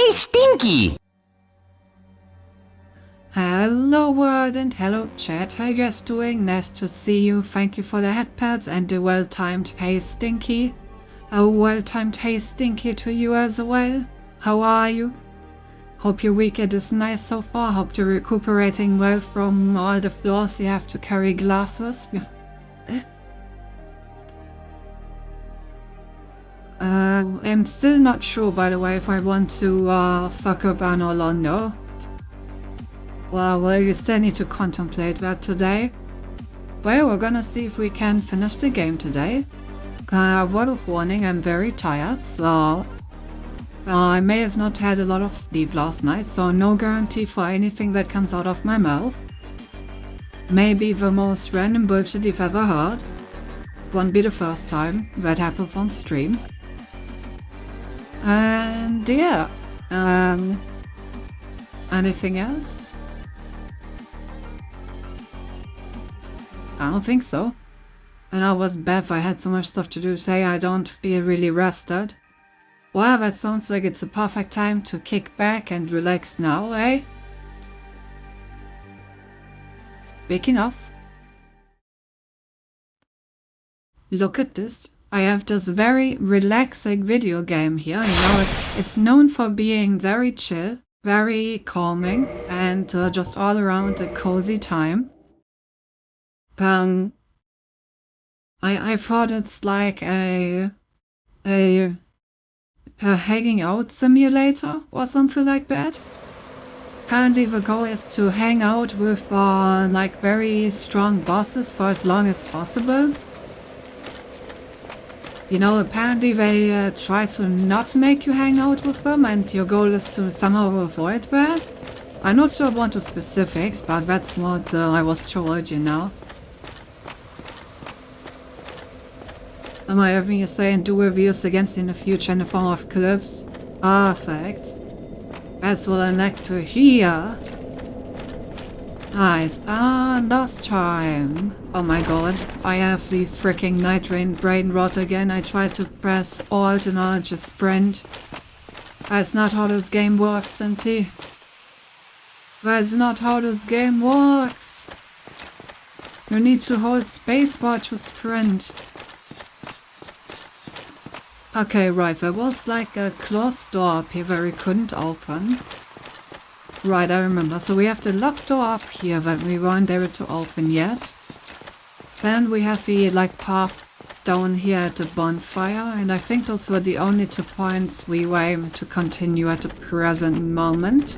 Hey, Stinky! Hello world and hello chat, how you guys doing? Nice to see you, thank you for the headpads and the well-timed Hey Stinky. A well-timed Hey Stinky to you as well. How are you? Hope your weekend is nice so far, hope you're recuperating well from all the floors you have to carry glasses. I'm still not sure, by the way, if I want to soccer ban Orlando. Well, you still need to contemplate that today. Well, we're gonna see if we can finish the game today. Word of warning, I'm very tired, so I may have not had a lot of sleep last night, so no guarantee for anything that comes out of my mouth. Maybe the most random bullshit you've ever heard. Won't be the first time that happens on stream. And yeah, anything else? I don't think so. And I was Beth, I had so much stuff to do today, I don't feel really rested. Well, that sounds like it's a perfect time to kick back and relax now, eh? Speaking of, look at this. I have this very relaxing video game here. You know, it's known for being very chill, very calming, and just all around a cozy time. I thought it's like a hanging out simulator or something like that. Apparently the goal is to hang out with like very strong bosses for as long as possible. You know, apparently they try to not make you hang out with them, and your goal is to somehow avoid that. I'm not sure about the specifics, but that's what I was told, you know. Am I having a say and do reviews against in the future in the form of clips? Perfect. That's what I like to hear. Right, last time. Oh my god, I have the freaking night brain rot again. I tried to press Alt and I just sprint. That's not how this game works, Santi. That's not how this game works. You need to hold spacebar to sprint. Okay, right, there was like a closed door up here where we couldn't open. Right, I remember. So we have the locked door up here that we weren't able to open yet. Then we have the like path down here at the bonfire, and I think those were the only 2 points we were able to continue at the present moment.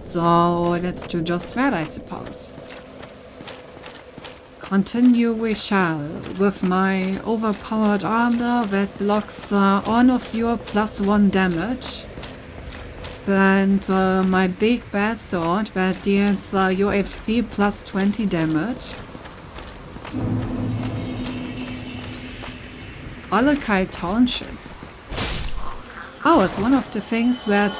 So let's do just that, I suppose. Continue we shall, with my overpowered armor that blocks all of your +1 damage. And my big bad sword that deals your HP +20 damage. Olakai Township. Oh, it's one of the things that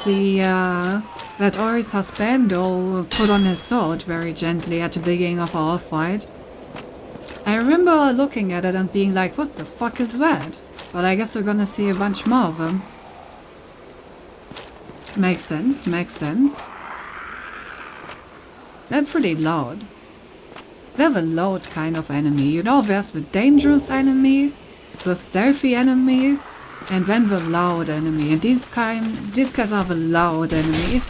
that Ori's husbando put on his sword very gently at the beginning of our fight. I remember looking at it and being like, what the fuck is that? But I guess we're gonna see a bunch more of them. Makes sense, makes sense. They're pretty loud. They're the loud kind of enemy. You know, there's the dangerous enemy, the stealthy enemy, and then the loud enemy. And these guys are the loud enemy.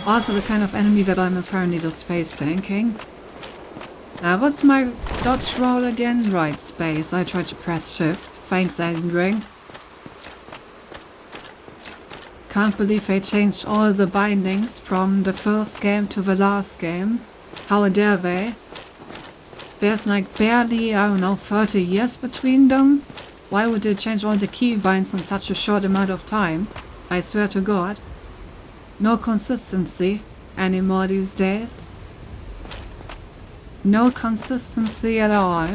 Also the kind of enemy that I'm apparently just space tanking. Now what's my dodge roll again? Right, space. I tried to press shift. Thanks, Elden Ring. Can't believe they changed all the bindings from the first game to the last game. How dare they? There's like barely, I don't know, 30 years between them. Why would they change all the keybinds in such a short amount of time? I swear to God. No consistency anymore these days. No consistency at all.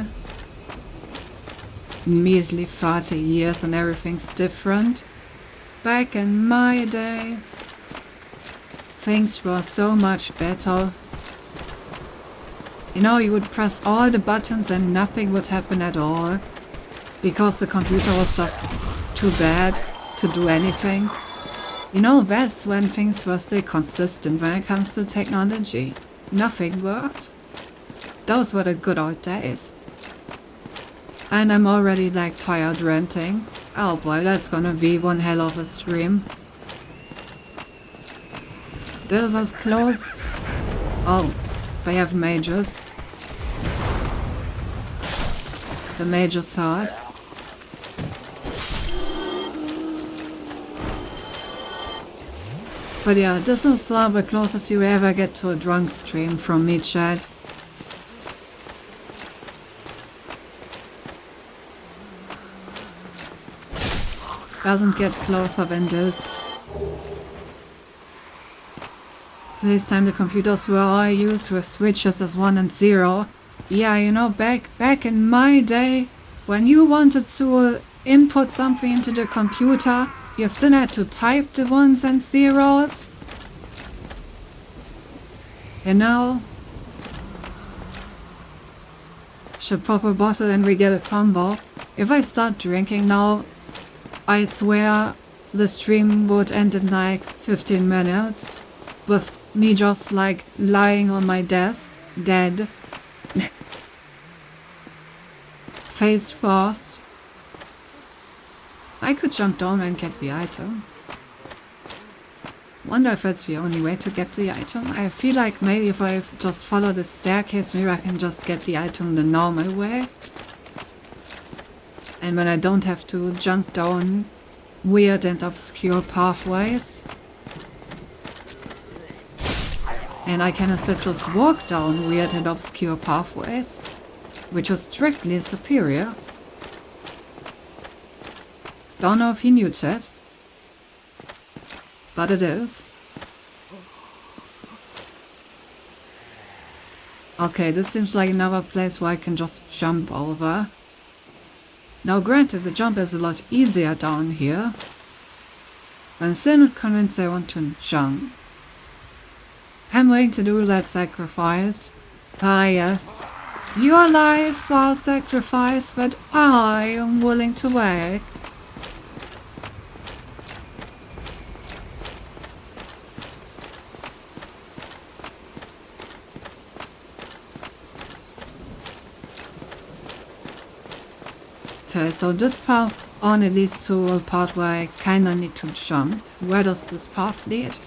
Measly 30 years and everything's different. Back in my day, things were so much better. You know, you would press all the buttons and nothing would happen at all. Because the computer was just too bad to do anything. You know, that's when things were still consistent when it comes to technology. Nothing worked. Those were the good old days. And I'm already like tired ranting. Oh boy, that's gonna be one hell of a stream. This is close. Oh, they have mages. The mage's hard. But yeah, this is the closest you ever get to a drunk stream from me, Chad. Doesn't get closer than this. This time the computers were all used with switches as 1 and 0. Yeah, you know, back in my day, when you wanted to input something into the computer, you still had to type the 1s and 0s. You know? Should pop a bottle and we get a combo. If I start drinking now, I swear the stream would end in like 15 minutes. With me just like lying on my desk, dead. Face first. I could jump down and get the item. Wonder if that's the only way to get the item. I feel like maybe if I just follow the staircase, maybe I can just get the item the normal way. And when I don't have to jump down weird and obscure pathways. And I can instead just walk down weird and obscure pathways, which is strictly superior. Don't know if he knew that, but it is. Okay, this seems like another place where I can just jump over. Now granted, the jump is a lot easier down here, but I'm still not convinced I want to jump. I'm willing to do that sacrifice. Ah yes, your lives are sacrificed, but I am willing to wait. Okay, so this path on at least to a part where I kinda need to jump. Where does this path lead?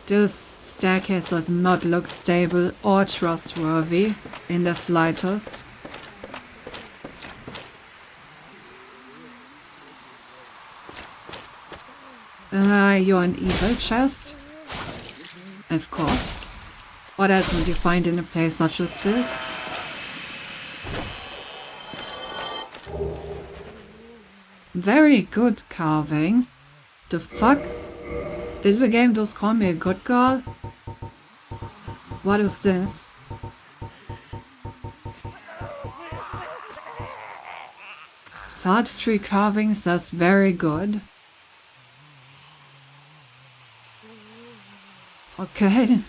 This staircase does not look stable or trustworthy in the slightest. You're an evil chest? Of course. What else would you find in a place such as this? Very good carving. The fuck? Did the game just call me a good girl? What is this? Thought tree carving says very good. Okay.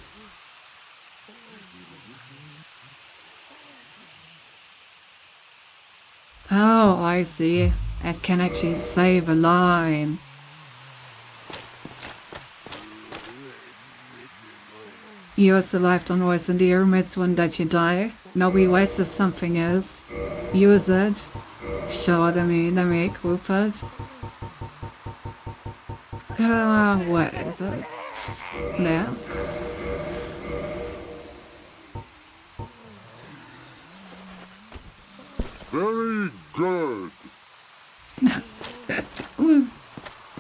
Oh, I see. It can actually save a line. You are survived on voice in the roommates when that you die. Nobody wasted something else. Use it. Sure, let me equip it. Where is it? There. Very good.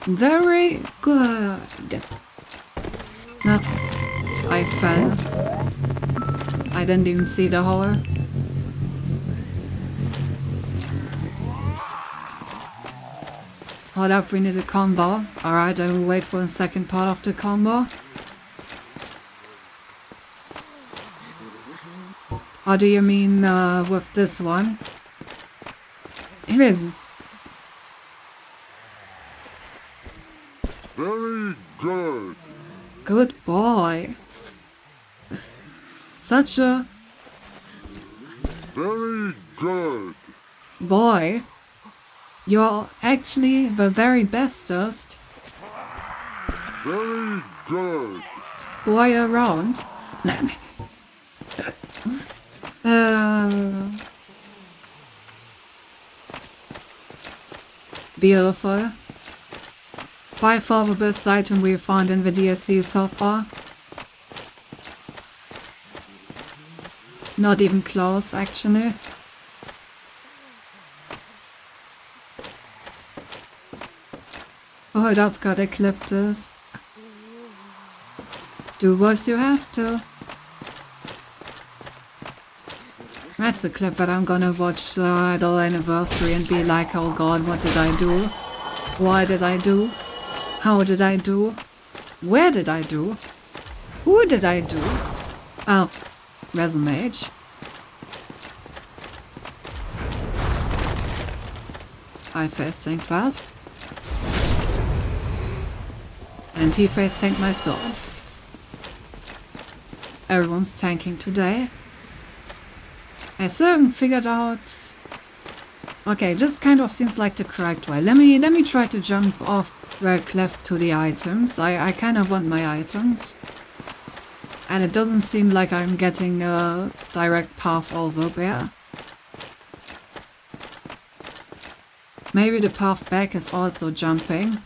Very good. No, I fell. I didn't even see the hole. Hold up, we need a combo. Alright, I will wait for the second part of the combo. Or do you mean with this one? Even. Very good. Good boy. Such a Very good. boy. You're actually the very bestest Very good. boy around. Beautiful. By far the best item we found in the DLC so far. Not even close, actually. Hold up, gotta clip this. Do what you have to. That's a clip that I'm gonna watch at the anniversary and be like, oh god, what did I do? Why did I do? How did I do? Where did I do? Who did I do? Oh, there's a mage. I face tanked that. And he face tanked my soul. Everyone's tanking today. I still haven't figured out. Okay, this kind of seems like the correct way. Let me try to jump off very left to the items. I kind of want my items. And it doesn't seem like I'm getting a direct path over there. Maybe the path back is also jumping.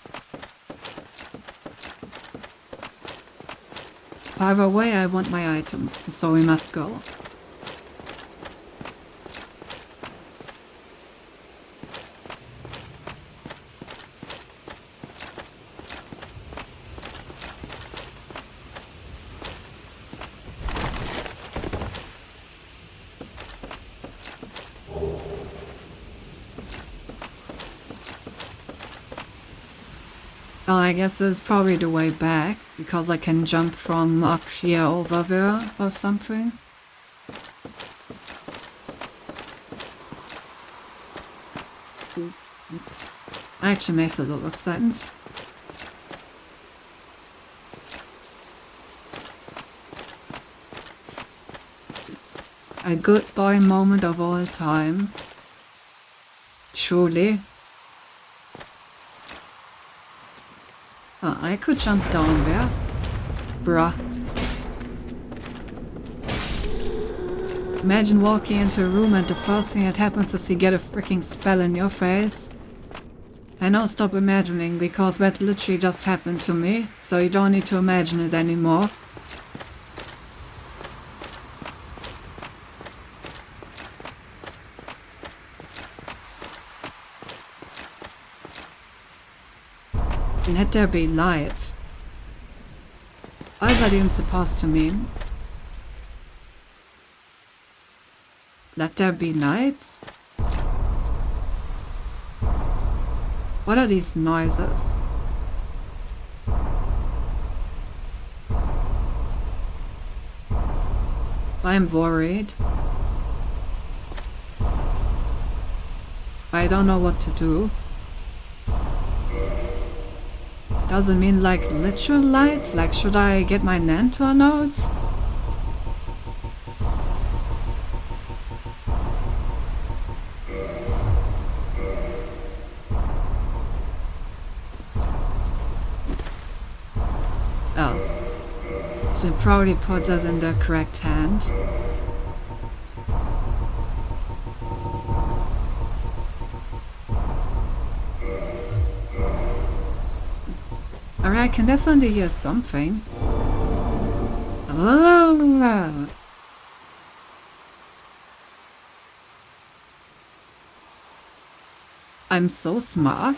Either way, I want my items, so we must go. Oh, I guess this is probably the way back, because I can jump from up here over there or something. Actually makes a lot of sense. A good boy moment of all time. Truly. Oh, I could jump down there. Bruh. Imagine walking into a room and the first thing that happens is you get a freaking spell in your face. And now stop imagining, because that literally just happened to me, so you don't need to imagine it anymore. Let there be light. What is that even supposed to mean? Let there be light? What are these noises? I'm worried. I don't know what to do. Does it mean like literal light? Like, should I get my Nan turn out? Oh. Should probably put us in the correct hand. Alright, I can definitely hear something. Oh! I'm so smart.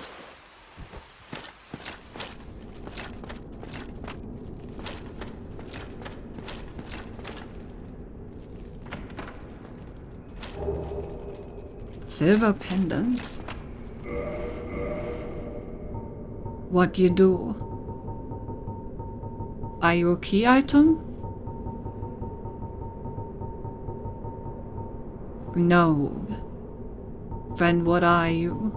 Silver pendant. What do you do? Are you a key item? No. Then what are you?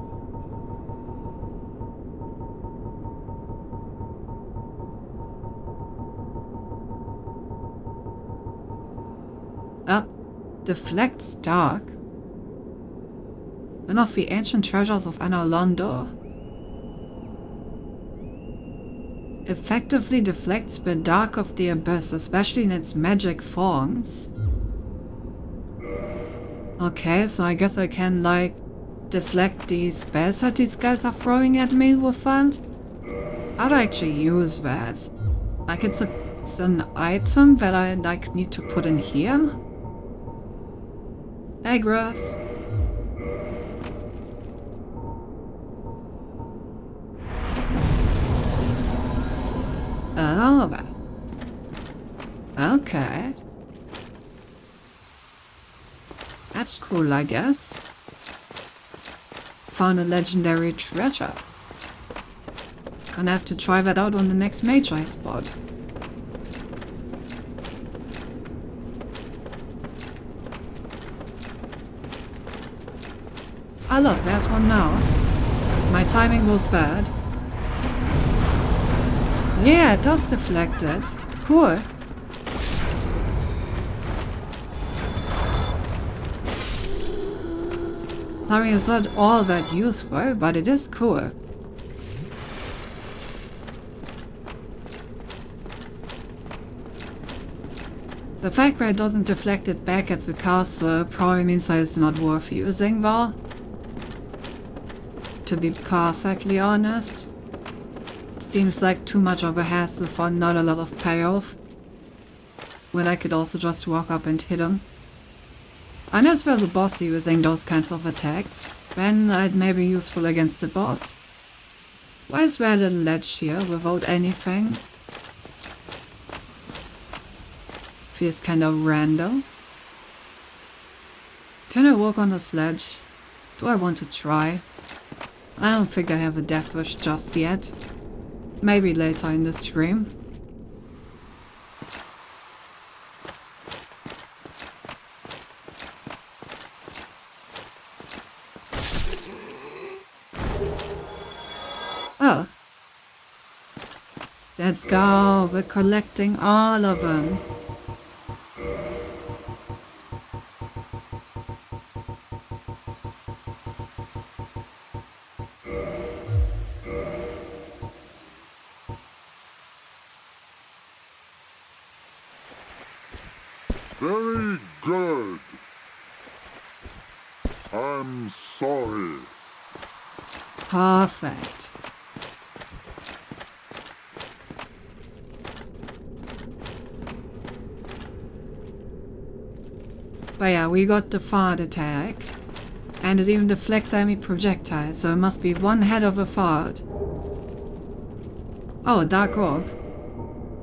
Up. Deflects dark. One of the ancient treasures of Anor Londo. Effectively deflects the dark of the abyss, especially in its magic forms. Okay, so I guess I can, like, deflect these spells that these guys are throwing at me with that. How do I actually use that? Like, it's an item that I, like, need to put in here? Hey, grass. Oh, okay. That's cool, I guess. Found a legendary treasure. Gonna have to try that out on the next Magi spot. Ah look, there's one now. My timing was bad. Yeah, it does deflect it. Cool. I mean, it's not all that useful, but it is cool. The fact that it doesn't deflect it back at the castle probably means that it's not worth using, though. To be perfectly honest. Seems like too much of a hassle for not a lot of payoff. When I could also just walk up and hit him. Unless there's a boss using those kinds of attacks, then it may be useful against the boss. Why is there a little ledge here without anything? Feels kind of random. Can I walk on this ledge? Do I want to try? I don't think I have a death wish just yet. Maybe later in the stream. Oh. Let's go. We're collecting all of them. Very good. I'm sorry. Perfect. But yeah, we got the fart attack. And it even deflects enemy projectiles, so it must be one head of a fart. Oh, Dark Orb.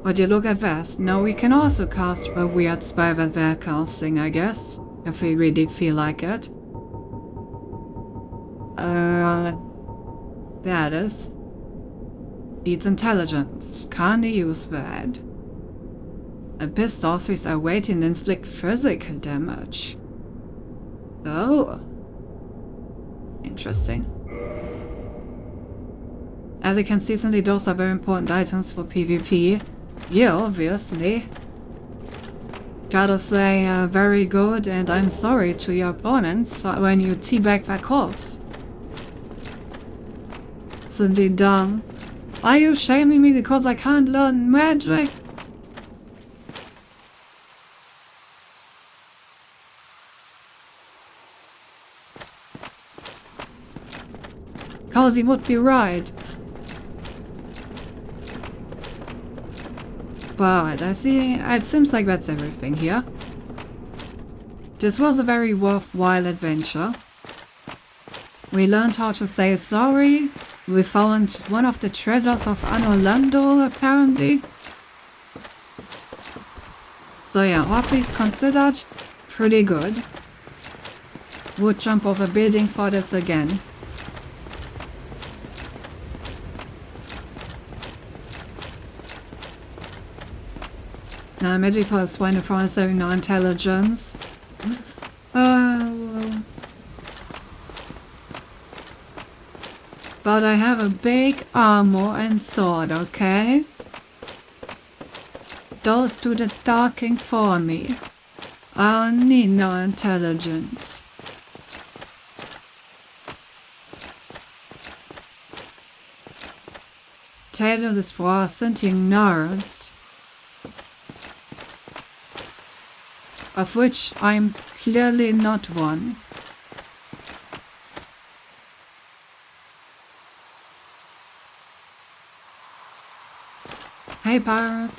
Would you look at that? Now we can also cast a weird spell that we're casting, I guess. If we really feel like it. There it is. Needs intelligence. Can't use that. Abyss sorceries are waiting to inflict physical damage. Oh. Interesting. As you can see, certainly those are very important items for PvP. Yeah, obviously. Gotta say, very good, and I'm sorry to your opponents when you teabag that corpse. Simply dumb. Are you shaming me because I can't learn magic? Cause he would be right. But I see, it seems like that's everything here. This was a very worthwhile adventure. We learned how to say sorry. We found one of the treasures of Anor Londo, apparently. So yeah, all things considered, pretty good. Would jump off a building for this again. Magic plus 1 for saving no intelligence. But I have a big armor and sword, okay? Those do the talking for me. I don't need no intelligence. Taylor is for sentient nerds. Of which I'm clearly not one. Hey, pirate.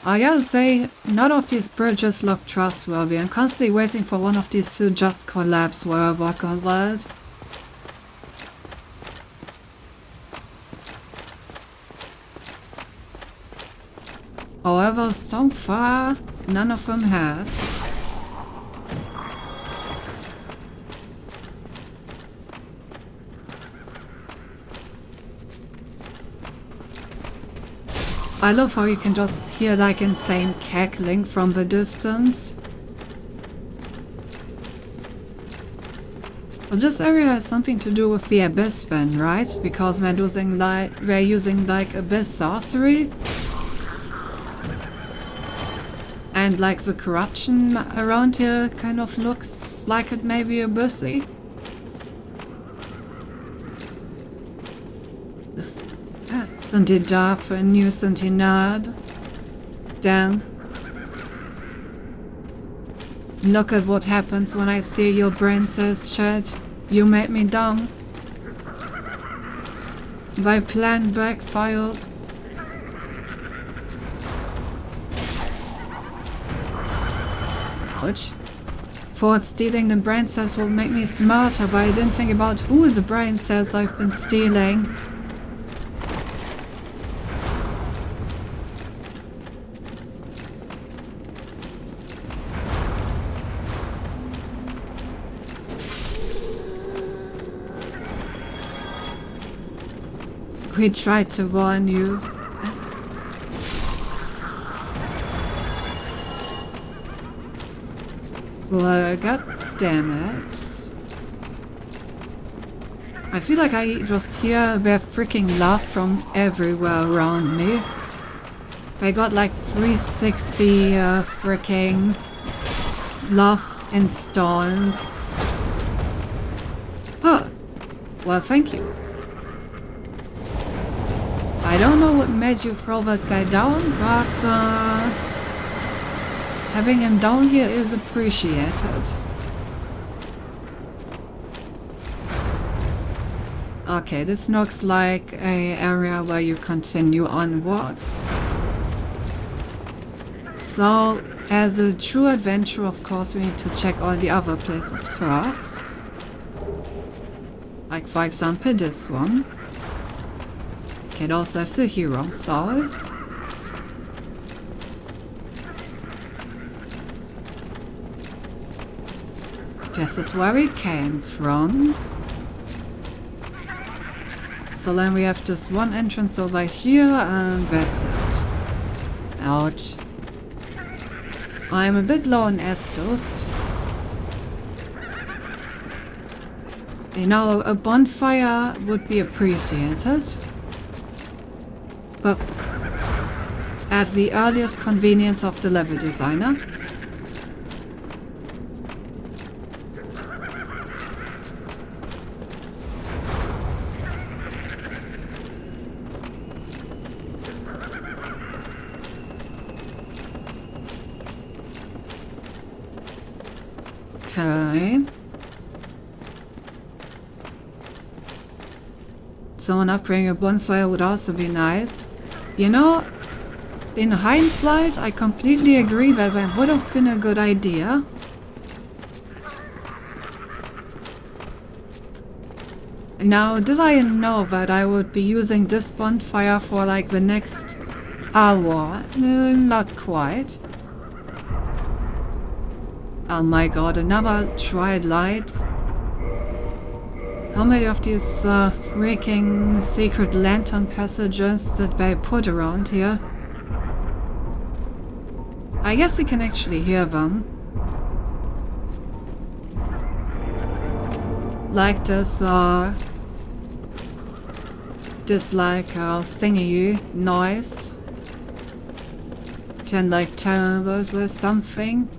I gotta say, none of these bridges look trustworthy. I'm constantly waiting for one of these to just collapse wherever I convert. However, so far, none of them have. I love how you can just hear like insane cackling from the distance. Well, this area has something to do with the Abyss then, right? Because we're using like Abyss sorcery. And like the corruption around here kind of looks like it may be abyssy. Santi Duff, a new Santi Nerd. Damn. Look at what happens when I steal your brain cells, Chad. You made me dumb. My plan backfired. Ouch. Thought stealing the brain cells will make me smarter, but I didn't think about whose brain cells I've been stealing. We tried to warn you. Well, god damn it. I feel like I just hear their freaking laugh from everywhere around me. They got like 360 freaking laugh installs. Well, thank you. I don't know what made you throw that guy down, but having him down here is appreciated. Okay, this looks like an area where you continue onwards. So, as a true adventurer, of course, we need to check all the other places first. Like, for example, this one. Okay, it also has the hero soul. This is where we came from. So then we have just one entrance over here, and that's it. Ouch. I'm a bit low on Estus. You know, a bonfire would be appreciated. But at the earliest convenience of the level designer. Okay. Someone upgrading a bonfire would also be nice. You know, in hindsight, I completely agree that that would have been a good idea. Now, did I know that I would be using this bonfire for like the next hour? Not quite. Oh my god, another tried light. How many of these freaking secret lantern passages did they put around here? I guess you can actually hear them. Like this like thingy noise. Can like tell those was something.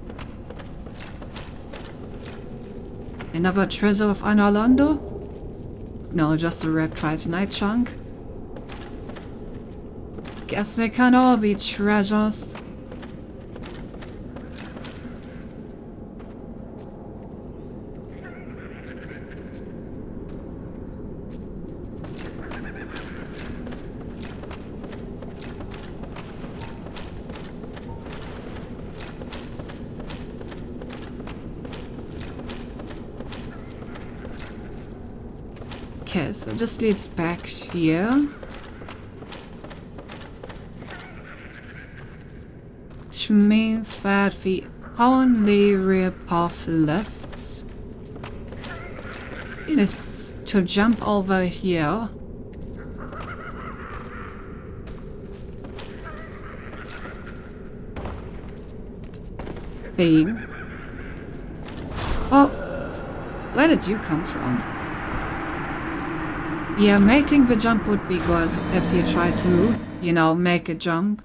Another treasure of Anor Londo? No, just a red Tritonite chunk. Guess they can all be treasures. Okay, so this leads back here. Which means that the only real path left is to jump over here. Thing. Oh, where did you come from? Yeah, making the jump would be good if you try to, you know, make a jump.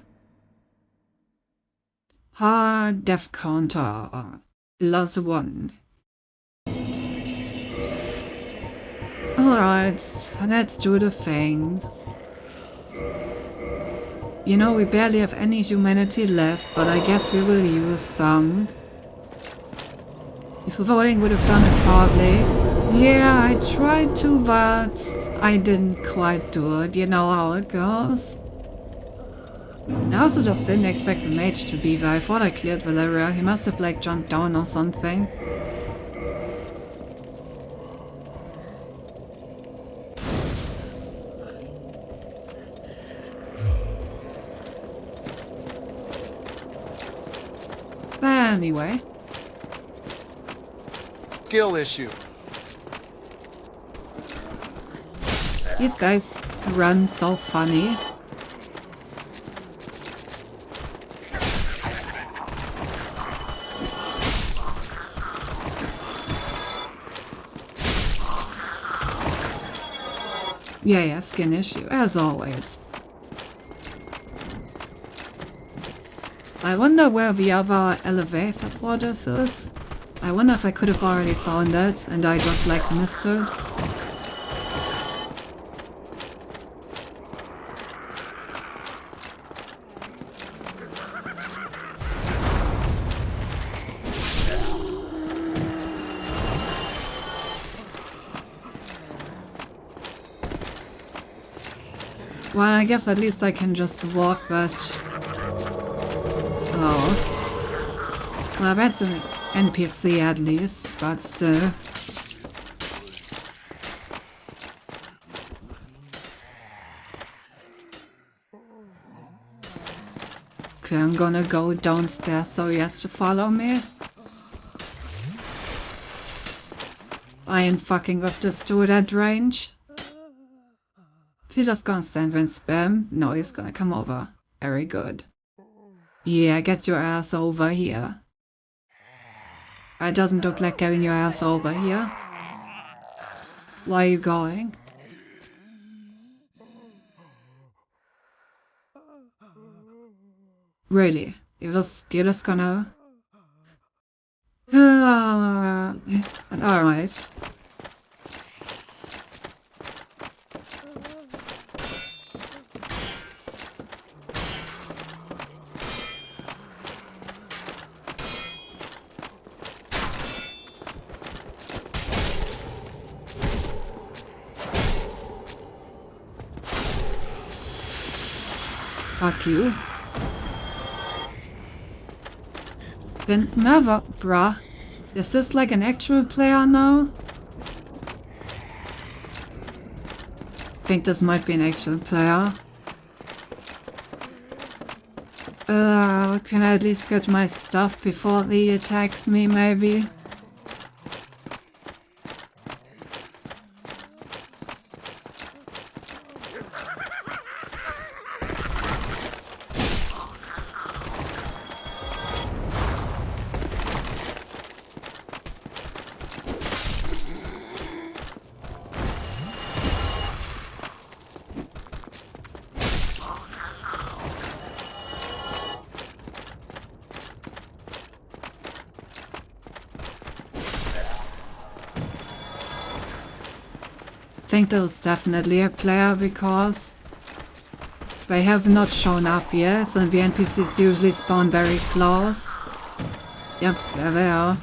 Death counter. +1. Alright, let's do the thing. You know, we barely have any humanity left, but I guess we will use some. If voting would have done it probably. Yeah, I tried to, but I didn't quite do it. You know how it goes. I also just didn't expect the mage to be there. I thought I cleared Valeria. He must have like jumped down or something. But anyway. Skill issue. These guys run so funny. Yeah, skin issue, as always. I wonder where the other elevator quarters is. I wonder if I could have already found it and I just like missed it. Well, I guess at least I can just walk, but... Oh. Well, that's an NPC at least, but still. Okay, I'm gonna go downstairs so he has to follow me. I ain't fucking with this dude at range. If he's just gonna stand there and spam, no, he's gonna come over. Very good. Yeah, get your ass over here. It doesn't look like getting your ass over here. Where are you going? Really? You're just gonna... Alright. Fuck you. Then never, bruh. Is this like an actual player now? I think this might be an actual player. Can I at least get my stuff before he attacks me, maybe? I think there was definitely a player because they have not shown up yet, and the NPCs usually spawn very close. Yep, there they are.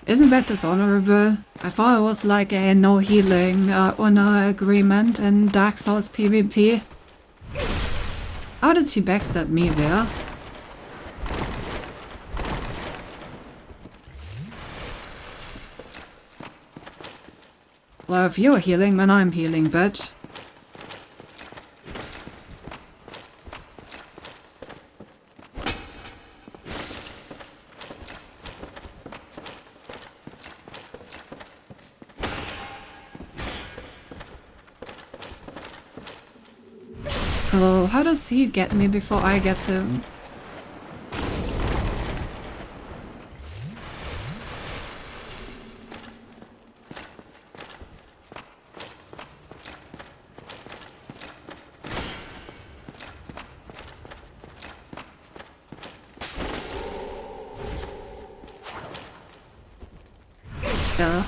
Isn't that dishonorable? I thought it was like a no healing honor agreement in Dark Souls PvP. How did she backstab me there? Well, if you're healing, then I'm healing, bitch. Oh, how does he get me before I get him? Yeah.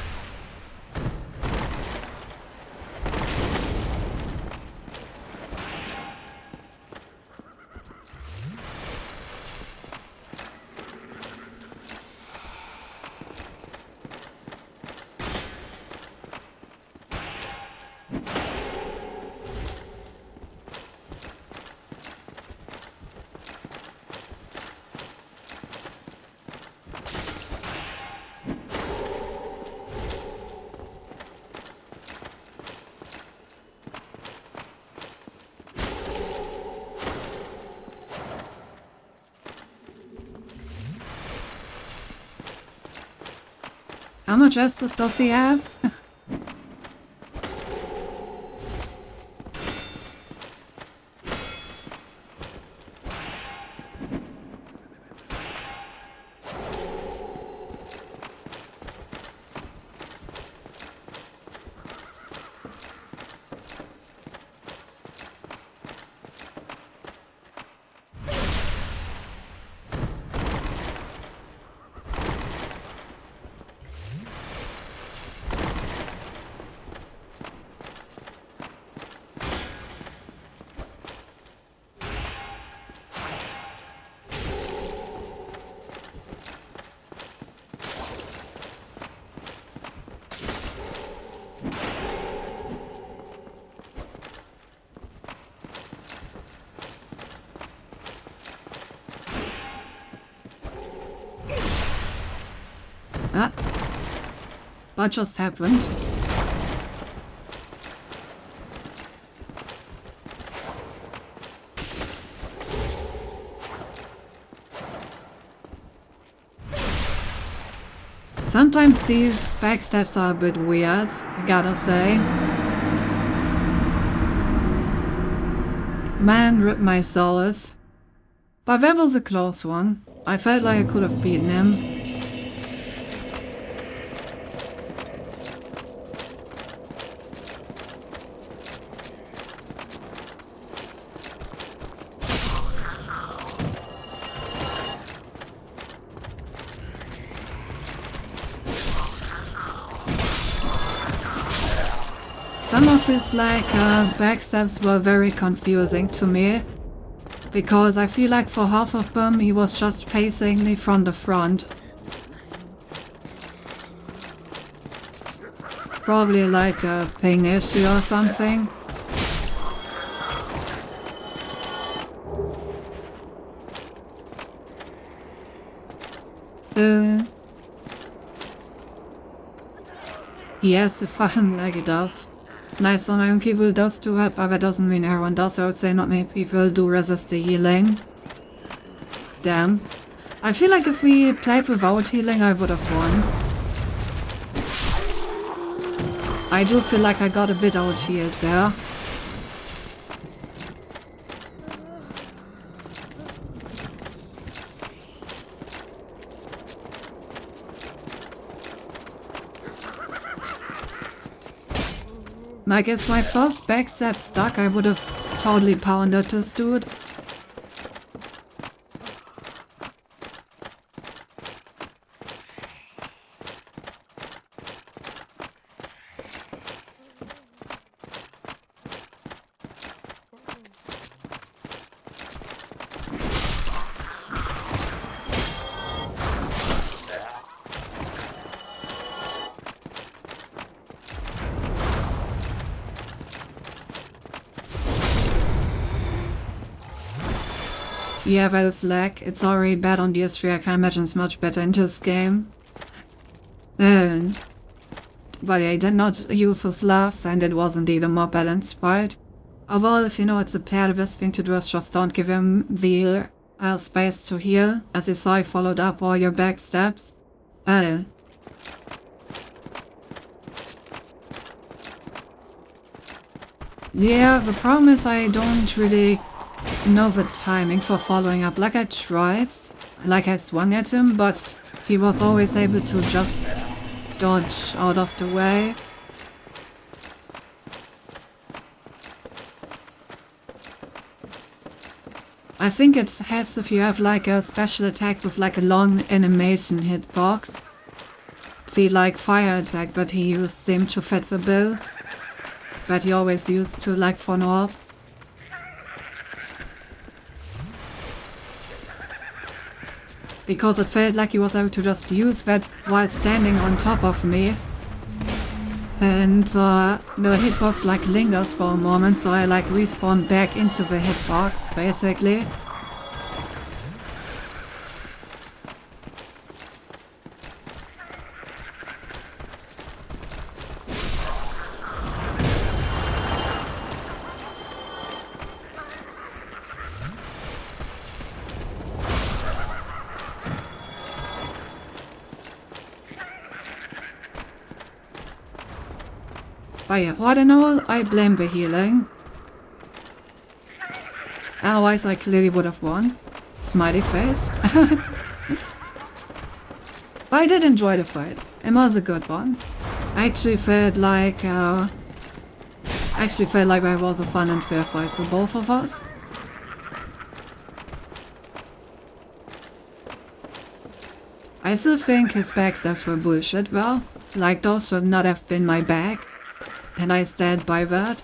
How much Estus does he have? What just happened? Sometimes these backstabs are a bit weird, I gotta say. Man, rip my souls. But that was a close one. I felt like I could have beaten him. Some of his backstabs were very confusing to me, because I feel like for half of them he was just facing me from the front. Probably like a ping issue or something. Yes, if I like it does. Nice on Iron People does do help, but that doesn't mean everyone does. I would say not many people do resist the healing. Damn. I feel like if we played without healing, I would have won. I do feel like I got a bit out-healed there. Like, if my first backstab stuck, I would have totally pounded this dude. Yeah, that is lag. It's already bad on DS3. I can't imagine it's much better in this game. But yeah, I did not use his love, and it was indeed a more balanced fight. Overall, if you know it's a player, the best thing to do is just don't give him the space to heal. As you saw, he followed up all your backstabs. Yeah, the problem is I don't really know the timing for following up. Like, I tried, like I swung at him, but he was always able to just dodge out of the way. I think it helps if you have like a special attack with like a long animation hitbox. The like fire attack that he used seemed to fit the bill, that he always used to like follow up. Because it felt like he was able to just use that while standing on top of me. And the hitbox like lingers for a moment, so I like respawn back into the hitbox, basically. But yeah, all in all, I blame the healing. Otherwise, I clearly would have won. Smiley face. But I did enjoy the fight. It was a good one. I actually felt like that was a fun and fair fight for both of us. I still think his backstabs were bullshit, well, like those should not have been my bag. And I stand by that.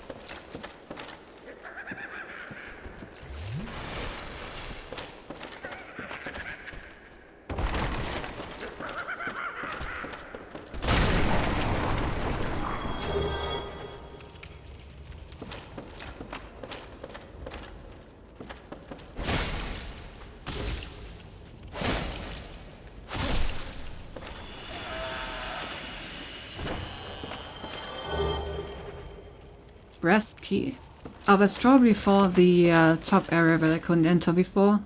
express key. That's probably for the top area that I couldn't enter before.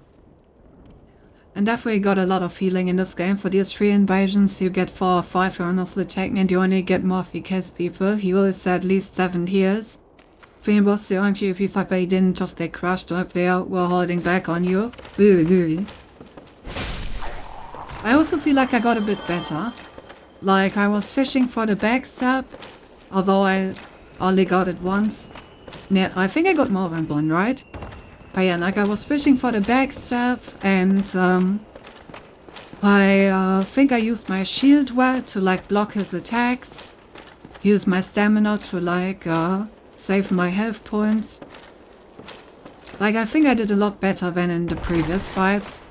And definitely got a lot of healing in this game. For these 3 invasions you get 4 or 5 runners that attack, and you only get more VK's people. He was at least 7 heals. 3 was the only P5 they didn't just get crushed or if they were holding back on you. I also feel like I got a bit better. Like I was fishing for the backstab, although I only got it once. Yeah, I think I got more than one, right? But yeah, like I was fishing for the backstab, and I think I used my shield well to like block his attacks. Use my stamina to like save my health points. Like I think I did a lot better than in the previous fights.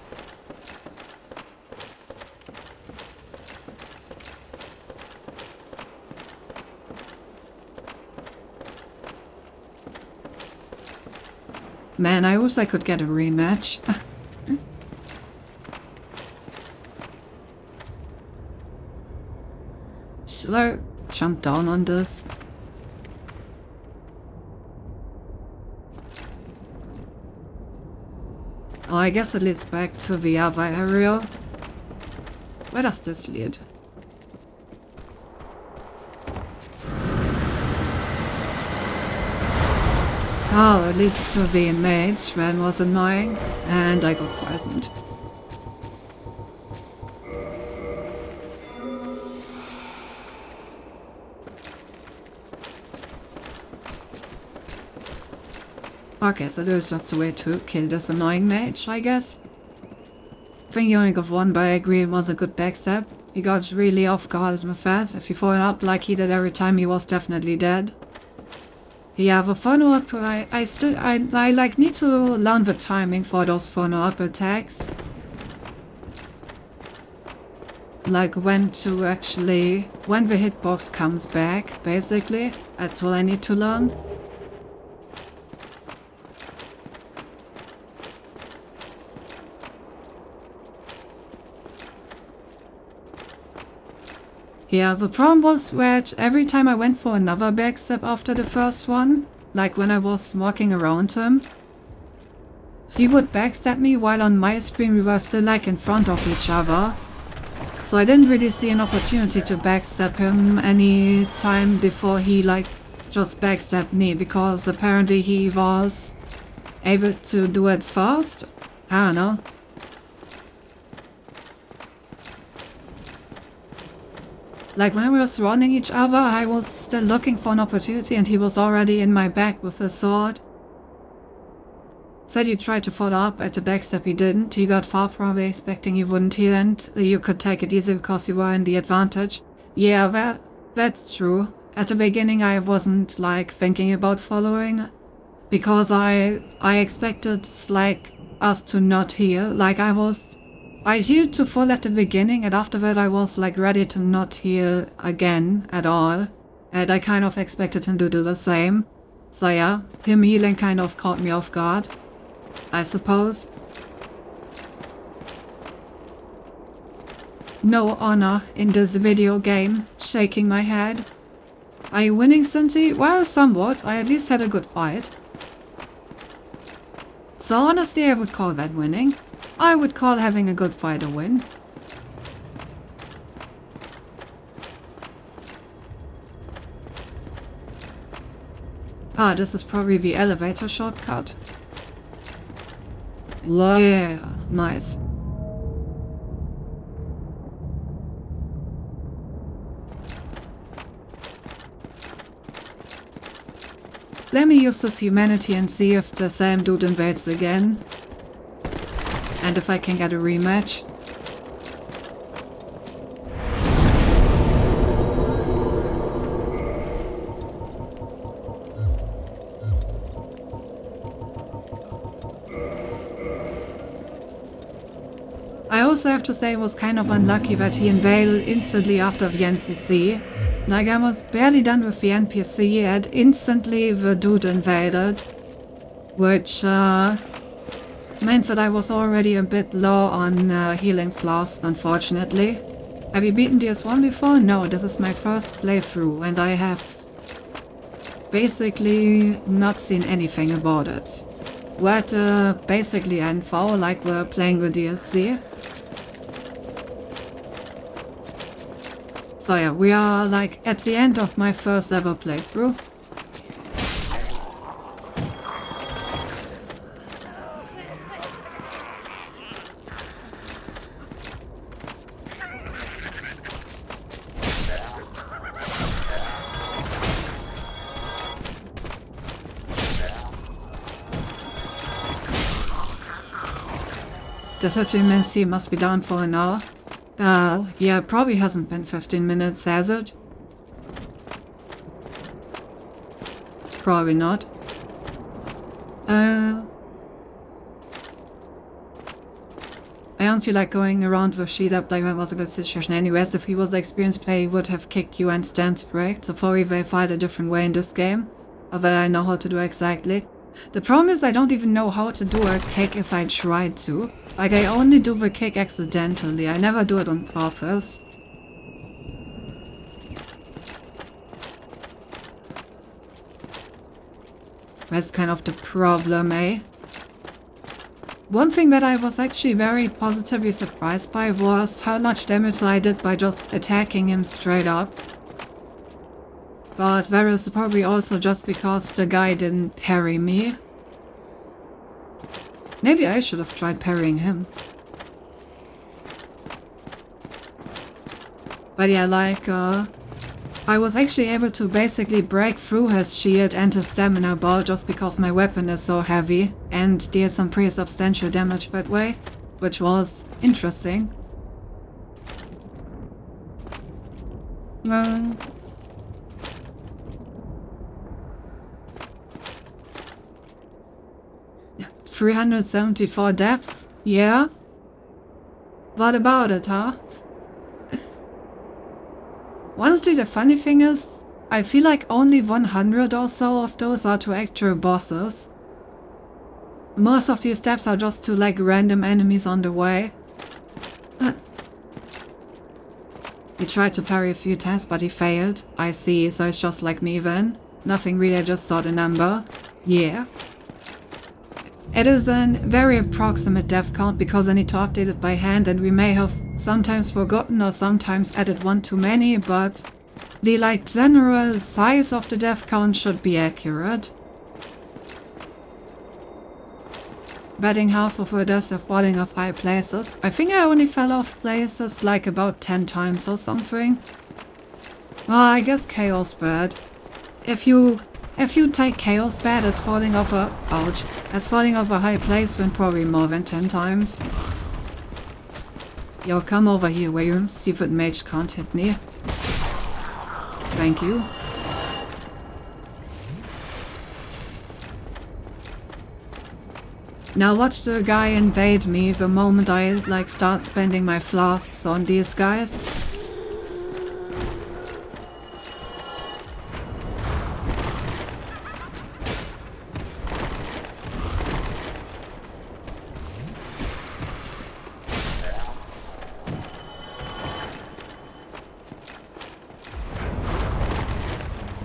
Man, I wish I could get a rematch. Should I jump down on this? Oh, I guess it leads back to the other area. Where does this lead? Oh, it leads to the mage. That was annoying, and I got poisoned. Okay, so there's just a way to kill this annoying mage, I guess. I think he only got one, but I agree it was a good backstab. He got really off guard with that. If he followed up like he did every time, he was definitely dead. Yeah, the follow-up, I like need to learn the timing for those follow-up attacks. Like when to actually, when the hitbox comes back, basically. That's what I need to learn. Yeah, the problem was that every time I went for another backstab after the first one, like when I was walking around him, he would backstab me while on my screen we were still like in front of each other. So I didn't really see an opportunity to backstab him any time before he like just backstabbed me, because apparently he was able to do it fast. I don't know. Like when we were surrounding each other, I was still looking for an opportunity and he was already in my back with a sword. Said you tried to follow up at the backstab, he didn't. He got far from me expecting you wouldn't heal and you could take it easy because you were in the advantage. Yeah, that's true. At the beginning I wasn't like thinking about following because I expected like us to not heal. Like I healed to full at the beginning, and after that I was like ready to not heal again at all. And I kind of expected him to do the same. So yeah, him healing kind of caught me off guard, I suppose. No honor in this video game, shaking my head. Are you winning, Cinti? Well, somewhat. I at least had a good fight. So honestly, I would call that winning. I would call having a good fight a win. Ah, this is probably the elevator shortcut. Yeah, nice. Let me use this humanity and see if the same dude invades again. And if I can get a rematch. I also have to say it was kind of unlucky that he invaded instantly after the NPC. Like I was barely done with the NPC and instantly the dude invaded. Which meant that I was already a bit low on healing flask, unfortunately. Have you beaten DS1 before? No, this is my first playthrough and I have basically not seen anything about it. We're at basically info, like we're playing the DLC. So yeah, we are like at the end of my first ever playthrough. The supplemency must be down for an hour. Yeah, probably hasn't been 15 minutes, has it? Probably not. I don't feel like going around with sheet up like that was a good situation anyways. If he was an experienced player, he would have kicked you and stance break, so probably they fight a different way in this game. Or that I know how to do exactly. The problem is I don't even know how to do a kick if I tried to. Like, I only do the kick accidentally, I never do it on purpose. That's kind of the problem, eh? One thing that I was actually very positively surprised by was how much damage I did by just attacking him straight up. But that is probably also just because the guy didn't parry me. Maybe I should have tried parrying him. But yeah, like, I was actually able to basically break through his shield and his stamina bar just because my weapon is so heavy and deal some pretty substantial damage that way, which was interesting. Well, 374 depths? Yeah? What about it, huh? Honestly, the funny thing is, I feel like only 100 or so of those are to actual bosses. Most of these steps are just to like random enemies on the way. He tried to parry a few times, but he failed. I see, so it's just like me then. Nothing really, I just saw the number. Yeah. It is a very approximate death count because I need to update it by hand and we may have sometimes forgotten or sometimes added one too many, but the like general size of the death count should be accurate. Betting half of it is falling off high places. I think I only fell off places like about 10 times or something. Well, I guess chaos bad. If you take chaos bad as falling off a as falling off a high place, then probably more than 10 times. Yo, come over here, William. See if that mage can't hit me. Thank you. Now watch the guy invade me the moment I like start spending my flasks on these guys.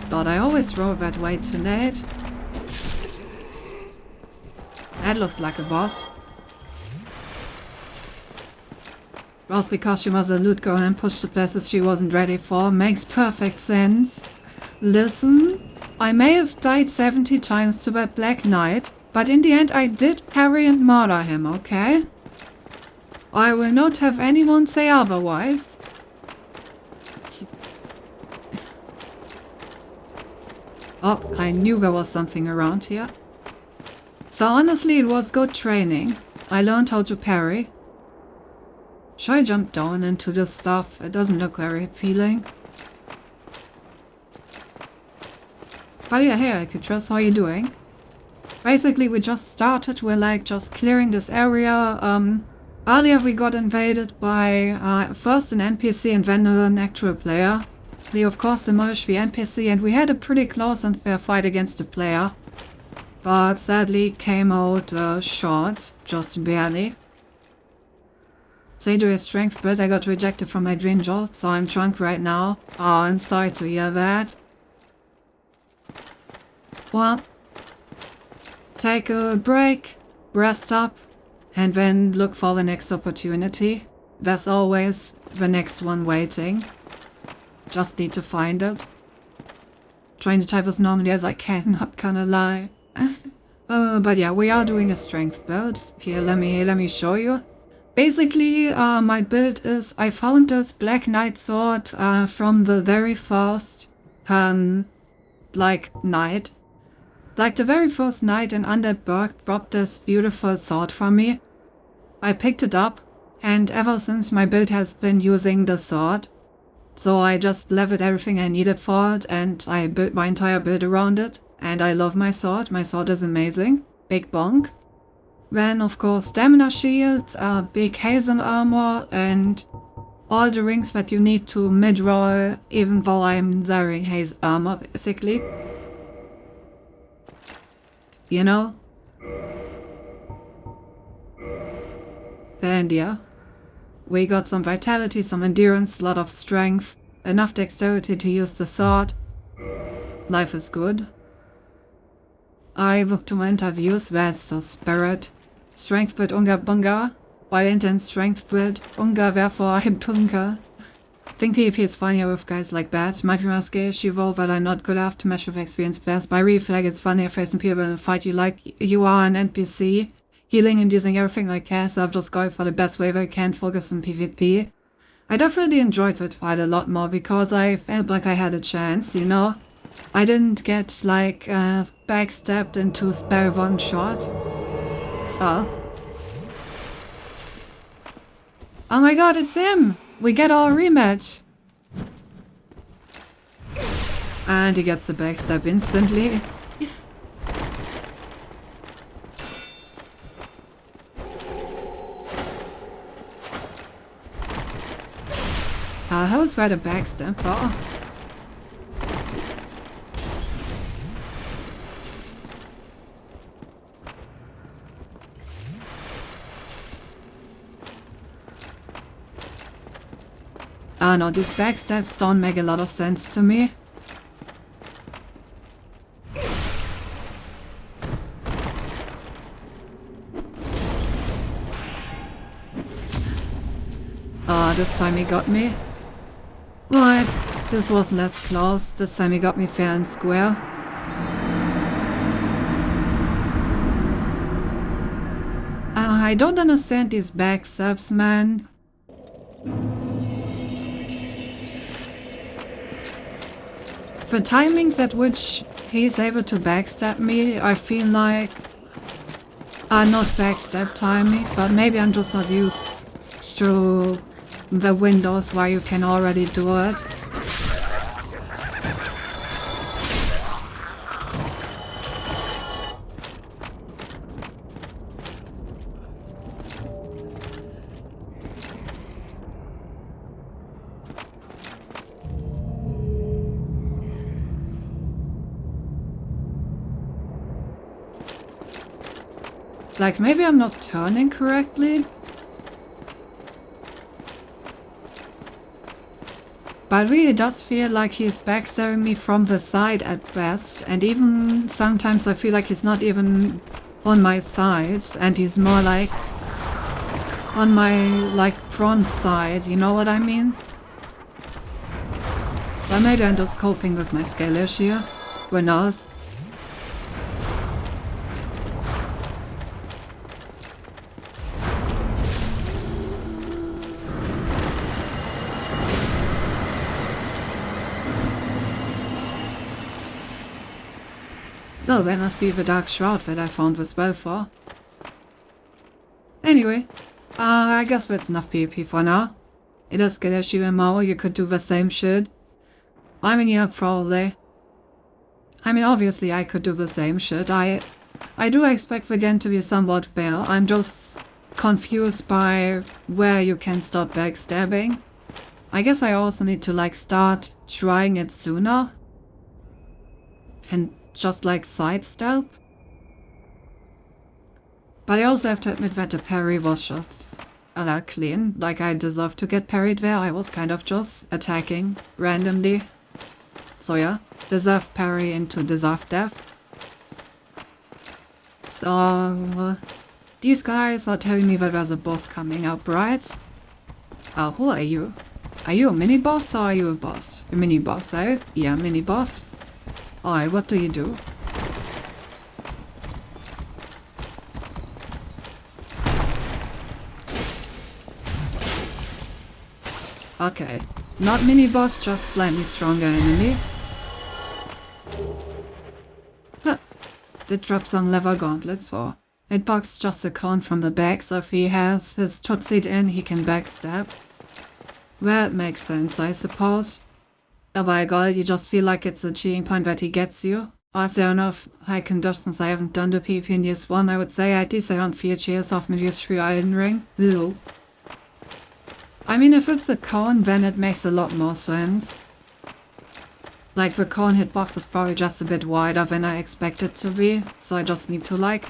God, I always roll that way tonight. That looks like a boss. Well, because she was a loot girl and pushed the places she wasn't ready for. Makes perfect sense. Listen, I may have died 70 times to that Black Knight, but in the end I did parry and murder him, okay? I will not have anyone say otherwise. Oh, I knew there was something around here. So honestly, it was good training. I learned how to parry. Should I jump down into this stuff? It doesn't look very appealing. But yeah, hey, Alcatraz, how are you doing? Basically, we just started. We're like just clearing this area. Earlier we got invaded by first an NPC and then an actual player. They of course demolished the NPC and we had a pretty close and fair fight against the player. But sadly came out short, just barely. Play to your strength, but I got rejected from my dream job, so I'm drunk right now. Oh, I'm sorry to hear that. Well, take a break, rest up, and then look for the next opportunity. There's always the next one waiting. Just need to find it. Trying to type as normally as I can, not gonna lie. But yeah, we are doing a strength build. Here, let me show you. Basically, my build is, I found this Black Knight sword from the very first, night. Like the very first night in Underberg dropped this beautiful sword for me. I picked it up, and ever since my build has been using the sword. So I just leveled everything I needed for it, and I built my entire build around it. And I love my sword. My sword is amazing. Big bonk. Then, of course, stamina shield, big hazen armor, and all the rings that you need to mid-roll, even though I'm wearing haze armor, basically. You know? Then, yeah. We got some vitality, some endurance, a lot of strength, enough dexterity to use the sword. Life is good. I look to my interviews, that's the spirit. Strength build Unga Bunga. Violent and strength build Unga, therefore I'm Tunga. Think PvP is funnier with guys like that. Might be risky, Shivo, but I'm not good enough to match with experienced players. By reflag, it's funnier facing people in a fight you like you are an NPC. Healing and using everything I can, so I'm just going for the best way I can, focus on PvP. I definitely enjoyed that fight a lot more because I felt like I had a chance, you know? I didn't get, backstabbed into spare one shot. Oh. Oh my god, it's him! We get our rematch! And he gets the backstab instantly. How was that a backstab? Oh. Ah no, these backstabs don't make a lot of sense to me. Ah, this time he got me. Right, this was less close. This time he got me fair and square. I don't understand these backstabs, man. The timings at which he's able to backstab me, I feel like, are not backstab timings, but maybe I'm just not used to the windows where you can already do it. Like, maybe I'm not turning correctly? But it really does feel like he's backstabbing me from the side at best, and even sometimes I feel like he's not even on my side, and he's more like on my, front side, you know what I mean? But maybe I'm just coping with my skill issue. Who knows? Oh, that must be the Dark Shroud that I found with Belfor. Anyway, I guess that's enough PvP for now. It is Skeleshi and Mao, you could do the same shit. I mean, yeah, probably. I mean, obviously I could do the same shit. I do expect the game to be somewhat fair. I'm just confused by where you can stop backstabbing. I guess I also need to, start trying it sooner. And just sidestep. But I also have to admit that the parry was just a lot clean. I deserved to get parried there. I was kind of just attacking randomly. So yeah, deserved parry into deserved death. So, these guys are telling me that there's a boss coming up, right? Who are you? Are you a mini-boss or are you a boss? A mini-boss, eh? Yeah, mini-boss. Alright, what do you do? Okay. Not mini-boss, just slightly stronger enemy. Huh. Did drop some leather gauntlets for. Hitbox just a cone from the back, so if he has his Tootsie in, he can backstab. Well, it makes sense, I suppose. Oh my god, you just feel like it's a cheating point that he gets you. Also, enough high conditions I haven't done the PvP in years 1, I would say at least around 4 cheers off with years 3 Iron Ring. Lol. I mean, if it's a cone, then it makes a lot more sense. Like, the cone hitbox is probably just a bit wider than I expect it to be, so I just need to, like,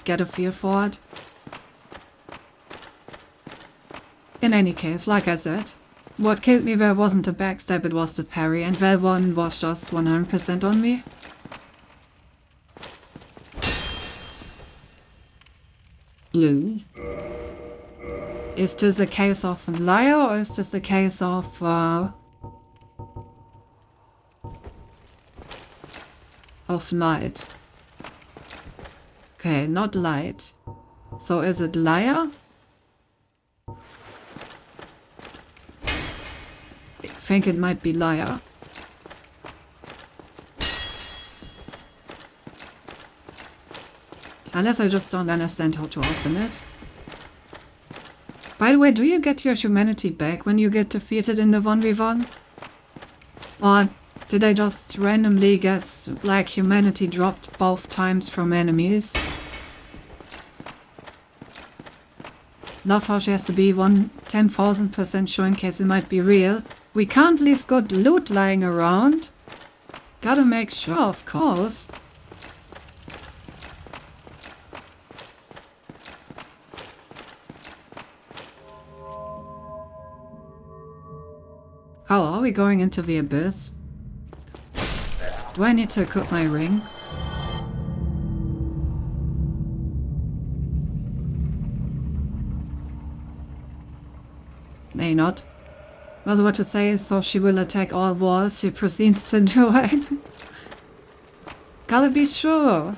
get a feel for it. In any case, like I said, what killed me there wasn't a backstab, it was the parry, and that one was just 100% on me. Lou. Is this a case of a liar, or is this a case of, light? Okay, not light. So is it liar? I think it might be liar. Unless I just don't understand how to open it. By the way, do you get your humanity back when you get defeated in the 1v1? Or did I just randomly get, like, humanity dropped both times from enemies? Love how she has to be 10,000% sure in case it might be real. We can't leave good loot lying around. Gotta make sure, of course. Oh, are we going into the abyss? Do I need to equip my ring? May not. Was what to say is though she will attack all walls, she proceeds to do it. Gotta be sure.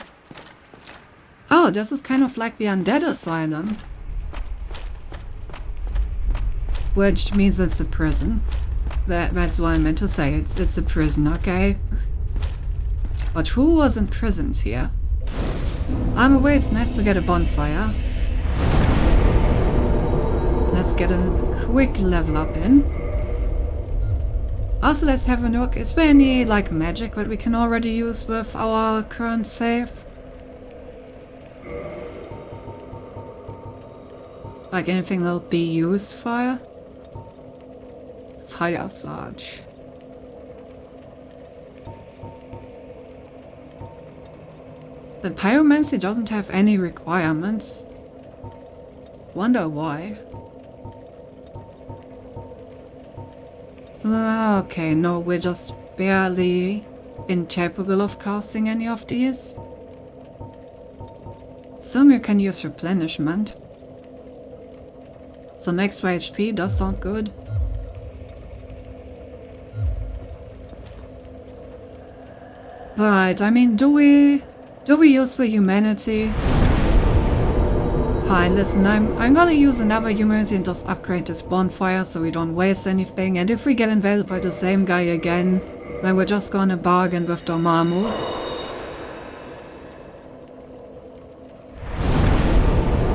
Oh, this is kind of like the undead asylum. Which means it's a prison. That's what I meant to say, it's a prison, okay? But who was imprisoned here? I'm away, it's nice to get a bonfire. Let's get a quick level up in. Also, let's have a look. Is there any, like, magic that we can already use with our current save? Like anything that'll be used for? Fire Sarge. The pyromancy doesn't have any requirements. Wonder why. Okay, no, we're just barely incapable of casting any of these. Assume you can use replenishment. Some extra HP does sound good. Right, I mean, do we use the humanity? Fine, listen, I'm gonna use another humanity and just upgrade this bonfire so we don't waste anything, and if we get invaded by the same guy again, then we're just gonna bargain with Dormammu.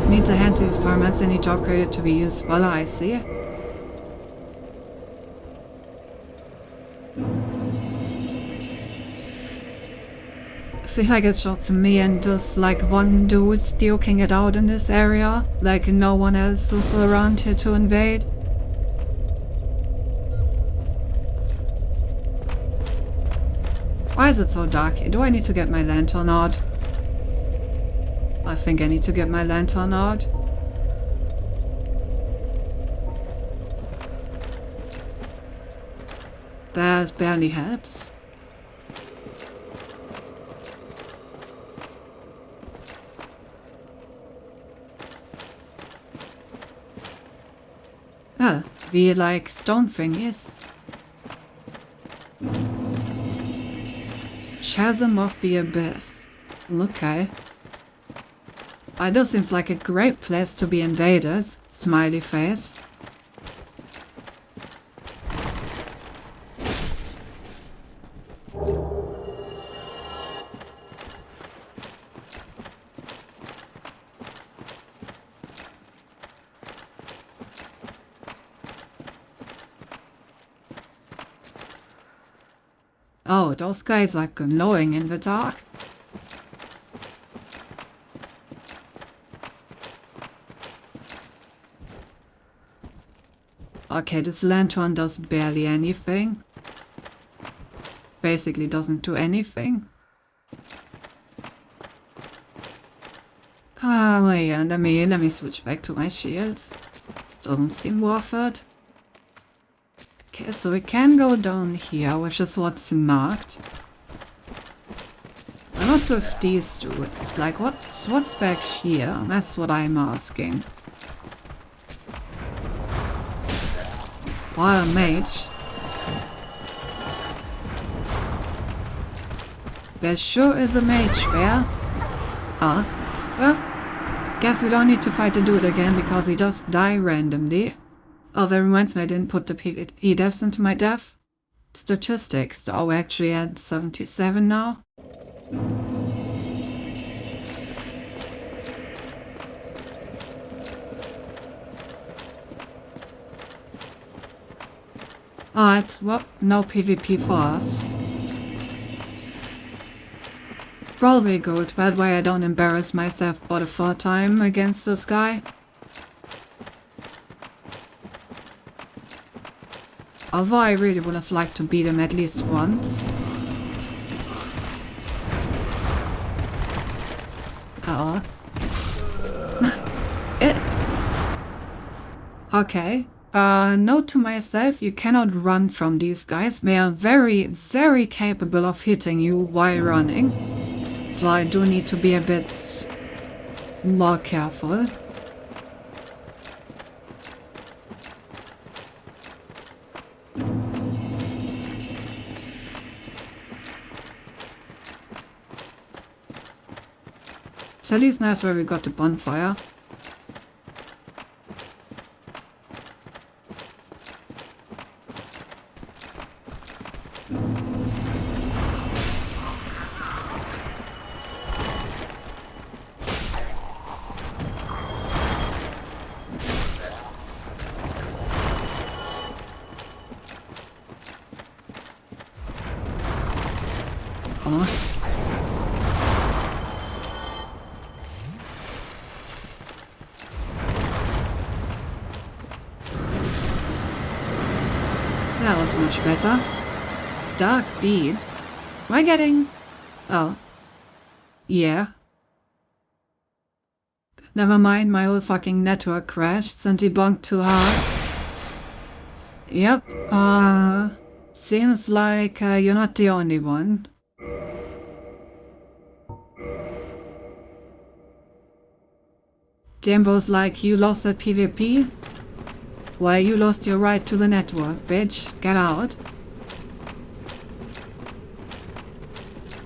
Need to hand to these pyromancy, I need to upgrade it to be useful, I see. I feel like it's just me and just like one dude duking it out in this area, like no one else is around here to invade. Why is it so dark here? Do I need to get my lantern out? I think I need to get my lantern out. That barely helps. Huh, we like stone thingies. Chasm of the Abyss. Okay. This seems like a great place to be invaders. Smiley face. Oh, those guys are glowing in the dark. Okay, this lantern does barely anything. Basically doesn't do anything. Oh yeah, let me switch back to my shield. Doesn't seem worth it. Okay, so we can go down here, which is what's marked. I'm not sure if these do. It's like, what's back here? That's what I'm asking. Wild mage. There sure is a mage there. Well, guess we don't need to fight the dude again because we just die randomly. Oh, that reminds me, I didn't put the PvP deaths into my death statistics. So we're actually at 77 now. Alright, well, no PvP for us. Probably good, that way I don't embarrass myself for the third time against this guy. Although I really would have liked to beat him at least once. Okay. Note to myself, you cannot run from these guys. They are very, very capable of hitting you while running. So I do need to be a bit more careful. It's at least nice where we got the bonfire. That was much better. Dark bead? Am I getting... Oh. Yeah. Never mind, my whole fucking network crashed and debunked too hard. Yep, seems like you're not the only one. Game's like, you lost at PvP? Well, you lost your right to the network, bitch. Get out.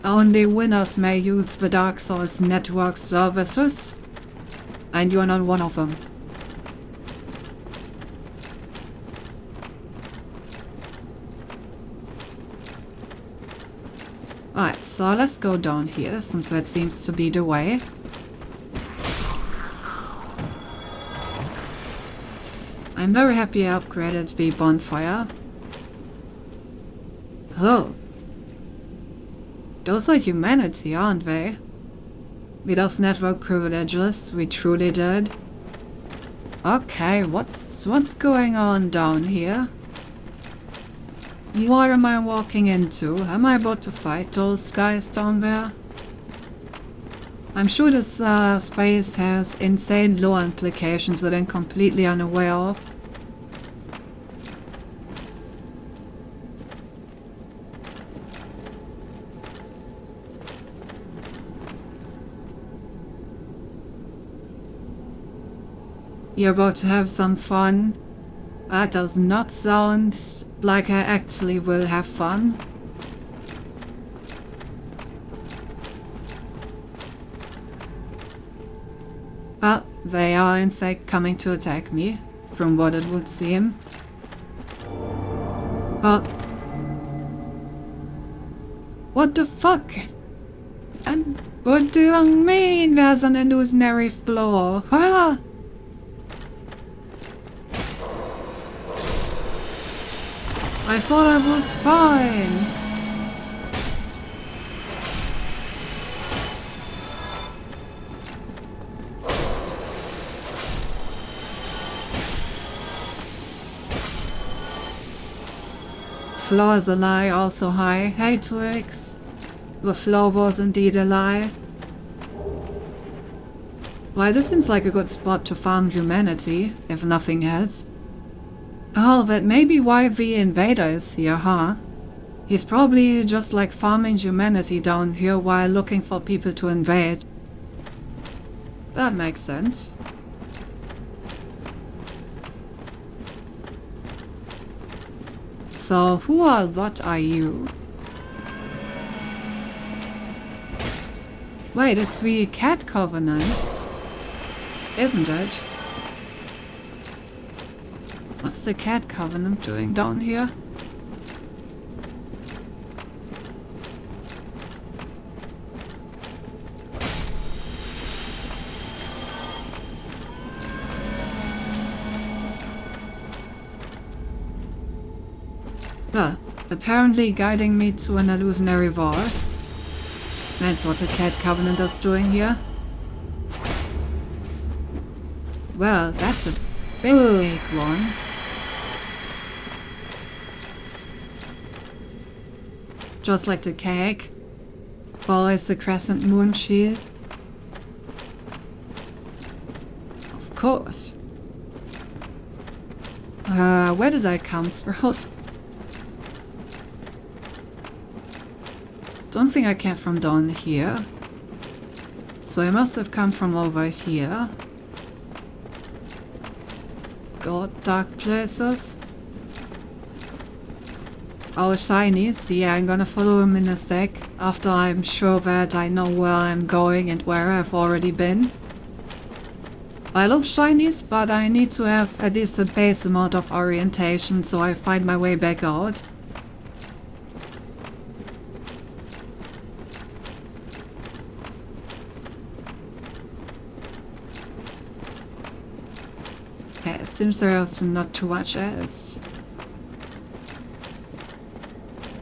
Only winners may use the Dark Souls network services, and you're not one of them. Alright, so let's go down here, since that seems to be the way. I'm very happy I upgraded the bonfire. Oh. Those are humanity, aren't they? With those network privileges, we truly did. Okay, what's going on down here? What am I walking into? Am I about to fight those guys down there? I'm sure this space has insane lore implications that I'm completely unaware of. You're about to have some fun. That does not sound like I actually will have fun. But they are in fact coming to attack me, from what it would seem. But what the fuck? And what do you mean there's an illusionary floor? Ah! I thought I was fine. Floor is a lie, also high. Hey Twix. The floor was indeed a lie. Why, this seems like a good spot to found humanity, if nothing else. Oh, that may be why the invader is here, huh? He's probably just like farming humanity down here while looking for people to invade. That makes sense. So, who or what are you? Wait, it's the Cat Covenant, isn't it? What's the Cat Covenant doing down here? Apparently guiding me to an illusionary vault. That's what the Cat Covenant is doing here. Well, that's a big one. Just like the cake. Follows the crescent moon shield. Of course. Where did I come from? Don't think I came from down here. So I must have come from over here. God, dark places. Oh, shinies. Yeah, I'm gonna follow him in a sec. After I'm sure that I know where I'm going and where I've already been. I love shinies, but I need to have at least a base amount of orientation so I find my way back out. Okay, seems there's not too much else.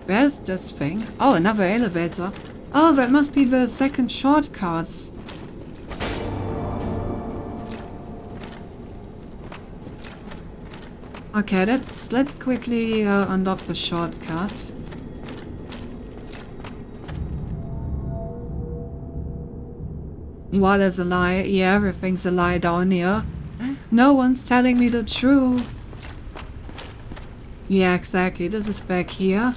Where's this thing? Oh, another elevator. Oh, that must be the second shortcut. Okay, let's quickly unlock the shortcut. What is a lie? Yeah, everything's a lie down here. No one's telling me the truth. Yeah, exactly. This is back here.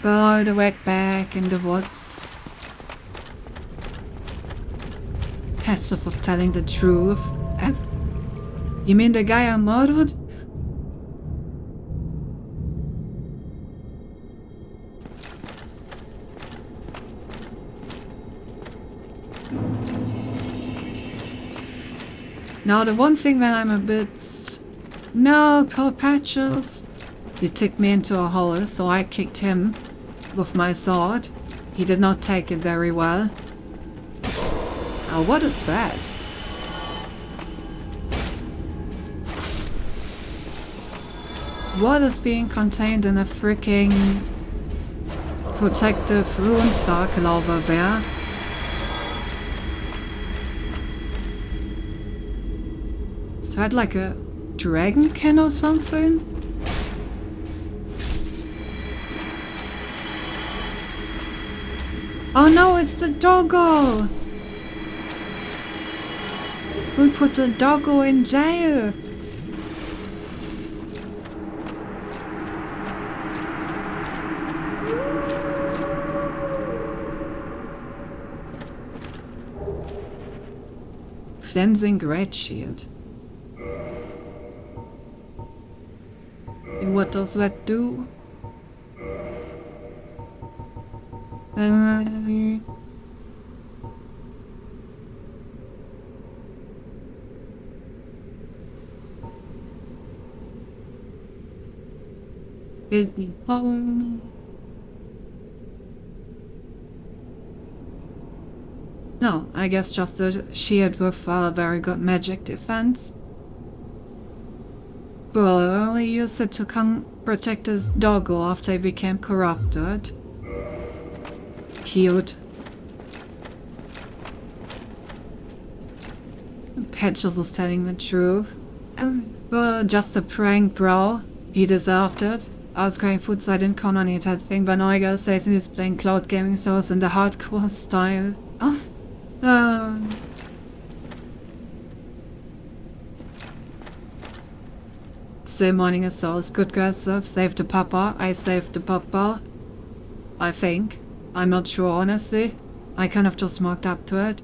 All the way back in the woods. Heads off of telling the truth. You mean the guy I murdered? Now the one thing that I'm a bit... No, Patches. He took me into a hole, so I kicked him with my sword. He did not take it very well. Now what is that? What is being contained in a freaking protective ruin circle over there? Is that like a dragon can or something? Oh no, it's the doggo! Who put the doggo in jail? cleansing great shield. And what does that do? No, I guess just a shield with very good magic defense. Well, I only used it to protect his doggo after he became corrupted. Cute. Patches was telling the truth. Well, just a prank, bro. He deserved it. I was going food, so I didn't count on it, I think, but now I gotta say, since he's playing cloud gaming, so it's in the hardcore style. Still morning as souls. Good girl stuff. Saved the papa. I saved the papa. I think. I'm not sure, honestly. I kind of just marked up to it.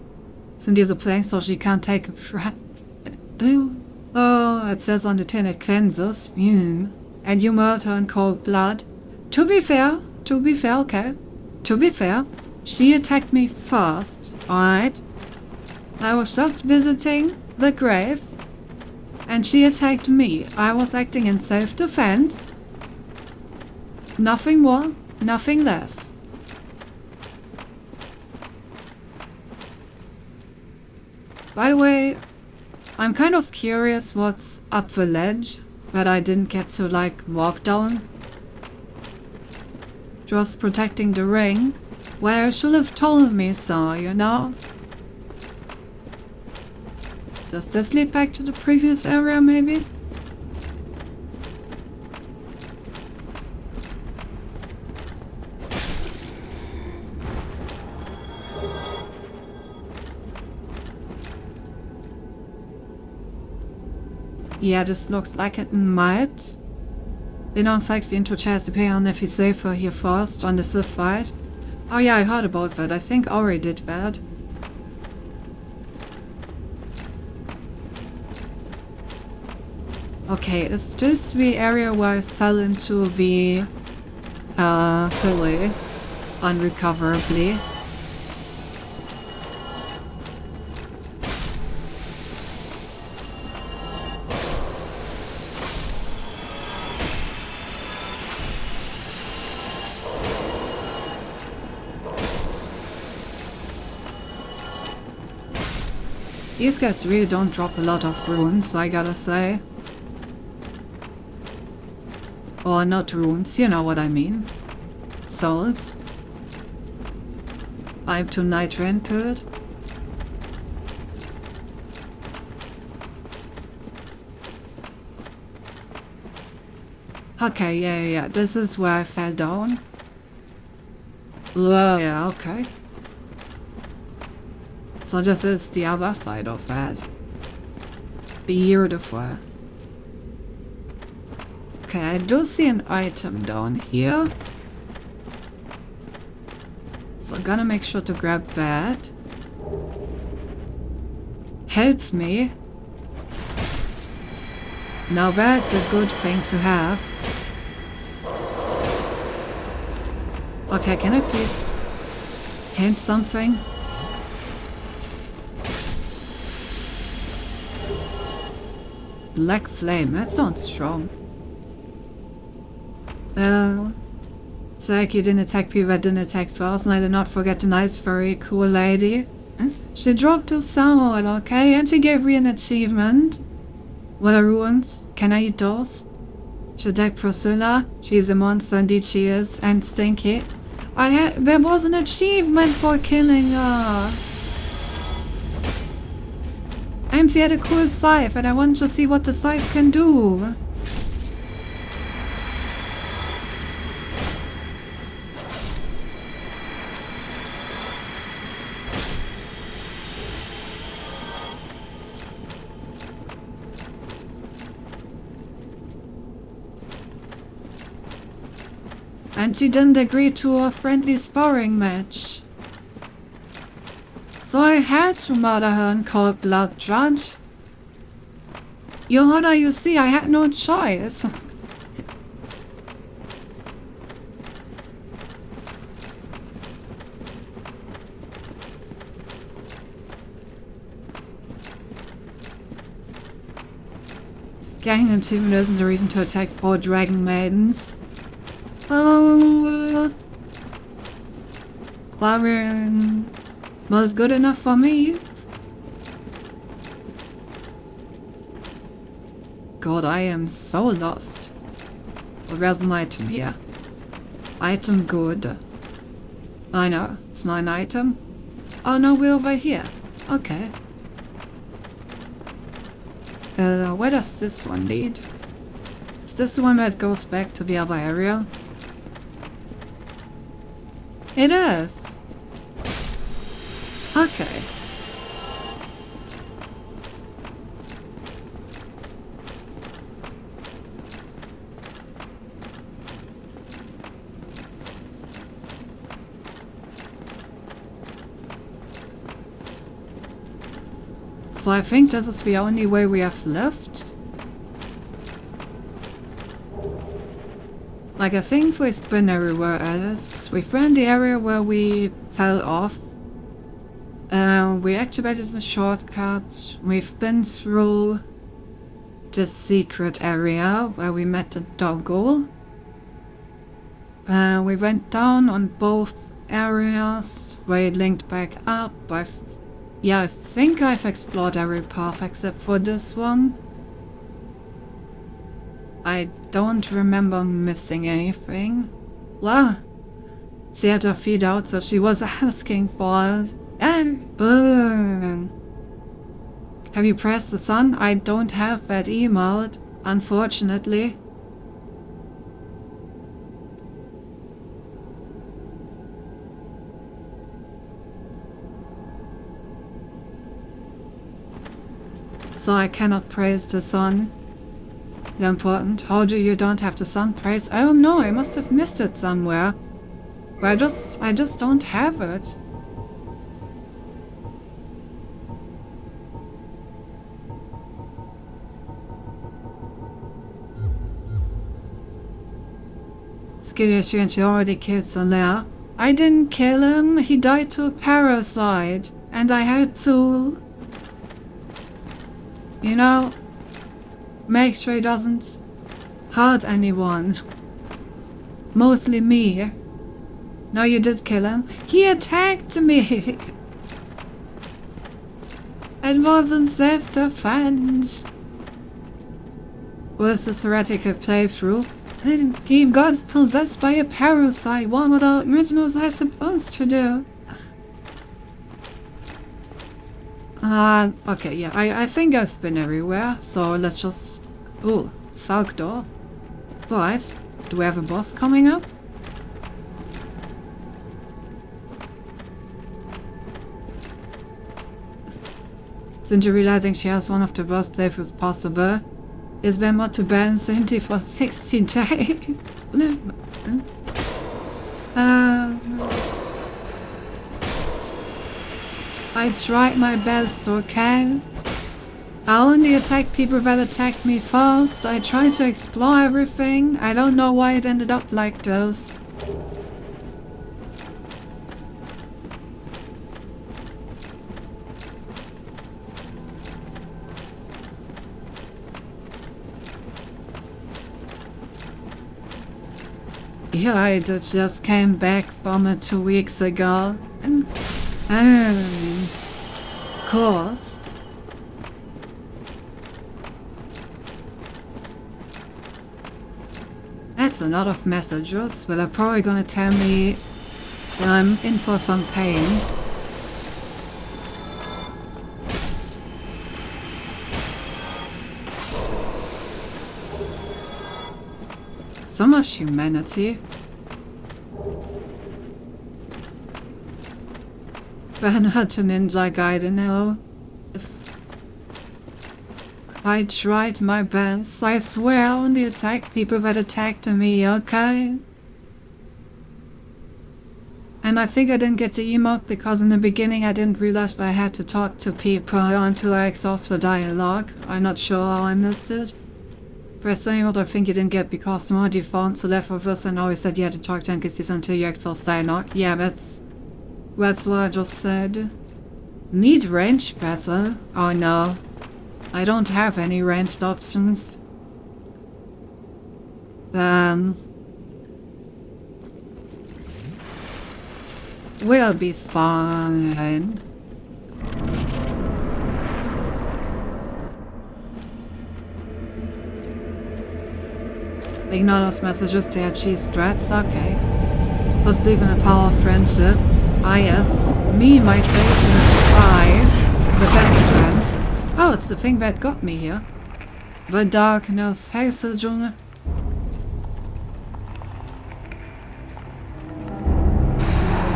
Cindy's a playing, so she can't take a threat. Oh, it says on the tin it cleanses. And you murder in cold blood. To be fair, okay. To be fair, she attacked me first, alright? I was just visiting the grave, and she attacked me. I was acting in self-defense. Nothing more, nothing less. By the way, I'm kind of curious what's up the ledge that I didn't get to, like, walk down. Just protecting the ring. Well, you should have told me so, you know? Does this lead back to the previous area, maybe? Yeah, this looks like it might. In fact, the intro has to pay on if he's safer here first on the Sith fight. Oh yeah, I heard about that. I think Ori did that. Okay, is this the area where I fell into the filly unrecoverably? These guys really don't drop a lot of runes, I gotta say. Or not runes, you know what I mean. Souls. I'm too nitro into it. Okay, yeah, this is where I fell down. Yeah, okay. So this is the other side of that. Beautiful. Okay, I do see an item down here. So I'm gonna make sure to grab that. Helps me. Now that's a good thing to have. Okay, can I please hint something? Black flame, that sounds strong. It's like you didn't attack people that didn't attack first, and I did not forget the nice, very cool lady. She dropped her sword, okay, and she gave me an achievement. What are ruins? Can I eat those? She attacked Priscilla. She's a monster, indeed she is, and stinky. There was an achievement for killing her. MC had a cool scythe, and I want to see what the scythe can do. And she didn't agree to a friendly sparring match. So I had to murder her in cold blood, Judge. Your Honor, you see, I had no choice. Getting into him isn't a reason to attack poor dragon maidens. Oh, well, was good enough for me. God, I am so lost. Well, there's an item here. Item good. I know, it's not an item. Oh no, we're over here. Okay. Where does this one lead? Is this the one that goes back to the other area? It is. Okay. So I think this is the only way we have left. Like, I think we've been everywhere else. We've been in the area where we fell off. We activated the shortcut. We've been through the secret area where we met the doggo. We went down on both areas where it linked back up. Yeah, I think I've explored every path except for this one. I don't remember missing anything. Well, she had her feet out, so she was asking for it. And burn. Have you pressed the sun? I don't have that emote, unfortunately. So I cannot praise the sun. Important. How do you don't have the sun praise? I don't know, I must have missed it somewhere. But I just don't have it. Skittish, and she already killed Solaire. I didn't kill him, he died to a parasite. And I had to... You know, make sure he doesn't hurt anyone. Mostly me. No, you did kill him. He attacked me. It wasn't self-defense. Was this heretical playthrough? He got possessed by a parasite. What were the originals I supposed to do? Okay, yeah, I think I've been everywhere, so let's just... Ooh, Thug door. Right, do we have a boss coming up? Since you're realizing she has one of the worst playthroughs possible, is there more to ban Cindy for 60 days? I tried my best, okay? I only attack people that attacked me first. I tried to explore everything. I don't know why it ended up like this. Yeah, I just came back from it 2 weeks ago. And of course. That's a lot of messages, but they're probably gonna tell me that I'm in for some pain. So much humanity. Bernard to Ninja Gaiden now. I tried my best. I swear I only attack people that attacked me, okay? And I think I didn't get the emote because in the beginning I didn't realize I had to talk to people until I exhaust the dialogue. I'm not sure how I missed it. Press the emote I think you didn't get because the more default, so therefore first I always said you had to talk to NPCs until you exhaust dialogue. Yeah, that's what I just said. Need range battle? Oh no. I don't have any ranged options. Then we'll be fine. Ignore those messages to achieve strats, okay. First believe in the power of friendship. Ah yes, me, myself, and I, the best friends. Oh, it's the thing that got me here. The darkness, Hazeljunge.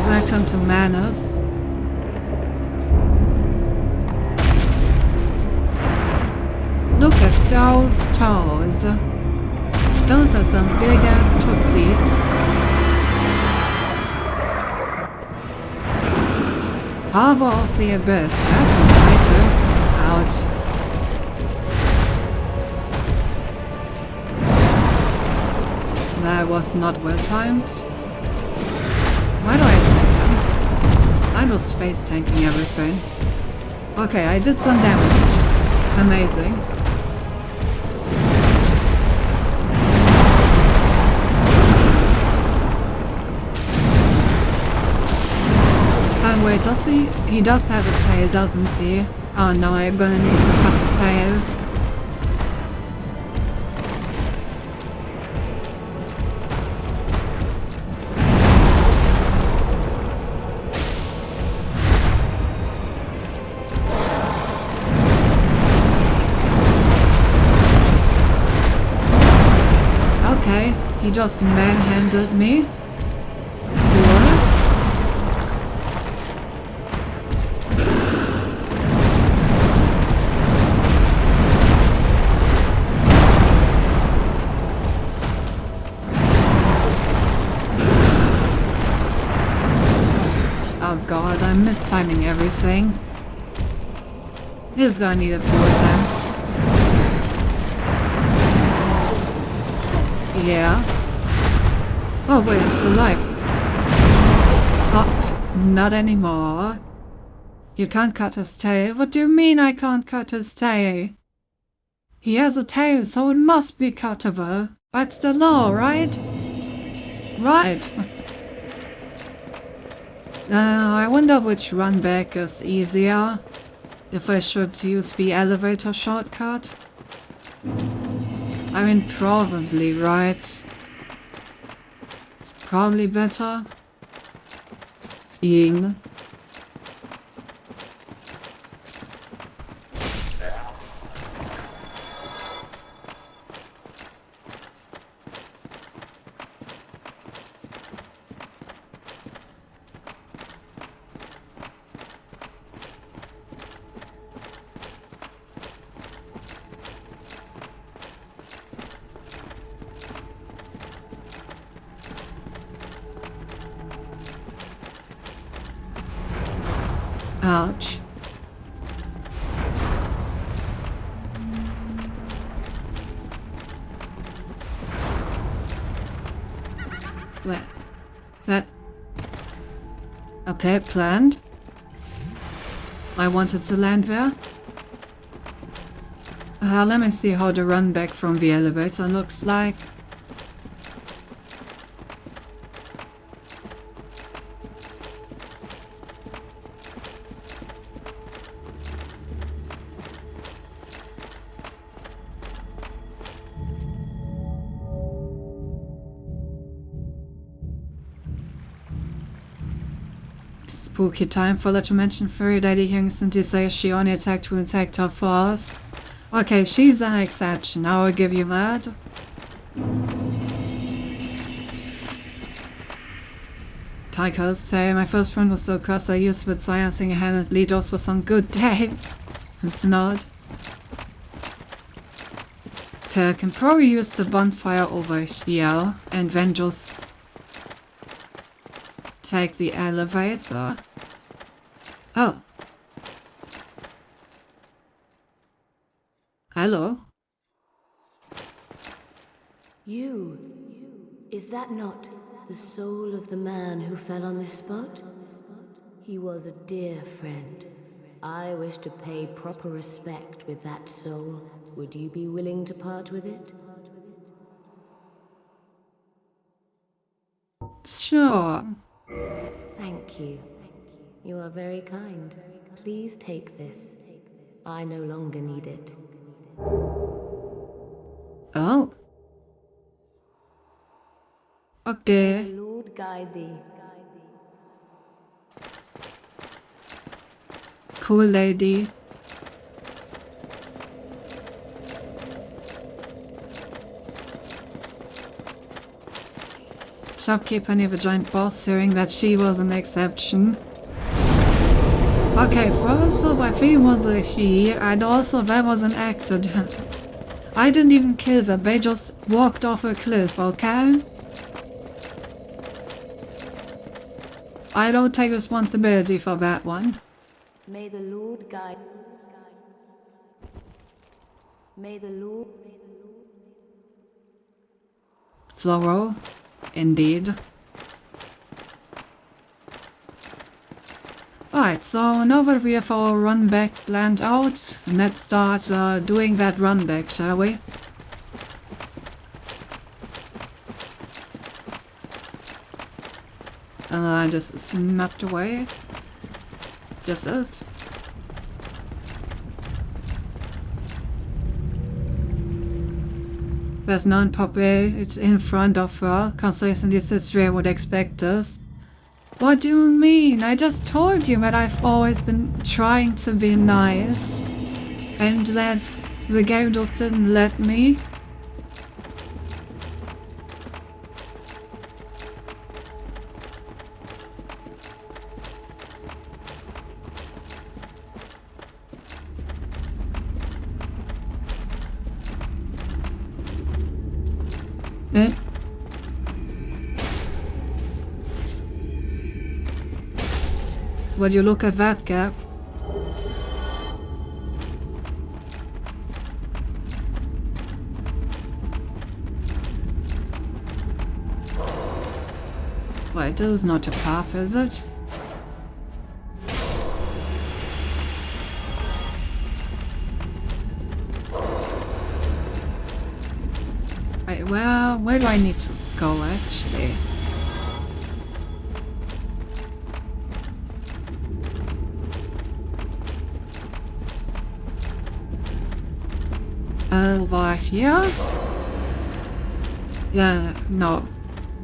Welcome to Manus. Look at those towers. Those are some big ass tootsies. Carver of the Abyss, that's a title. Ouch. That was not well timed. Why do I attack them? I was face tanking everything. Okay, I did some damage. Amazing. Wait, does he? He does have a tail, doesn't he? Oh no, I'm gonna need to cut the tail. Okay, he just manhandled me. God, I'm mistiming everything. This is gonna need a few attempts. Yeah. Oh wait, I'm still alive. Oh, not anymore. You can't cut his tail? What do you mean I can't cut his tail? He has a tail, so it must be cuttable. That's the law, right? Right. I wonder which run back is easier. If I should use the elevator shortcut. I mean, probably, right? It's probably better. Ying. Ouch. What? That... Okay, planned. I wanted to land there. Let me see how the run back from the elevator looks like. Spooky time for let you mention Fairy Lady Kingston says she only attacked to attack her first. Okay, she's an exception, I will give you that. Taiko's say, my first friend was so cursed I used with science single-handedly, those were some good days. It's not. Okay, I can probably use the bonfire over here and then just take the elevator. Oh. Hello? You. Is that not the soul of the man who fell on this spot? He was a dear friend. I wish to pay proper respect with that soul. Would you be willing to part with it? Sure. Thank you. You are very kind. Please take this. I no longer need it. Oh. The Okay. Lord guide thee. Cool lady. Shopkeeper near the giant boss, hearing that she was an exception. Okay, first off, I think it was a he, and also that was an accident. I didn't even kill them, they just walked off a cliff, okay? I don't take responsibility for that one. May the Lord guide. May the Lord. Floral, indeed. Alright, so now that we have our run back planned out, let's start doing that run back, shall we? Just smacked away. This is. There's none puppy, it's in front of her, consistently sits where I would expect us. What do you mean? I just told you that I've always been trying to be nice. And that the game just didn't let me. Would you look at that, Cap? Wait, this is not a path, is it? Wait, where do I need to go, actually? Right here? Yeah, no.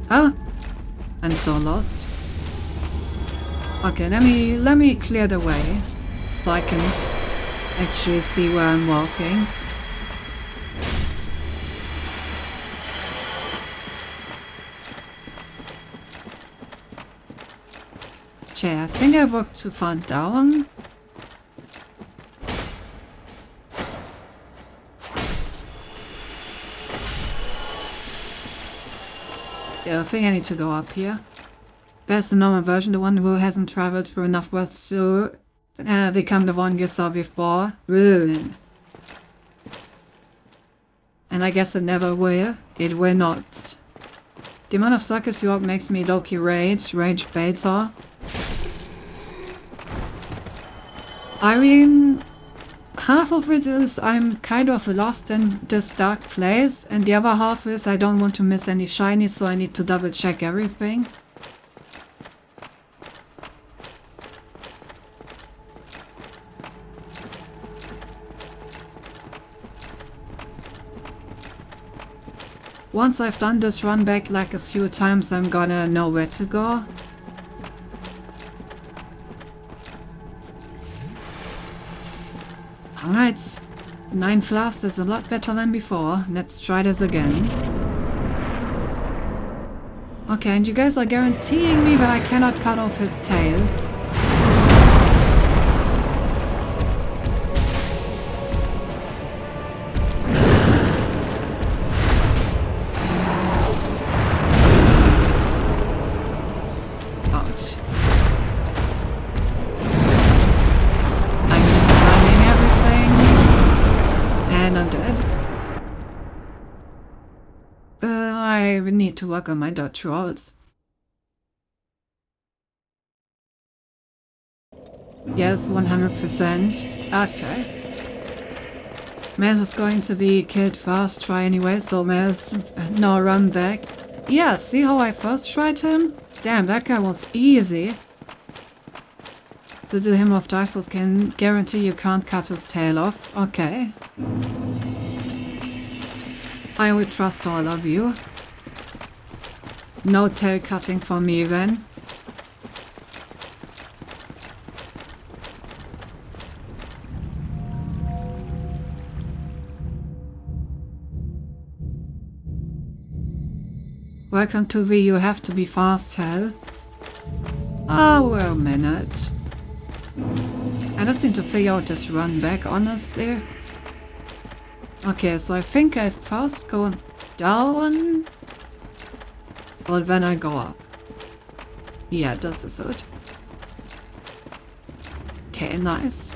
Huh? I'm so lost. Okay, let me clear the way so I can actually see where I'm walking. Okay, I think I walked too far down. Yeah, I think I need to go up here. There's the normal version, the one who hasn't traveled through enough worlds to become the one you saw before. Ruin. And I guess it never will. It will not. The amount of suckers you up makes me low-key rage beta. I mean, half of it is I'm kind of lost in this dark place, and the other half is I don't want to miss any shinies, so I need to double check everything. Once I've done this run back like a few times, I'm gonna know where to go. Alright, 9 flasks is a lot better than before. Let's try this again. Okay, and you guys are guaranteeing me that I cannot cut off his tail. Ouch. I need to work on my dodge rolls. Yes, 100%. Okay. Maz is going to be killed first try anyway, so Maz, no run back. Yeah, see how I first tried him? Damn, that guy was easy. The Hymn of Darkness can guarantee you can't cut his tail off. Okay. I would trust all of you. No tail cutting for me then. Welcome to the You Have to Be Fast hell. Oh, wait a minute. I just need to figure out this run back, honestly. Okay, so I think I first go down, but then I go up. Yeah, this is it. Okay, nice.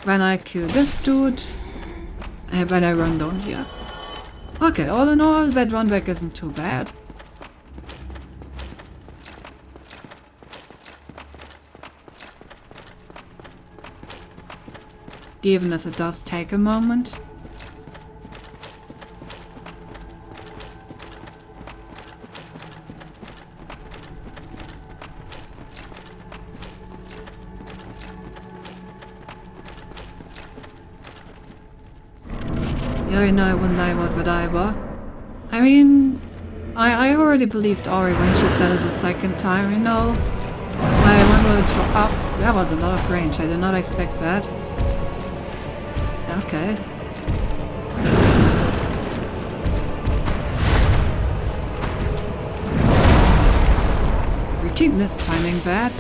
Then I kill this dude, and then I run down here. Okay, all in all, that run back isn't too bad. Even if it does take a moment. Yeah, you know I wouldn't lie about that either. I mean, I already believed Ori when she said it the second time, you know. I went with oh, that was a lot of range, I did not expect that. Okay. Reaching this timing bad.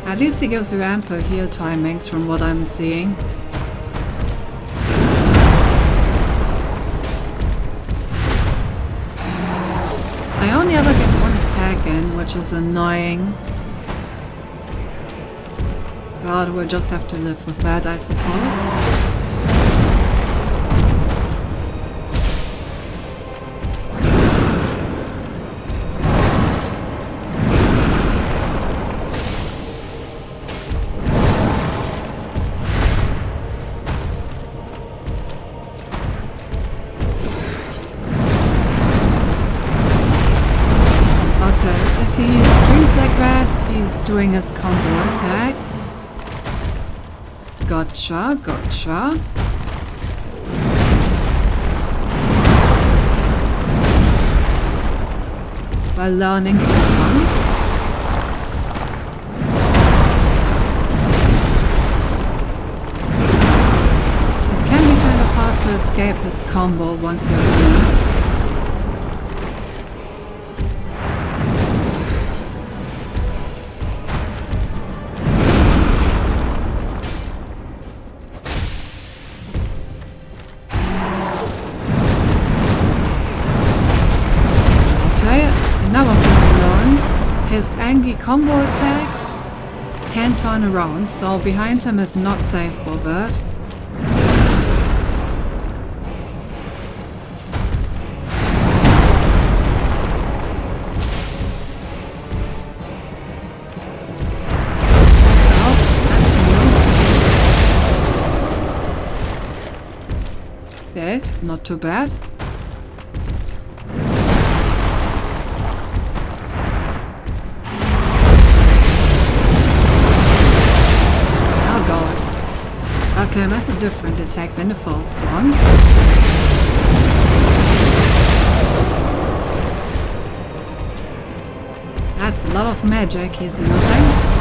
At least he gives you ample heal timings from what I'm seeing. I only ever get one attack in, which is annoying. But we'll just have to live with that, I suppose. Doing his combo attack. Gotcha, gotcha. By learning patterns. It can be kind of hard to escape his combo once you're in it. His Angie combo attack can turn around, so behind him is not safe for that. Well, that's new. Okay, not too bad. Okay, that's a different attack than the first one. That's a lot of magic he's using.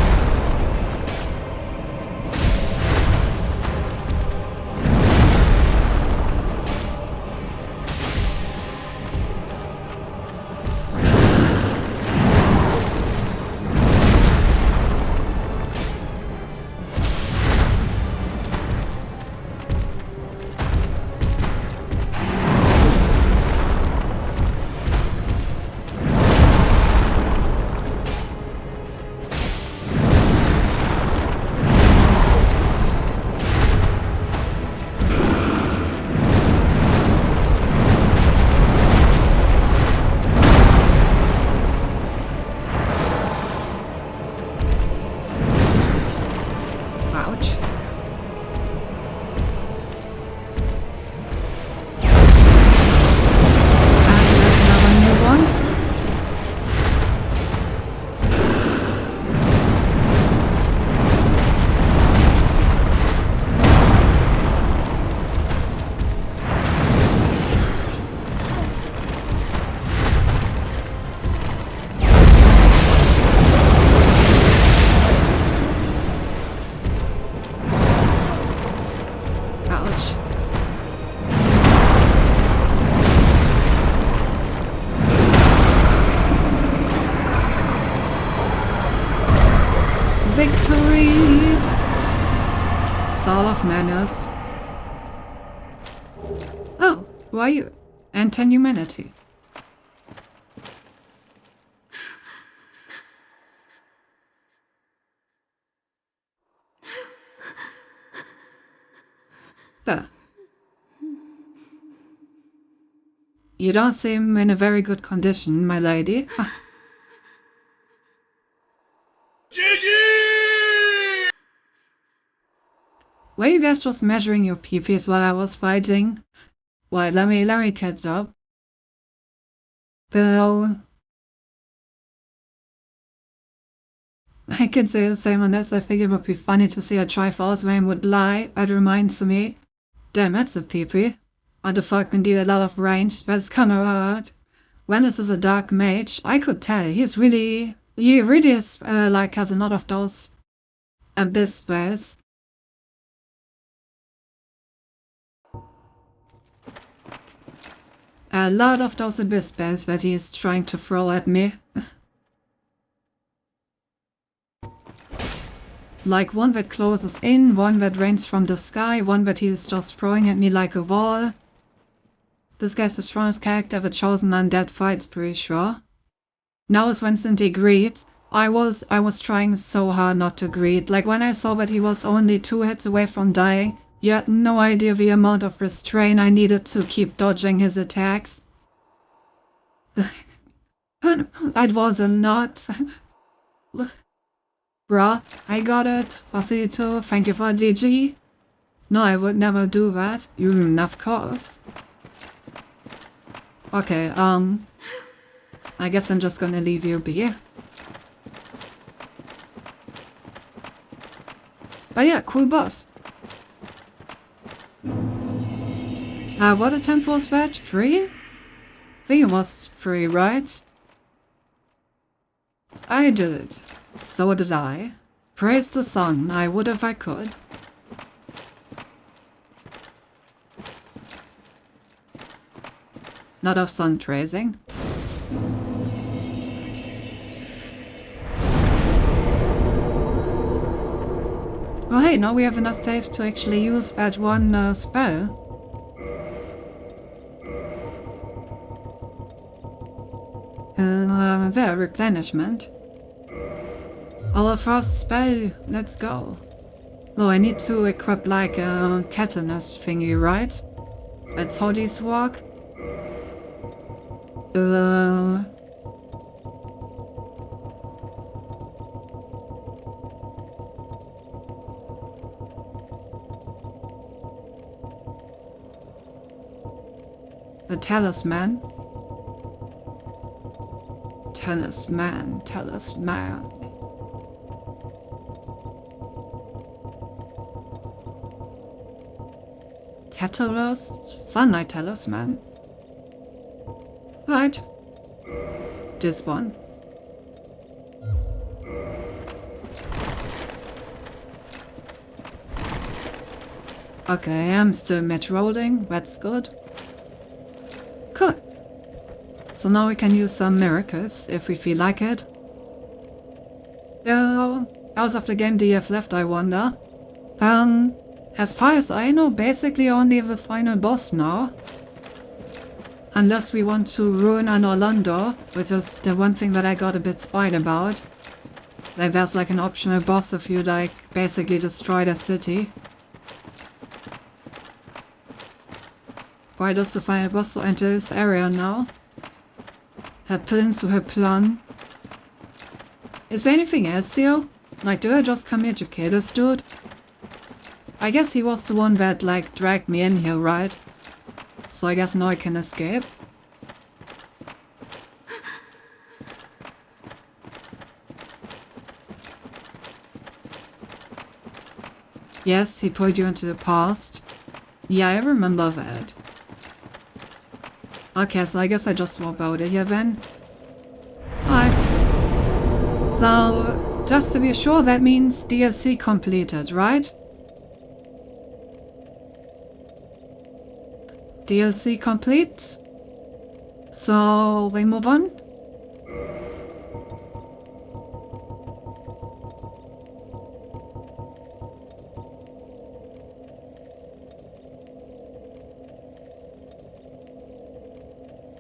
victory! Soul of Manners. Oh, who are you? Anton Humanity. There. You don't seem in a very good condition, my lady. Were you guys just measuring your peepees while I was fighting? Wait, let me catch up. Bill. I can say the same on this. I figured it would be funny to see a Triforce Wayne would lie. That reminds me. Damn, that's a peepee. What the fuck can deal a lot of range, but it's kinda hard. Venus is a dark mage. I could tell. He really is, like, has a lot of those abyss spells. A lot of those abyss spells that he is trying to throw at me. Like one that closes in, one that rains from the sky, one that he is just throwing at me like a wall. This guy's the strongest character ever chosen undead fights, pretty sure. Now is when Cindy greets. I was trying so hard not to greet. Like when I saw that he was only 2 hits away from dying, you had no idea the amount of restraint I needed to keep dodging his attacks. That was a lot. Bruh, I got it. Facilito, thank you for GG. No, I would never do that. Of course. Okay, I guess I'm just gonna leave you be. But yeah, cool boss. What attempt was that? 3? I think it was 3, right? I did it. So did I. Praise the sun, I would if I could. Not of sun tracing. Well, hey, now we have enough tape to actually use that one spell. There, replenishment. Our first spell, let's go. Oh, I need to equip like a catalyst thingy, right? That's how these work. A talisman. Talisman. Catalyst? Funlight talisman. Right. This one. Okay, I'm still mid rolling. That's good. Cool. So now we can use some miracles if we feel like it. How hours of the game do you have left, I wonder? As far as I know, basically only the final boss now. Unless we want to ruin an Orlando, which is the one thing that I got a bit spied about. Like there's like an optional boss if you like basically destroy the city. Why does the final boss enter this area now? Her plans to her plan. Is there anything else here? Like, do I just come here to kill this dude? I guess he was the one that like dragged me in here, right? So I guess now I can escape. Yes, he pulled you into the past. Yeah, I remember that. Okay, so I guess I just walk out of here then. Right. So, just to be sure, that means DLC completed, right? DLC complete. So we move on.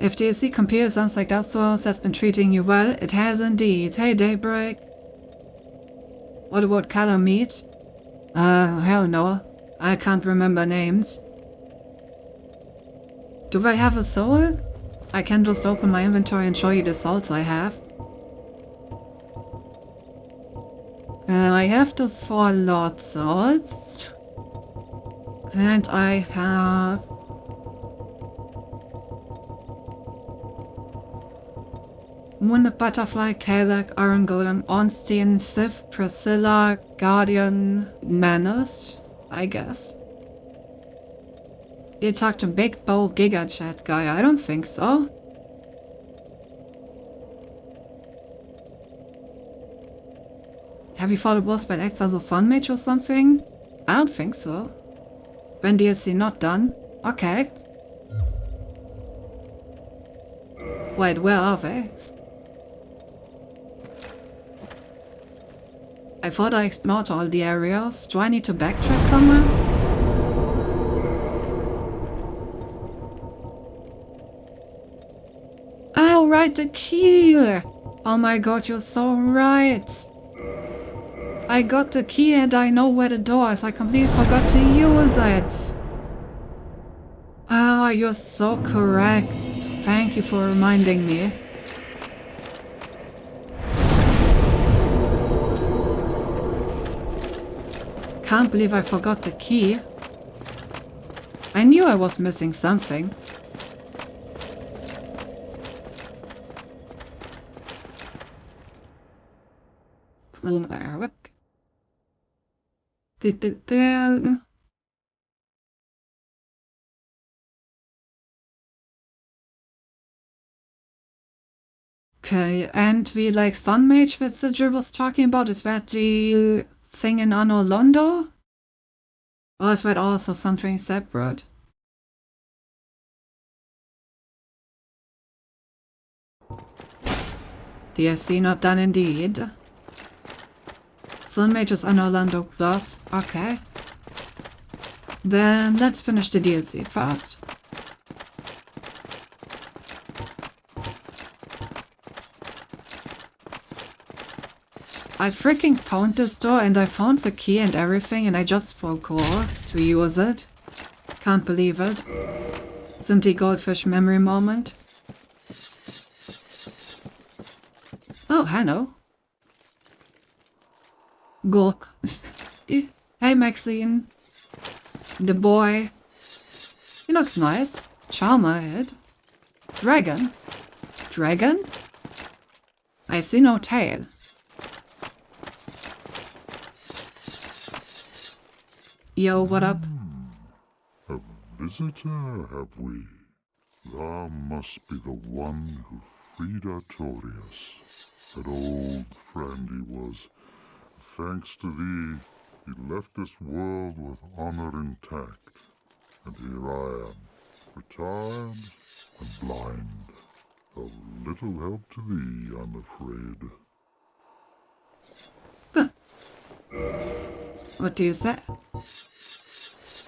If DLC computer sounds like Dark Souls has been treating you well, it has indeed. Hey Daybreak. What about color meat? Hell no. I can't remember names. Do I have a soul? I can just open my inventory and show you the souls I have. I have the 4 Lord souls. And I have... Moon Butterfly, Kalak, Iron Golem, Ornstein, Sif, Priscilla, Guardian, Manus, I guess. You talked to Big Bowl Giga Chat guy? I don't think so. Have you fought a boss by X vs. Fun Mage or something? I don't think so. When DLC not done? Okay. Wait, where are they? I thought I explored all the areas. Do I need to backtrack somewhere? Oh, right, the key! Oh my god, you're so right! I got the key and I know where the door is. I completely forgot to use it. Oh, you're so correct. Thank you for reminding me. Can't believe I forgot the key. I knew I was missing something. Okay, and we like Sun Mage that Sigil was talking about, is that the thing in Anno Londo? Or is that also something separate? DLC not done indeed. Sun Mage is Anno Londo Plus, okay. Then let's finish the DLC first. I freaking found this door and I found the key and everything and I just forgot to use it. Can't believe it. Isn't the goldfish memory moment? Oh, hello. Gulk. Hey Maxine. The boy. He looks nice. Charmer head. Dragon. Dragon? I see no tail. Yo, what up? A visitor, have we? Thou must be the one who freed Artorias. That old friend he was. Thanks to thee, he left this world with honor intact. And here I am, retired and blind. Of little help to thee, I'm afraid. Huh. What do you say?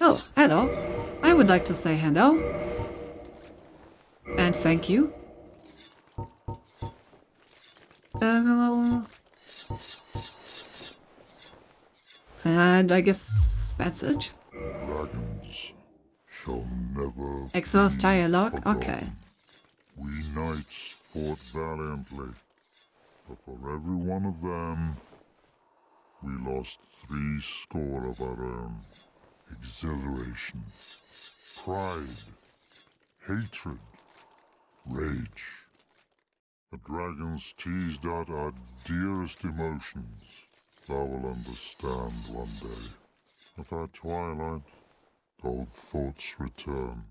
Oh, hello. I would like to say hello. And thank you. And I guess that's it. Dragons shall never Exhaust be dialogue? forgotten. Okay. We knights fought valiantly, but for every one of them, we lost 70 of our own. Exhilaration, pride, hatred, rage. The dragons teased out our dearest emotions. Thou will understand one day. With our twilight, old thoughts return.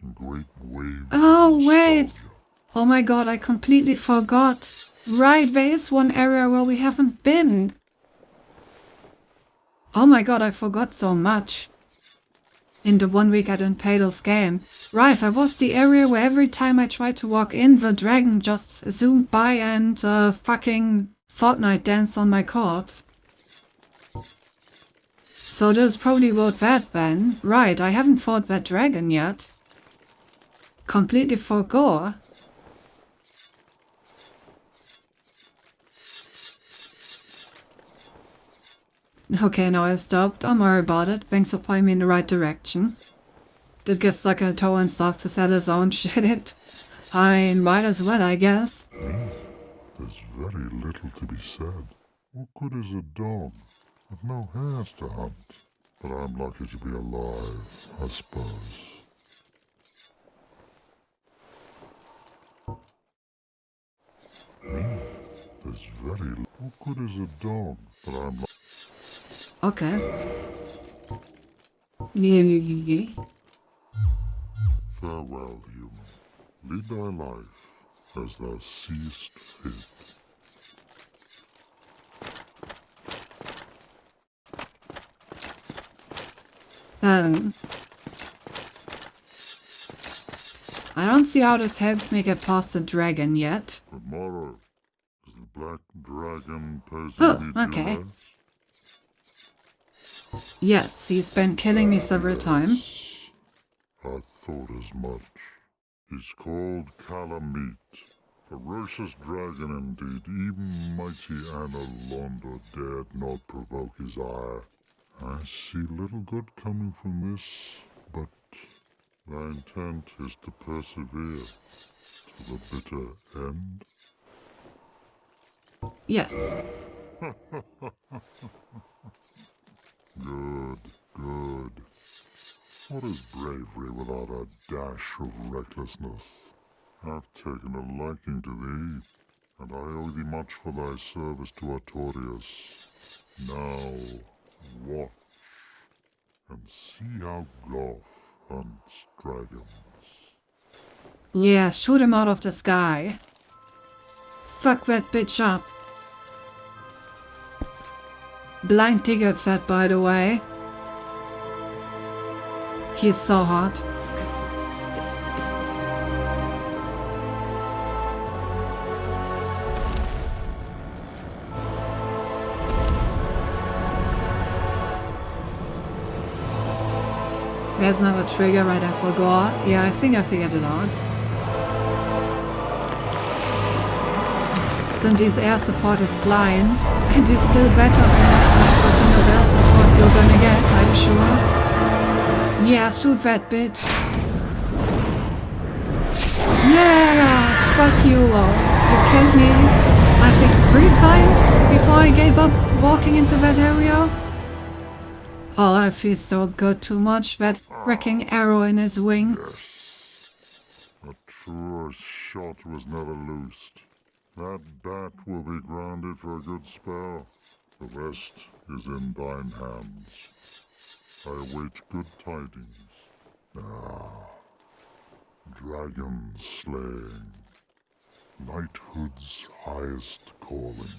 In great waves Oh, of wait. nostalgia. Oh my god, I completely forgot. Right, there is one area where we haven't been. Oh my god, I forgot so much. In the 1 week I didn't play this game. Right, that was the area where every time I tried to walk in, the dragon just zoomed by and fucking Fortnite danced on my corpse. So this probably wrote that then. Right, I haven't fought that dragon yet. completely forgot. Okay, now I stopped. Don't worry about it. Thanks for pointing me in the right direction. Did get stuck in a toe and stuff to sell his own shit. I mean, might as well, I guess. There's very little to be said. What good is a dog with no hairs to hunt? But I'm lucky to be alive, I suppose. There's very little. What good is a dog? But I'm lucky. Okay. Yeah. Farewell, human. Lead thy life as thou seest fit. I don't see how this helps me get past the dragon yet. Tomorrow is the black dragon posing Oh, me okay. duress? Yes, he's been killing me several times. I thought as much. He's called Calamite. Ferocious dragon indeed. Even mighty Anna Londo dared not provoke his ire. I see little good coming from this, but thy intent is to persevere to the bitter end. Yes. Good, good. What is bravery without a dash of recklessness? I've taken a liking to thee, and I owe thee much for thy service to Artorias. Now, watch, and see how Goth hunts dragons. Yeah, shoot him out of the sky. Fuck that bitch up. Blind Ticket said, by the way. He's so hot. There's another trigger right I forgot. Yeah, I think I figured it out. Cindy's air support is blind, and is still better than the single air support you're gonna get, I'm sure. Yeah, shoot that bitch. Yeah, fuck you all. You killed me, I think 3 times before I gave up walking into that area. Oh, I feel so good too much, that freaking arrow in his wing. Yes. A truer shot was never loosed. That bat will be grounded for a good spell. The rest is in thine hands. I await good tidings. Ah, dragon slaying. Knighthood's highest calling.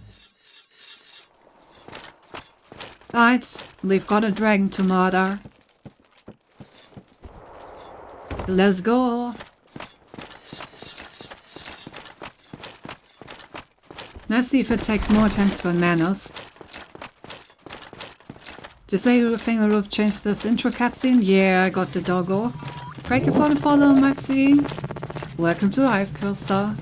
Right, we've got a dragon to murder. Let's go. Let's see if it takes more attempts than Manos. Did say you think I would have changed this intro cutscene? Yeah, I got the doggo. Thank you for the follow, Maxine. Welcome to Life, Killstar.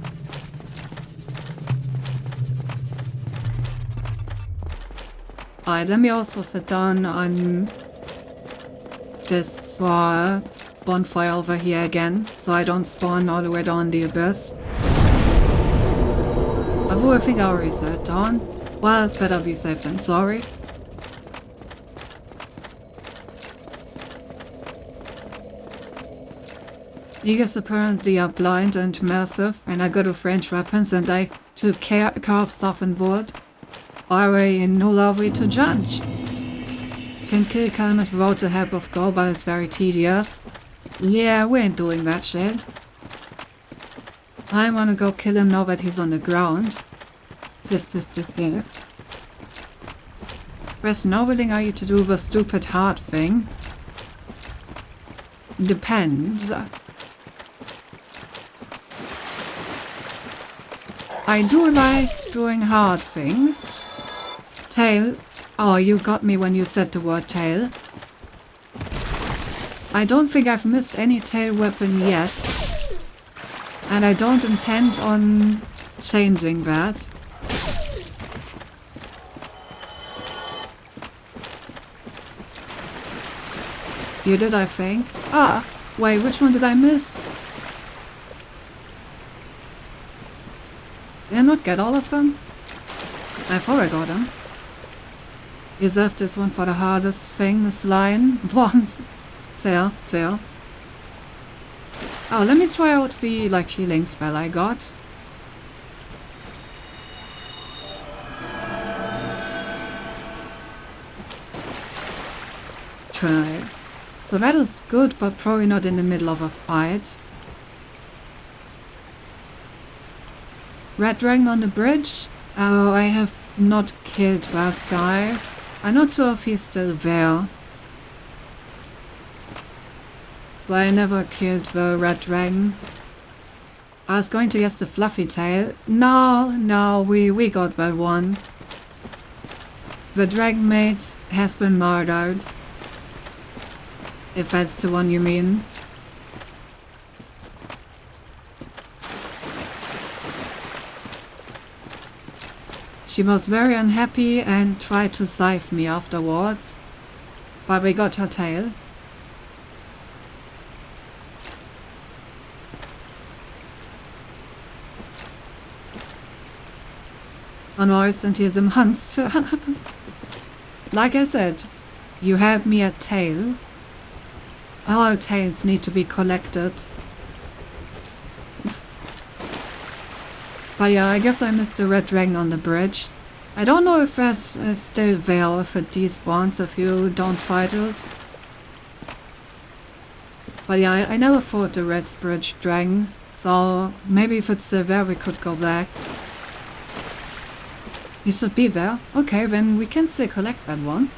Alright, let me also sit down on this bonfire over here again, so I don't spawn all the way down the abyss. I think I already sat down. Well, better be safe than sorry. You guys apparently are blind and massive, and are good with ranged weapons, and I took care of stuff on board. Already in no way to judge. Can kill Calamite without the help of Go, but it's very tedious. Yeah, we ain't doing that shit. I wanna go kill him now that he's on the ground. This thing. There's no willing are you to do the stupid hard thing? Depends. I do like doing hard things. Tail. Oh, you got me when you said the word tail. I don't think I've missed any tail weapon yet. And I don't intend on changing that. You did, I think. Ah, wait, which one did I miss? Did I not get all of them? I thought I got them. Reserve this one for the hardest thing, this line. One. Fair, fair. Oh, let me try out the, like, healing spell I got. Try. So that is good, but probably not in the middle of a fight. Red Dragon on the bridge? Oh, I have not killed that guy. I'm not sure if he's still there. But I never killed the Red Dragon. I was going to guess the Fluffy Tail. No, we got that one. The Dragon Mate has been murdered. If that's the one you mean. She was very unhappy and tried to save me afterwards. But we got her tail. Anti-ism hunts. Like I said, you have me at tail. All tails need to be collected. But yeah, I guess I missed the Red Dragon on the bridge. I don't know if that's still there or if it despawns if you don't fight it. But yeah, I never fought the Red Bridge Dragon, so maybe if it's still there we could go back. You should be there. Okay, then we can still collect that one.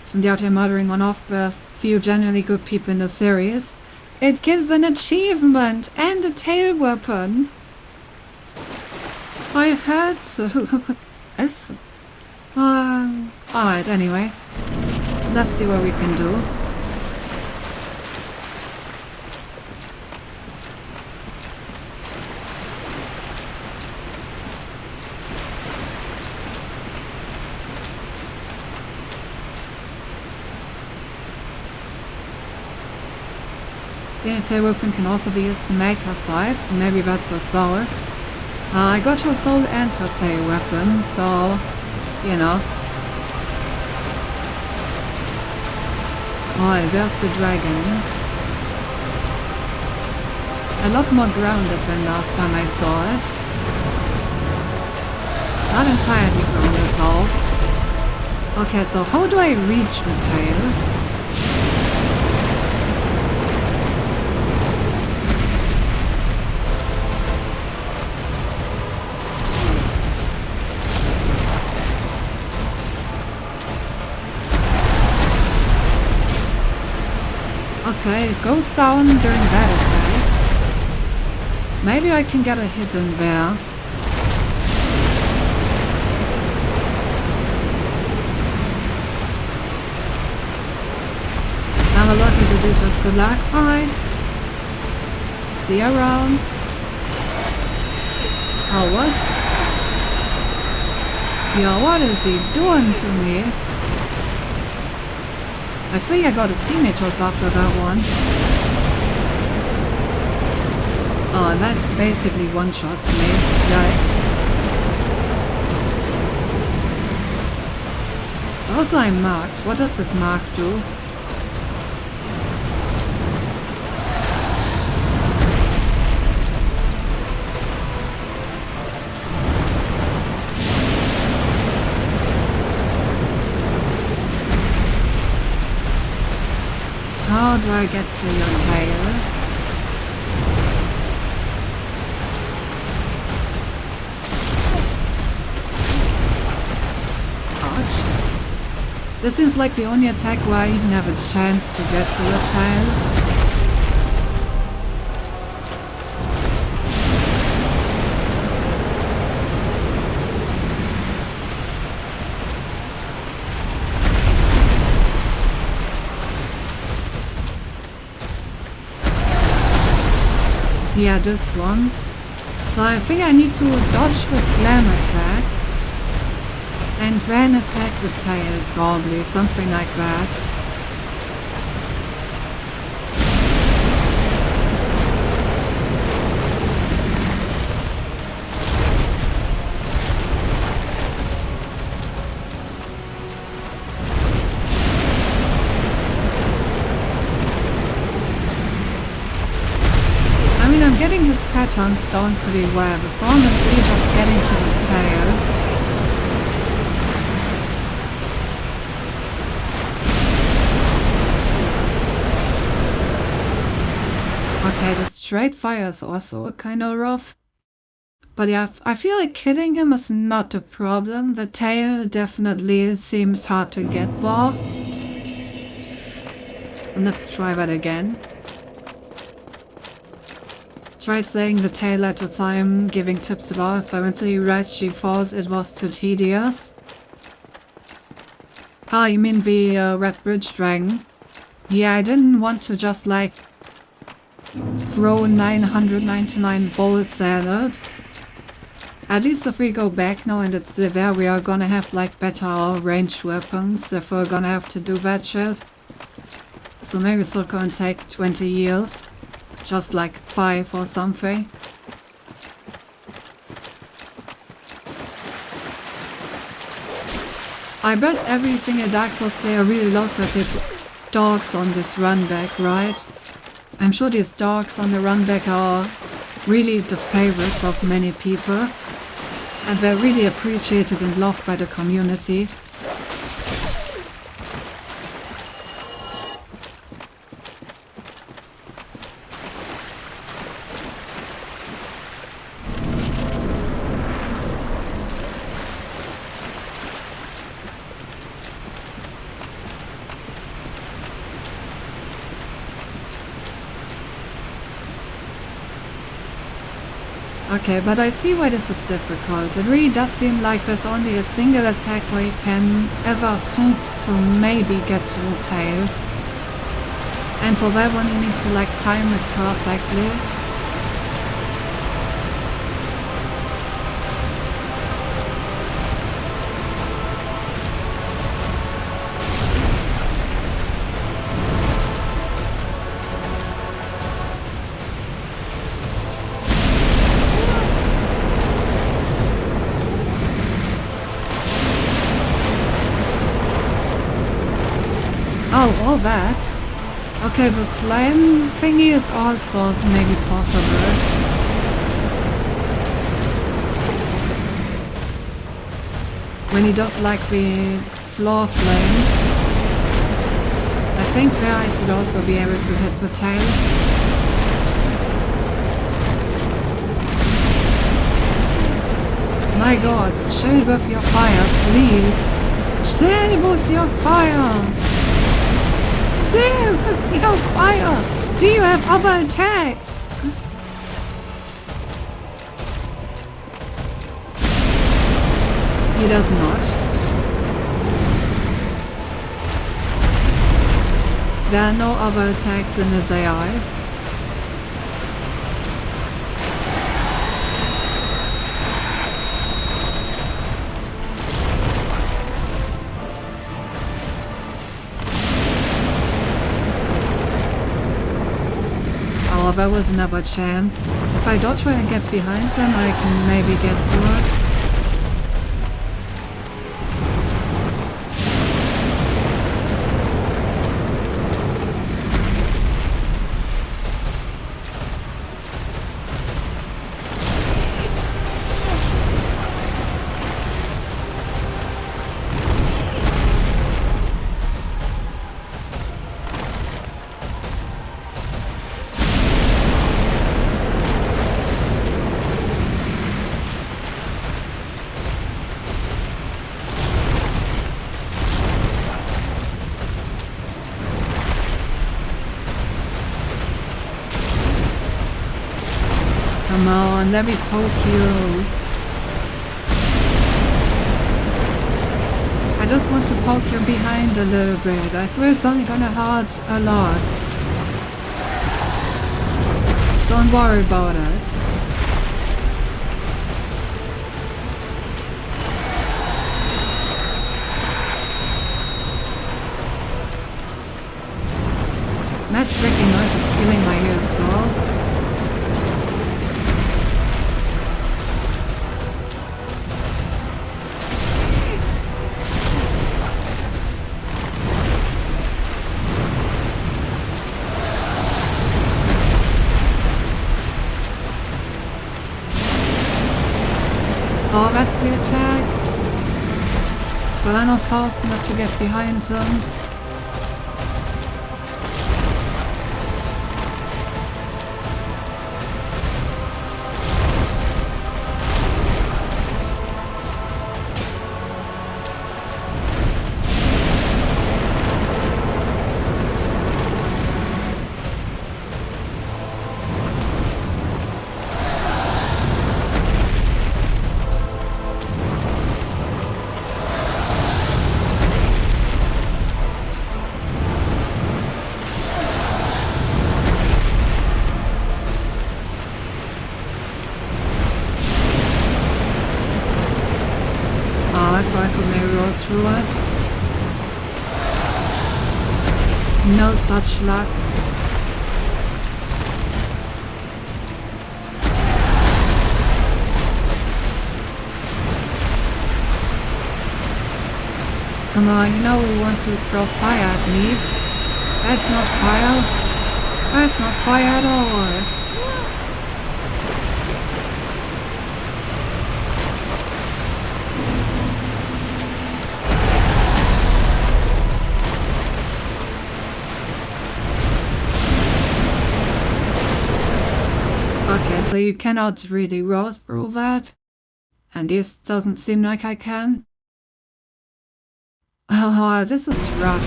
Isn't out here murdering one of the few genuinely good people in the series. It gives an achievement and a tail weapon. I had to. Yes. Alright, anyway. Let's see what we can do. The tail weapon can also be used to make her scythe. Maybe that's her soul. I got her soul and her tail weapon, so, you know. Alright, there's the dragon. A lot more grounded than last time I saw it. Not entirely grounded though. Okay, so how do I reach the tail? Okay, it goes down during that attack. Maybe I can get a hit in there. I'm a lucky to do just good luck. Alright. See you around. Oh, what? Yo, what is he doing to me? I think I got a teenagers after that one. Oh, that's basically one-shots me. Yikes. Also I'm marked. What does this mark do? How do I get to your tail? Ouch. This seems like the only attack where I even have a chance to get to the tail. Yeah, this one. So I think I need to dodge the slam attack. And then attack the tail, probably. Something like that. I'm getting his patterns down pretty well. The problem is really just getting to the tail. Okay, the straight fire is also kind of rough. But yeah, I feel like hitting him is not the problem. The tail definitely seems hard to get though. Let's try that again. Tried saying the tail at the time, giving tips about, but when he realized she falls, it was too tedious. Ah, you mean the Red Bridge Dragon? Yeah, I didn't want to just like throw 999 bolts at it. At least if we go back now and it's there, we are gonna have like better ranged weapons if we're gonna have to do that shit. So maybe it's not gonna take 20 years. Just like 5 or something. I bet every single Dark Souls player really loves that they put dogs on this run back, right? I'm sure these dogs on the run back are really the favorites of many people. And they're really appreciated and loved by the community. Okay, but I see why this is difficult. It really does seem like there's only a single attack where you can ever hope to maybe get to the tail. And for that one you need to like time it perfectly. Oh, all that? Okay, the flame thingy is also maybe possible. When he does like the slow flames. I think there I should also be able to hit the tail. My god, chill with your fire, please. Chill with your fire! With your fire! Do you have other attacks? He does not. There are no other attacks in his AI. Oh, there was another chance. If I dodge and get behind him, I can maybe get to it. Come on, let me poke you. I just want to poke you behind a little bit. I swear it's only gonna hurt a lot. Don't worry about it. That freaking noise is killing my ear as well. Oh, that's the attack. But I'm not fast enough to get behind them. I could maybe roll through it. No such luck. Come on, you know we want to throw fire at me. That's not fire. That's not fire at all. Okay, so you cannot really roll through that. And this doesn't seem like I can. Oh, this is rough.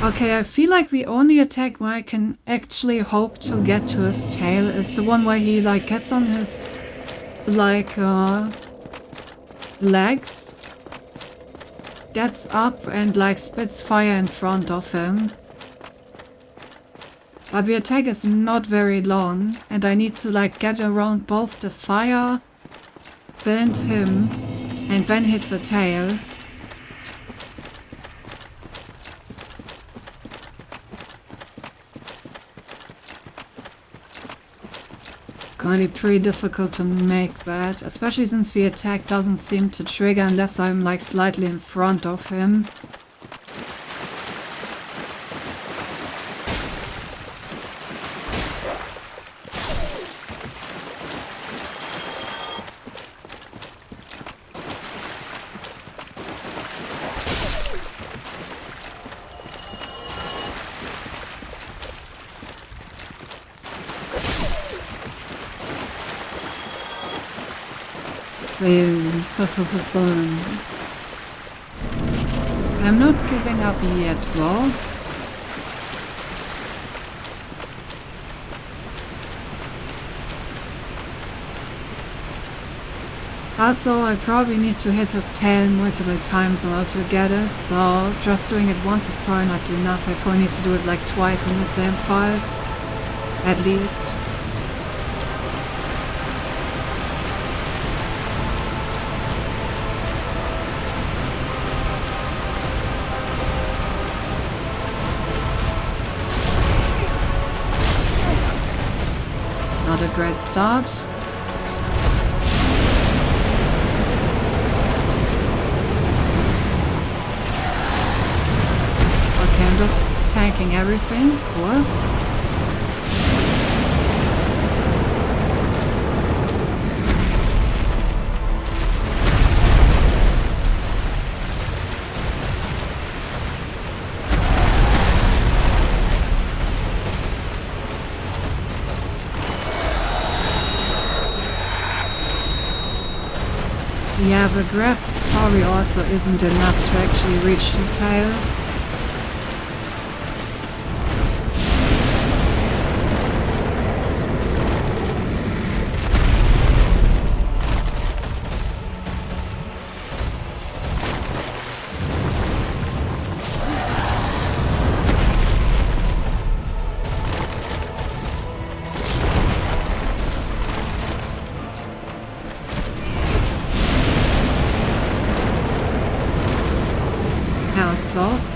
Okay, I feel like the only attack where I can actually hope to get to his tail is the one where he like gets on his like legs, gets up and like spits fire in front of him. But the attack is not very long, and I need to like get around both the fire, bend him, and then hit the tail. Gonna be pretty difficult to make that, especially since the attack doesn't seem to trigger unless I'm like slightly in front of him. I'm not giving up yet, though. Also, I probably need to hit his tail multiple times in order to get it, so just doing it once is probably not enough. I probably need to do it like twice in the same fight, at least. Not a great start. Okay, I'm just tanking everything. Cool. Yeah, the grab probably also isn't enough to actually reach the tail. House close.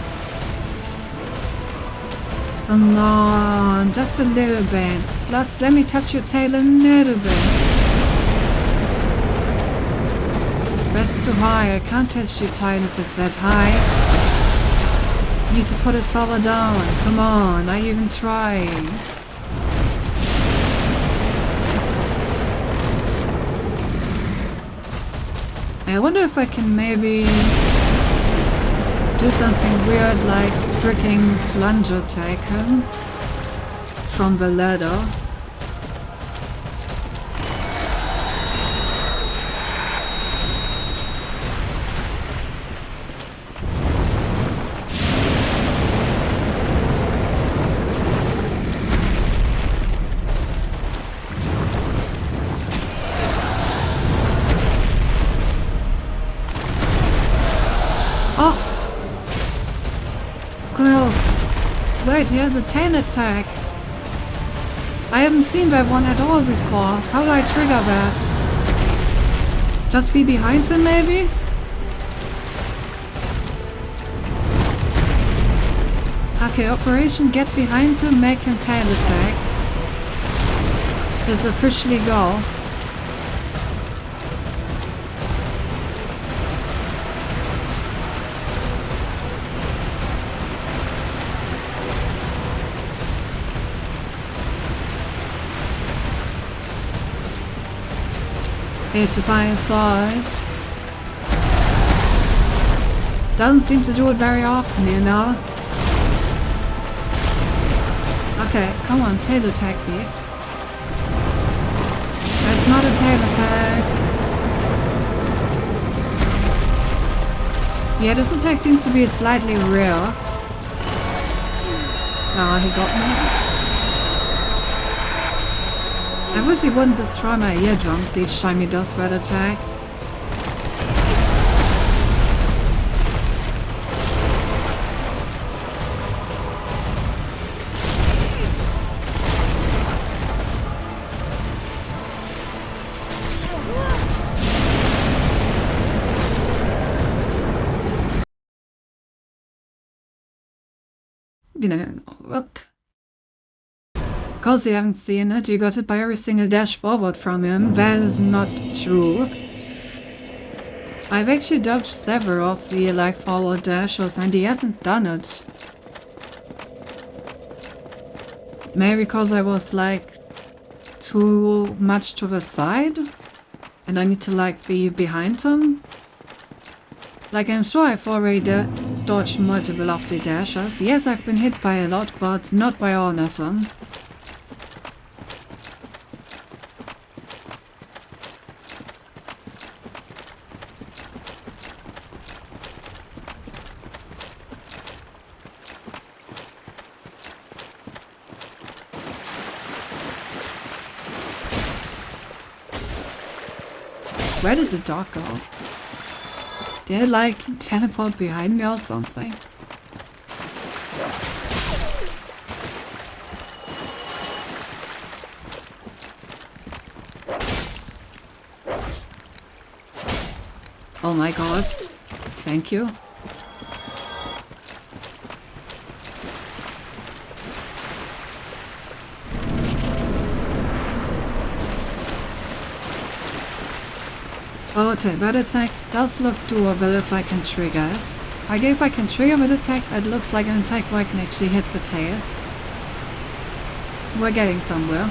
Come on, just a little bit. Plus, let me touch your tail a little bit. That's too high. I can't touch your tail if it's that high. Need to put it further down. Come on, I even trying. I wonder if I can maybe do something weird like freaking plunger taken from the ladder. Wait, he has a tail attack. I haven't seen that one at all before. How do I trigger that? Just be behind him, maybe? Okay, Operation Get Behind Him, make him tail attack. Is officially go. Here's to find thoughts. Doesn't seem to do it very often, you know? Okay, come on, tail attack me. That's not a tail attack. Yeah, this attack seems to be slightly rare. Ah, he got me. I wish he wouldn't destroy my eardrums each time he does that attack. You know, look. Because you haven't seen it, you got it by every single dash forward from him. That is not true. I've actually dodged several of the forward dashes and he hasn't done it. Maybe because I was too much to the side and I need to be behind him. I'm sure I've already dodged multiple of the dashes. Yes, I've been hit by a lot, but not by all of them. Where did the dog go? Did it teleport behind me or something? Oh my god. Thank you. Oh, that attack does look doable if I can trigger it. If I can trigger that attack, it looks like an attack where I can actually hit the tail. We're getting somewhere.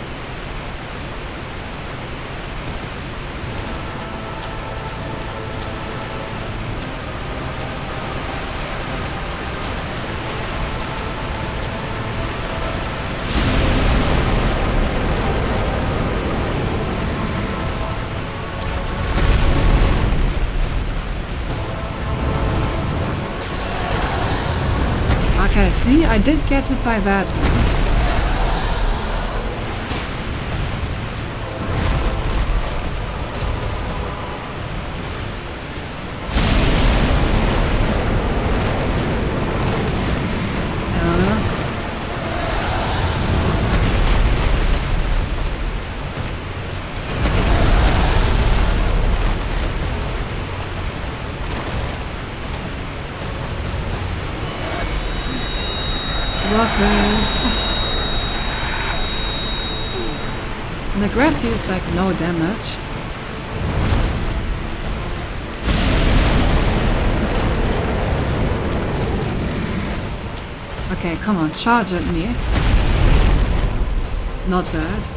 Okay, see, I did get hit by that one. Rockers. The grab deals like no damage. Okay, come on, charge at me. Not bad.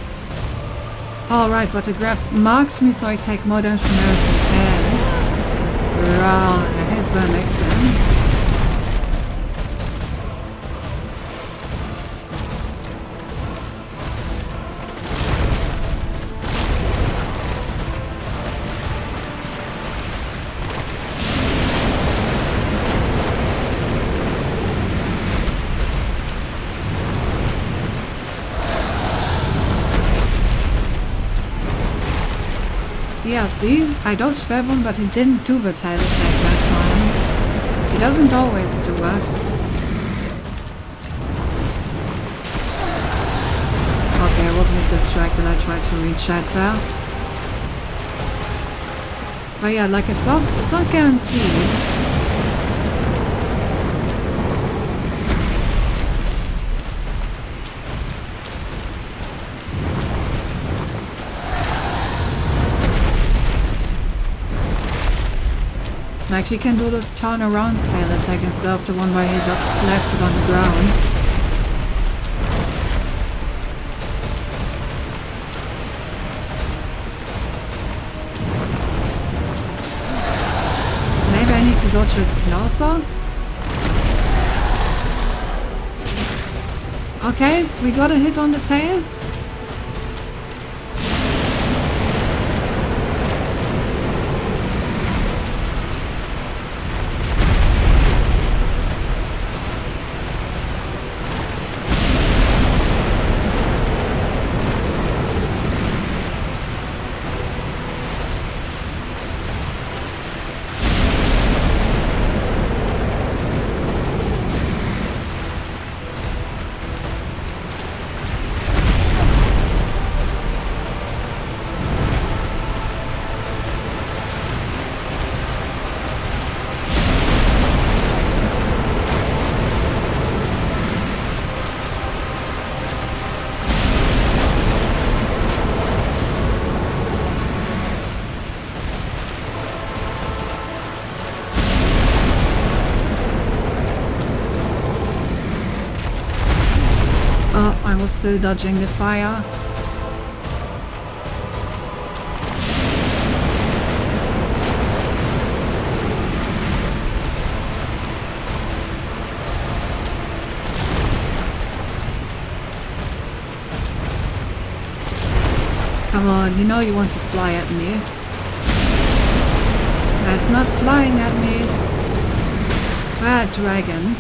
Alright, but the grab marks me so I take more damage from everything else. Right, that makes sense. Yeah, see? I dodged that one, but he didn't do the tail attack that time. He doesn't always do that. Okay, I wasn't distracted, I tried to reach that there. But yeah, like it's not guaranteed. Like she can do this turn around tail attack instead of the one where he just left it on the ground. Maybe I need to dodge it closer? Okay, we got a hit on the tail. I was still dodging the fire. Come on, you know you want to fly at me. That's not flying at me. Bad dragon.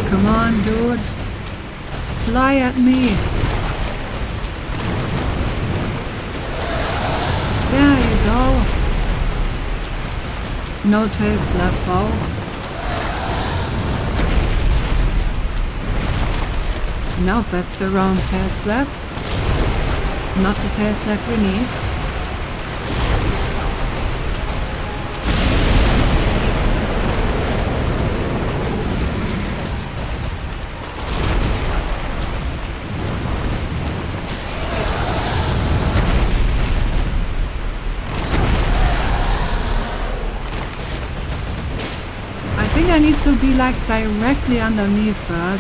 Come on, dude. Fly at me. There you go. No tails left, bow. Nope, that's the wrong tail slap. Not the tail slap we need. I need to be like directly underneath that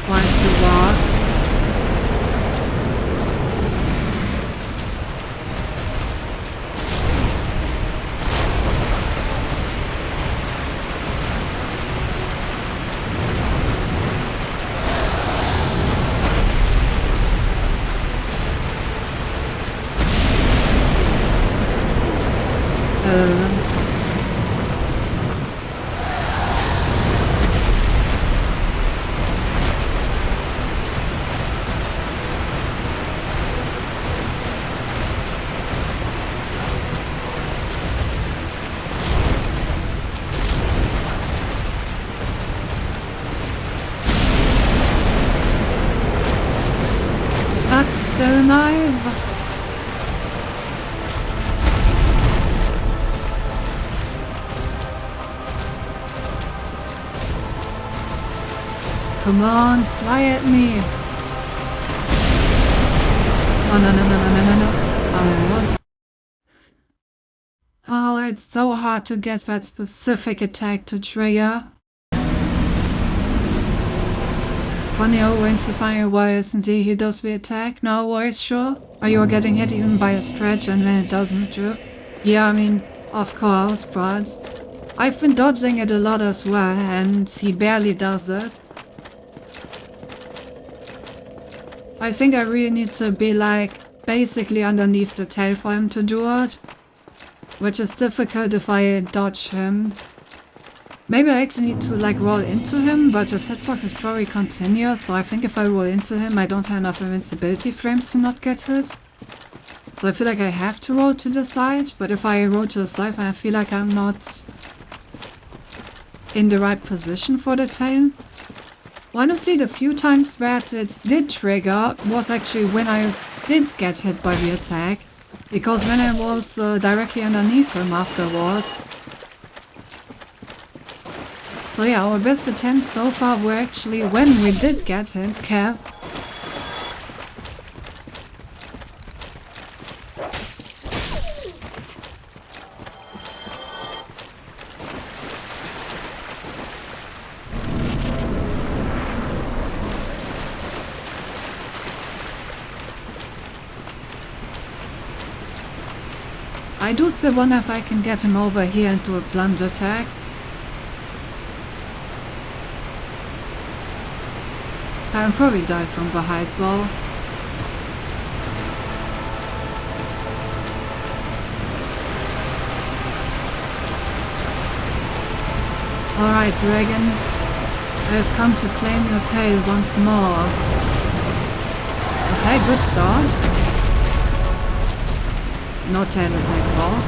while to walk. still alive? Come on, fly at me! Oh no no no no no no no! Oh, it's so hard to get that specific attack to trigger. Funny how when to fire why isn't he does the attack? No worries, sure. Are you getting hit even by a stretch and then it doesn't, true? Yeah, I mean, of course, but I've been dodging it a lot as well, and he barely does it. I think I really need to be like basically underneath the tail for him to do it, which is difficult if I dodge him. Maybe I actually need to like roll into him, but his hitbox is probably continuous, so I think if I roll into him I don't have enough invincibility frames to not get hit. So I feel like I have to roll to the side, but if I roll to the side I feel like I'm not in the right position for the tail. Honestly, the few times that it did trigger was actually when I did get hit by the attack, because when I was directly underneath him afterwards. So yeah, our best attempts so far were actually when we did get hit, Kev. I do still wonder if I can get him over here into a plunge attack. I'll probably die from behind though. Alright, dragon. I have come to claim your tail once more. Okay, good start. No tail attack though.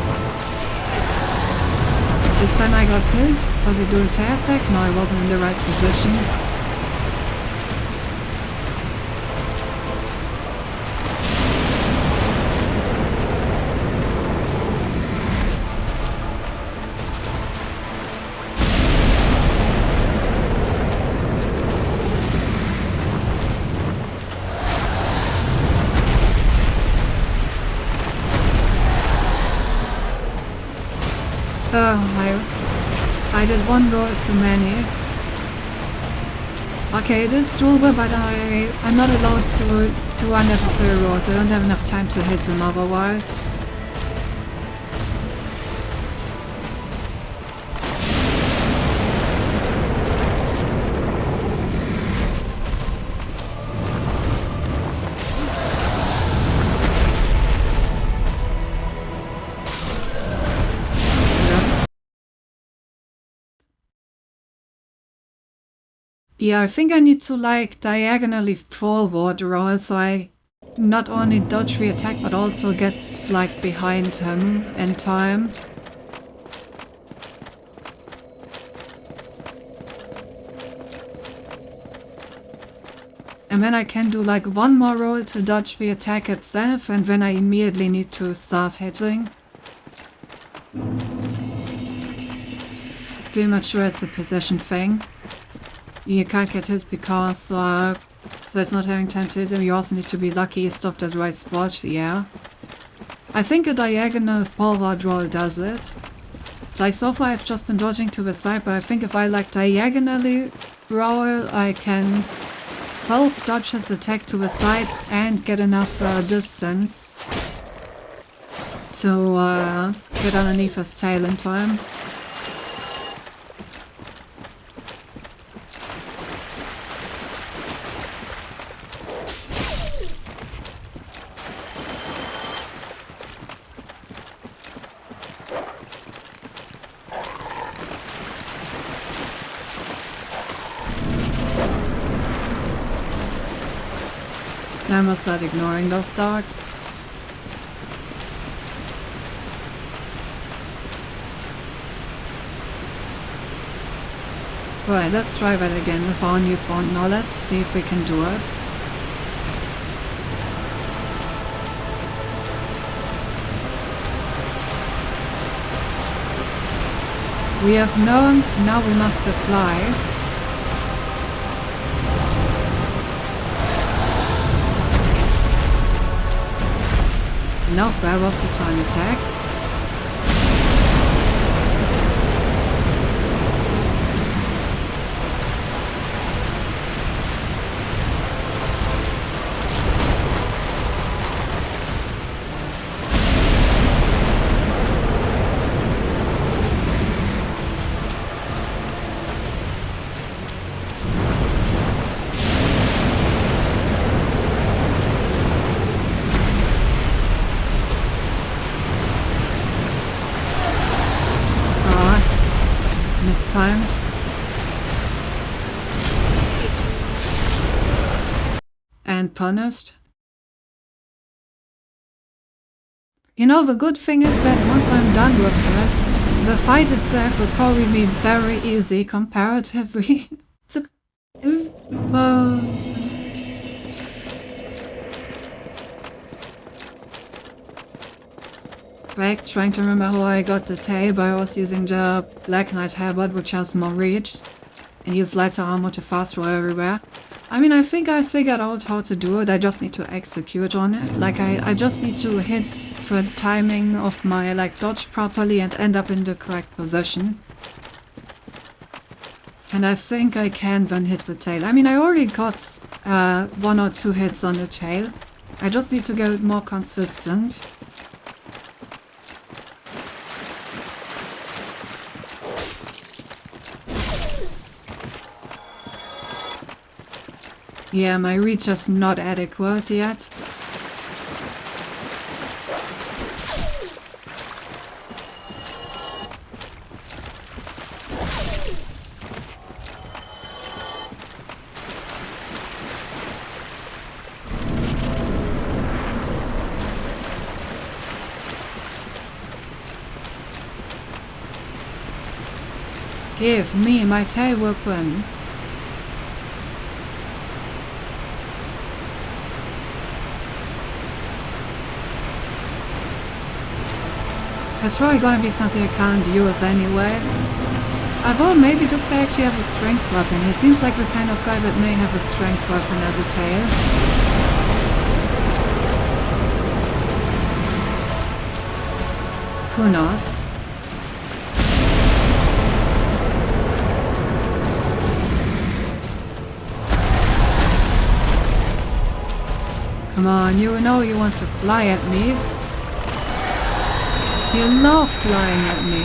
This time I got hit. Was he doing tail attack? No, I wasn't in the right position. I did one roll too many. Okay, it is doable, but I'm not allowed to do unnecessary rolls. I don't have enough time to hit them otherwise. Yeah, I think I need to like diagonally forward roll so I not only dodge the attack but also get like behind him in time. And then I can do like one more roll to dodge the attack itself, and then I immediately need to start hitting. Pretty much sure it's a possession thing. You can't get hit because so it's not having time to hit him. You also need to be lucky you stopped at the right spot, yeah. I think a diagonal forward roll does it. Like so far I've just been dodging to the side, but I think if I like diagonally roll I can both dodge his attack to the side and get enough distance to get underneath his tail in time. I must start ignoring those dogs. Right, let's try that again with our newfound knowledge, see if we can do it. We have learned, now we must apply. No, where was the time attack? Mistimed. And punished. You know, the good thing is that once I'm done with this, the fight itself will probably be very easy comparatively. Back, trying to remember how I got the tail, but I was using the Black Knight Halberd, which has more reach, and use lighter armor to fast roll everywhere. I mean, I think I figured out how to do it, I just need to execute on it. Like, I just need to hit for the timing of my, like, dodge properly and end up in the correct position. And I think I can then hit the tail. I mean, I already got 1 or 2 hits on the tail. I just need to get more consistent. Yeah, my reach is not adequate yet. Give me my tail weapon. That's probably gonna be something I can't use anyway. I thought maybe this guy actually have a strength weapon. He seems like the kind of guy that may have a strength weapon as a tail. Who knows? Come on, you know you want to fly at me. You love flying at me.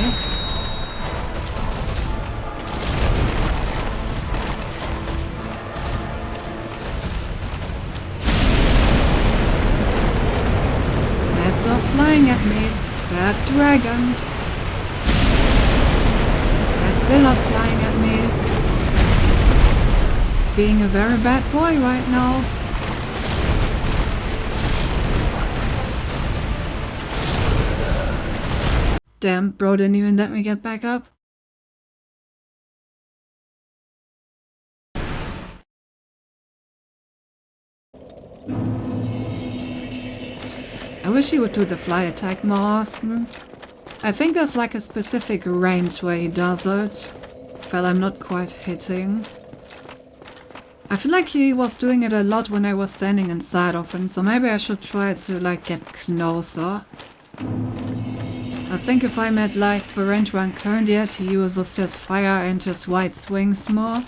That's not flying at me. Bad dragon. That's still not flying at me. Being a very bad boy right now. Damn, bro didn't even let me get back up. I wish he would do the fly attack more often. I think there's like a specific range where he does it, but I'm not quite hitting. I feel like he was doing it a lot when I was standing inside of him, so maybe I should try to like get closer. I think if I'm at like the range where I'm currently at, he uses his fire and his white swings more.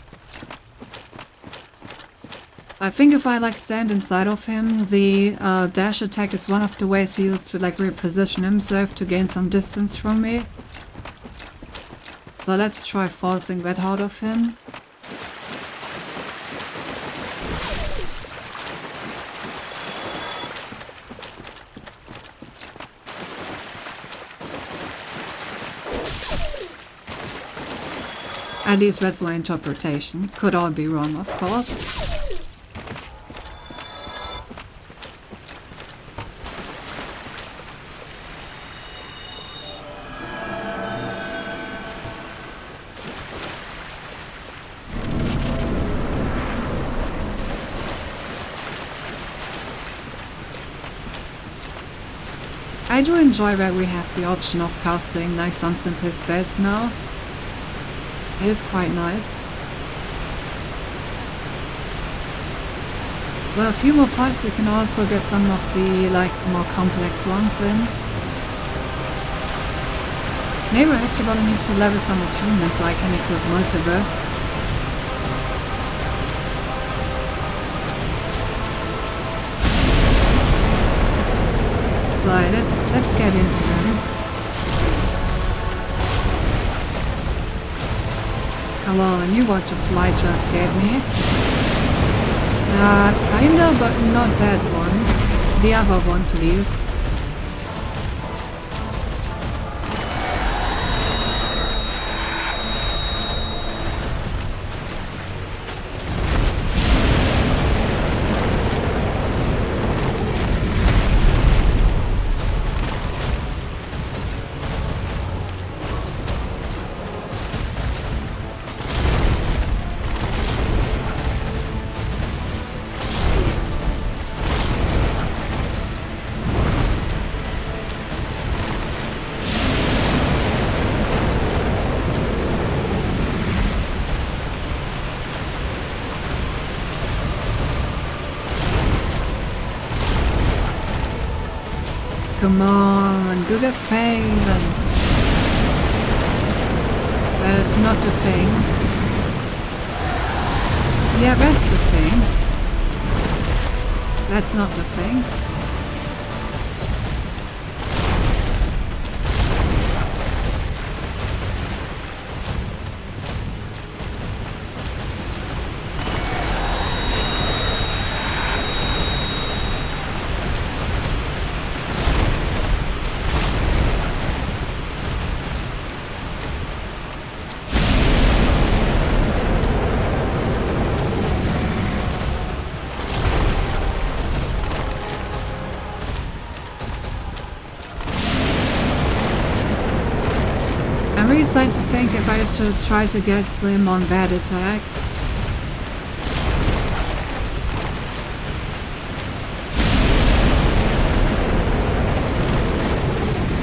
I think if I like stand inside of him, the dash attack is one of the ways he used to like reposition himself to gain some distance from me. So let's try forcing that out of him. At least that's my interpretation. Could all be wrong, of course. I do enjoy that we have the option of casting like some simple spells now. It is quite nice. Well, a few more parts you can also get some of the like more complex ones in. Maybe I actually gonna need to level some attunements so I can equip multiple. Right, let's get into them. Come on, you want to fly to escape me? Kinda, but not that one. The other one, please. Come on, do the thing then. That's not the thing. Yeah, that's the thing. That's not the thing. I'm really starting to think if I should try to get Slim on that attack.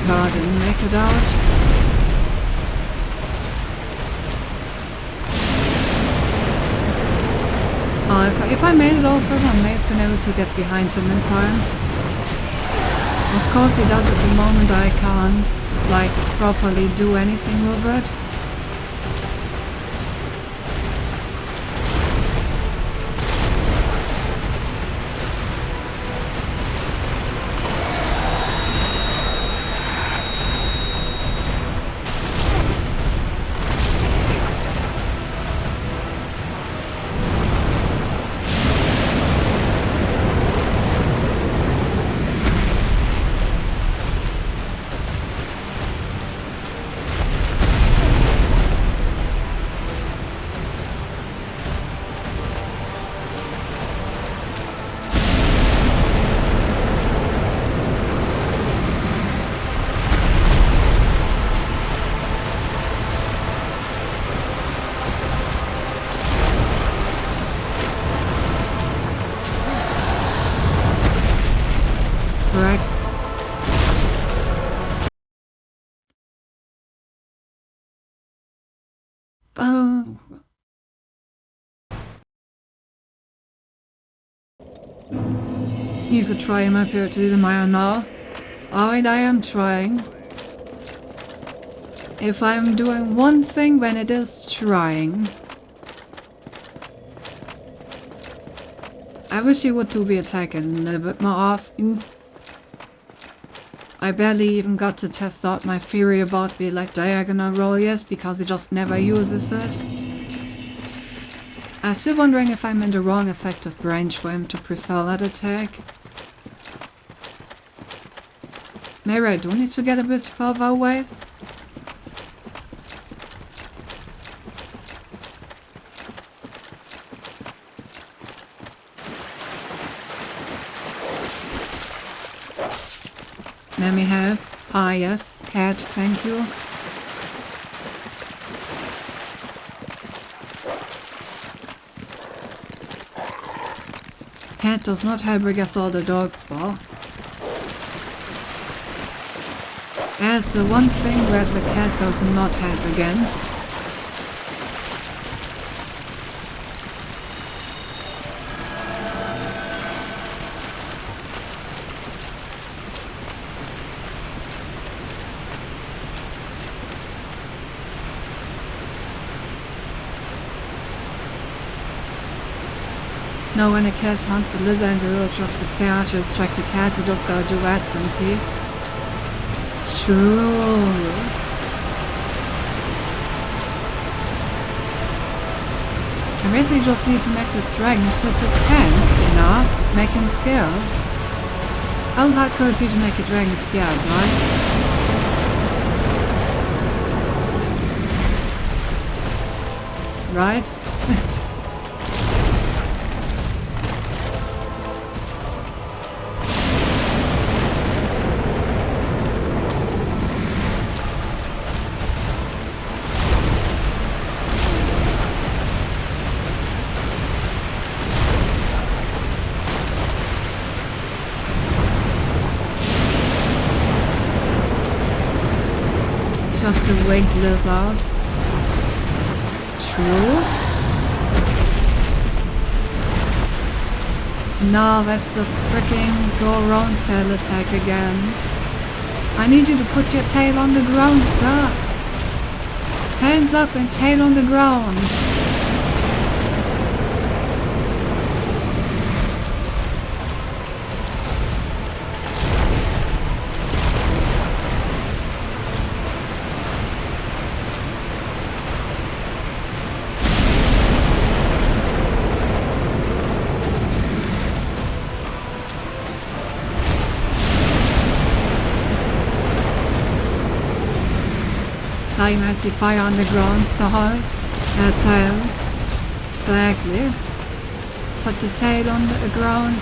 God, didn't make it out. If I made it over, I may have been able to get behind him in time. Of course he does at the moment I can't, like, properly do anything with it. Correct. You could try him up here to do the Maya now. Alright, I am trying. If I'm doing one thing, then it is trying. I wish he would do the attack a little bit more often. I barely even got to test out my theory about the like diagonal roll yet because he just never uses it. I'm still wondering if I'm in the wrong effective range for him to prefer that attack. Maybe I do need to get a bit further away. Let me have. Ah yes, cat, thank you. Cat does not help against all the dogs, well. That's the one thing that the cat does not help against. Know when a cat hunts the lizard in the village of Viscera to distract the cat who does go duets, isn't he? True. I basically just need to make this dragon shit his pants, you know? Make him scared. How hard could it be to make a dragon scared, right? Right? Just a winged lizard. True. No, that's just freaking go around tail attack again. I need you to put your tail on the ground, sir. Hands up and tail on the ground. Time anti-fire on the ground, so hard. Tail. Exactly. Put the tail on the ground.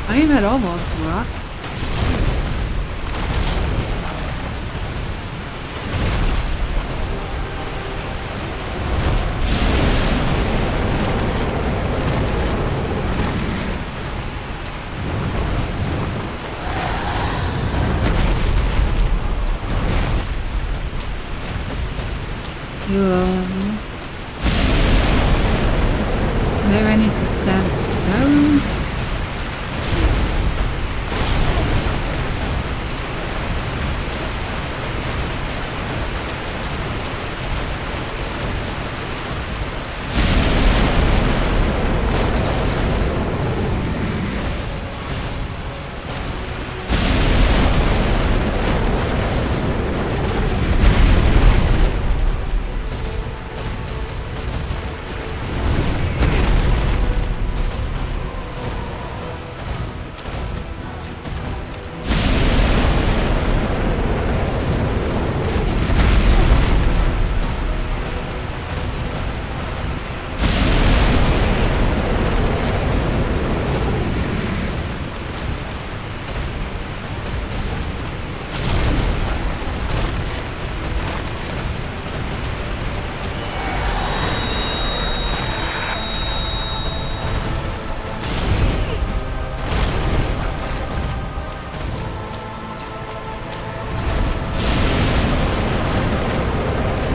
I mean, that almost worked. Maybe I need to stand still.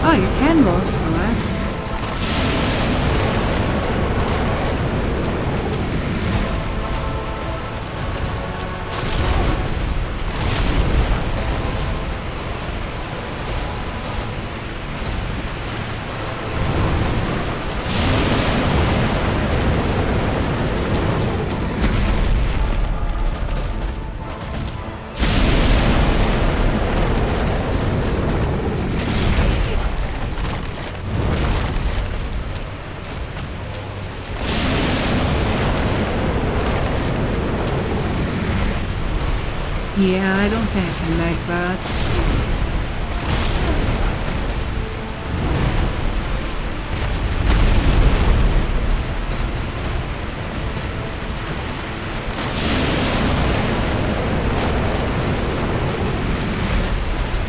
Oh, you can roll for that. Yeah, I don't think I can make that.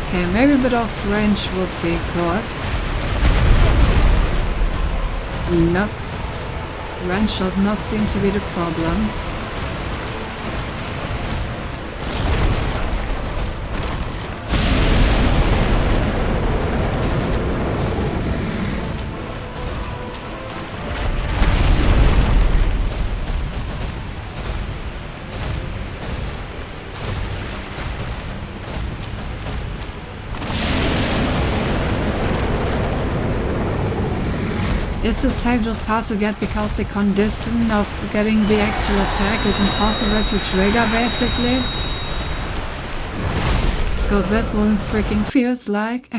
Okay, maybe a bit of range would be good. Nope. Range does not seem to be the problem. Is this tag just hard to get because the condition of getting the actual attack is impossible to trigger, basically? Because that's what it freaking feels like.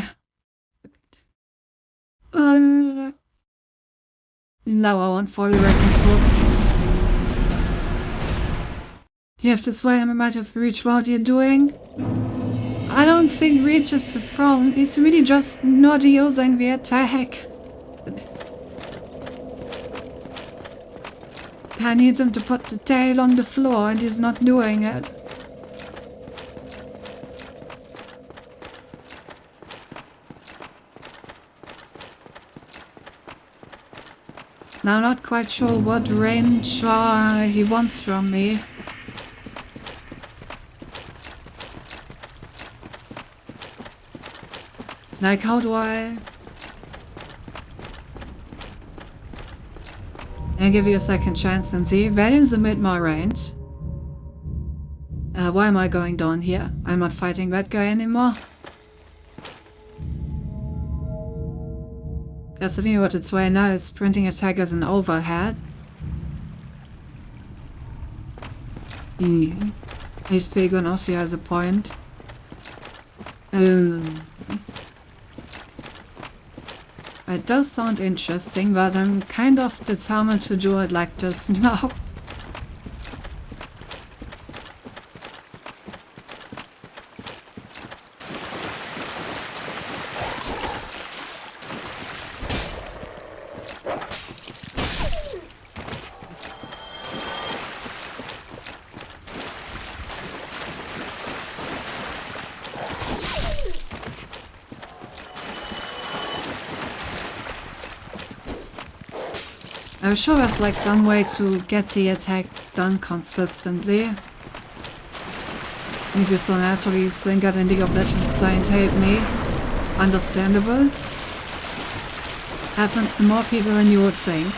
Now I want 40 record books. You have to swear I might have reached what you're doing. I don't think Reach is the problem. He's really just not using the attack. I need him to put the tail on the floor and he's not doing it. Now I'm not quite sure what range he wants from me. Like, how do I... I'll give you a second chance and see. That is the mid-my range. Why am I going down here? I'm not fighting that guy anymore. That's the thing what it's right now is sprinting attack as an overhead. HP gun also has a point. It does sound interesting, but I'm kind of determined to do it like this now. I'm sure there's like some way to get the attack done consistently. Need to so naturally swing at in League of Legends client hate me. Understandable. Happens to more people than you would think.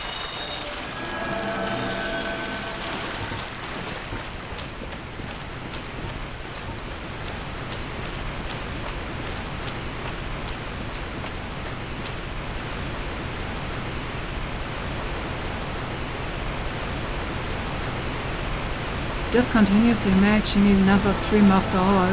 This continues, we may actually need another stream after all.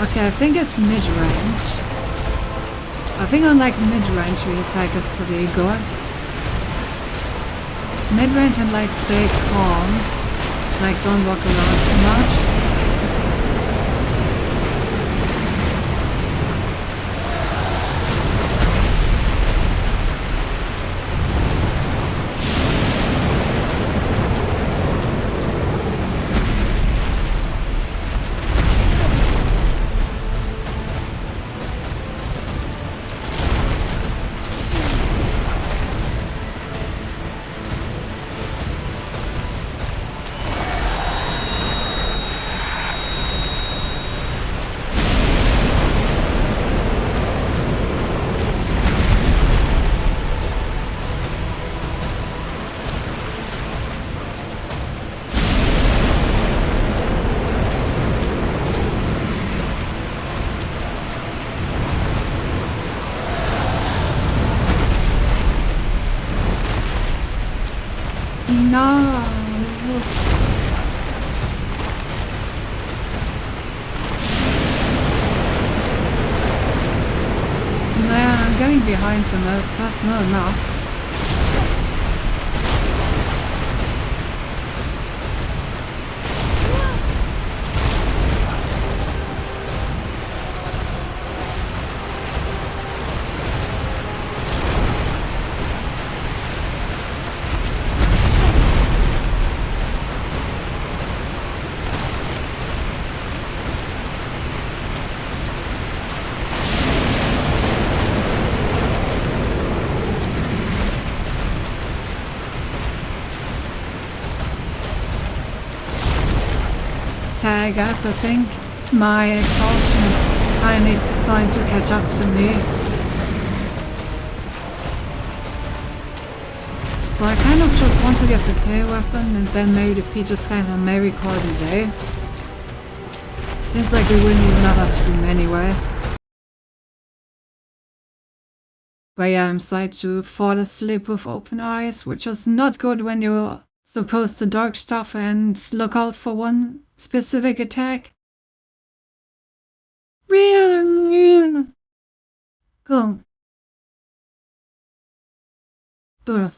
Okay, I think it's mid-range. I think on like mid-range Reattack is pretty good. Mid-range and like stay calm. Like don't walk around too much. No. Nah, I'm getting behind some else. That's not enough. Okay, guys, I think my exhaustion finally starting to catch up to me. So I kind of just want to get the tail weapon and then maybe defeat this guy and maybe call it a day. Seems like we wouldn't even have a stream anyway. But yeah, I'm starting to fall asleep with open eyes, which is not good when you're supposed to dodge stuff and look out for one specific attack. Real go. Ugh.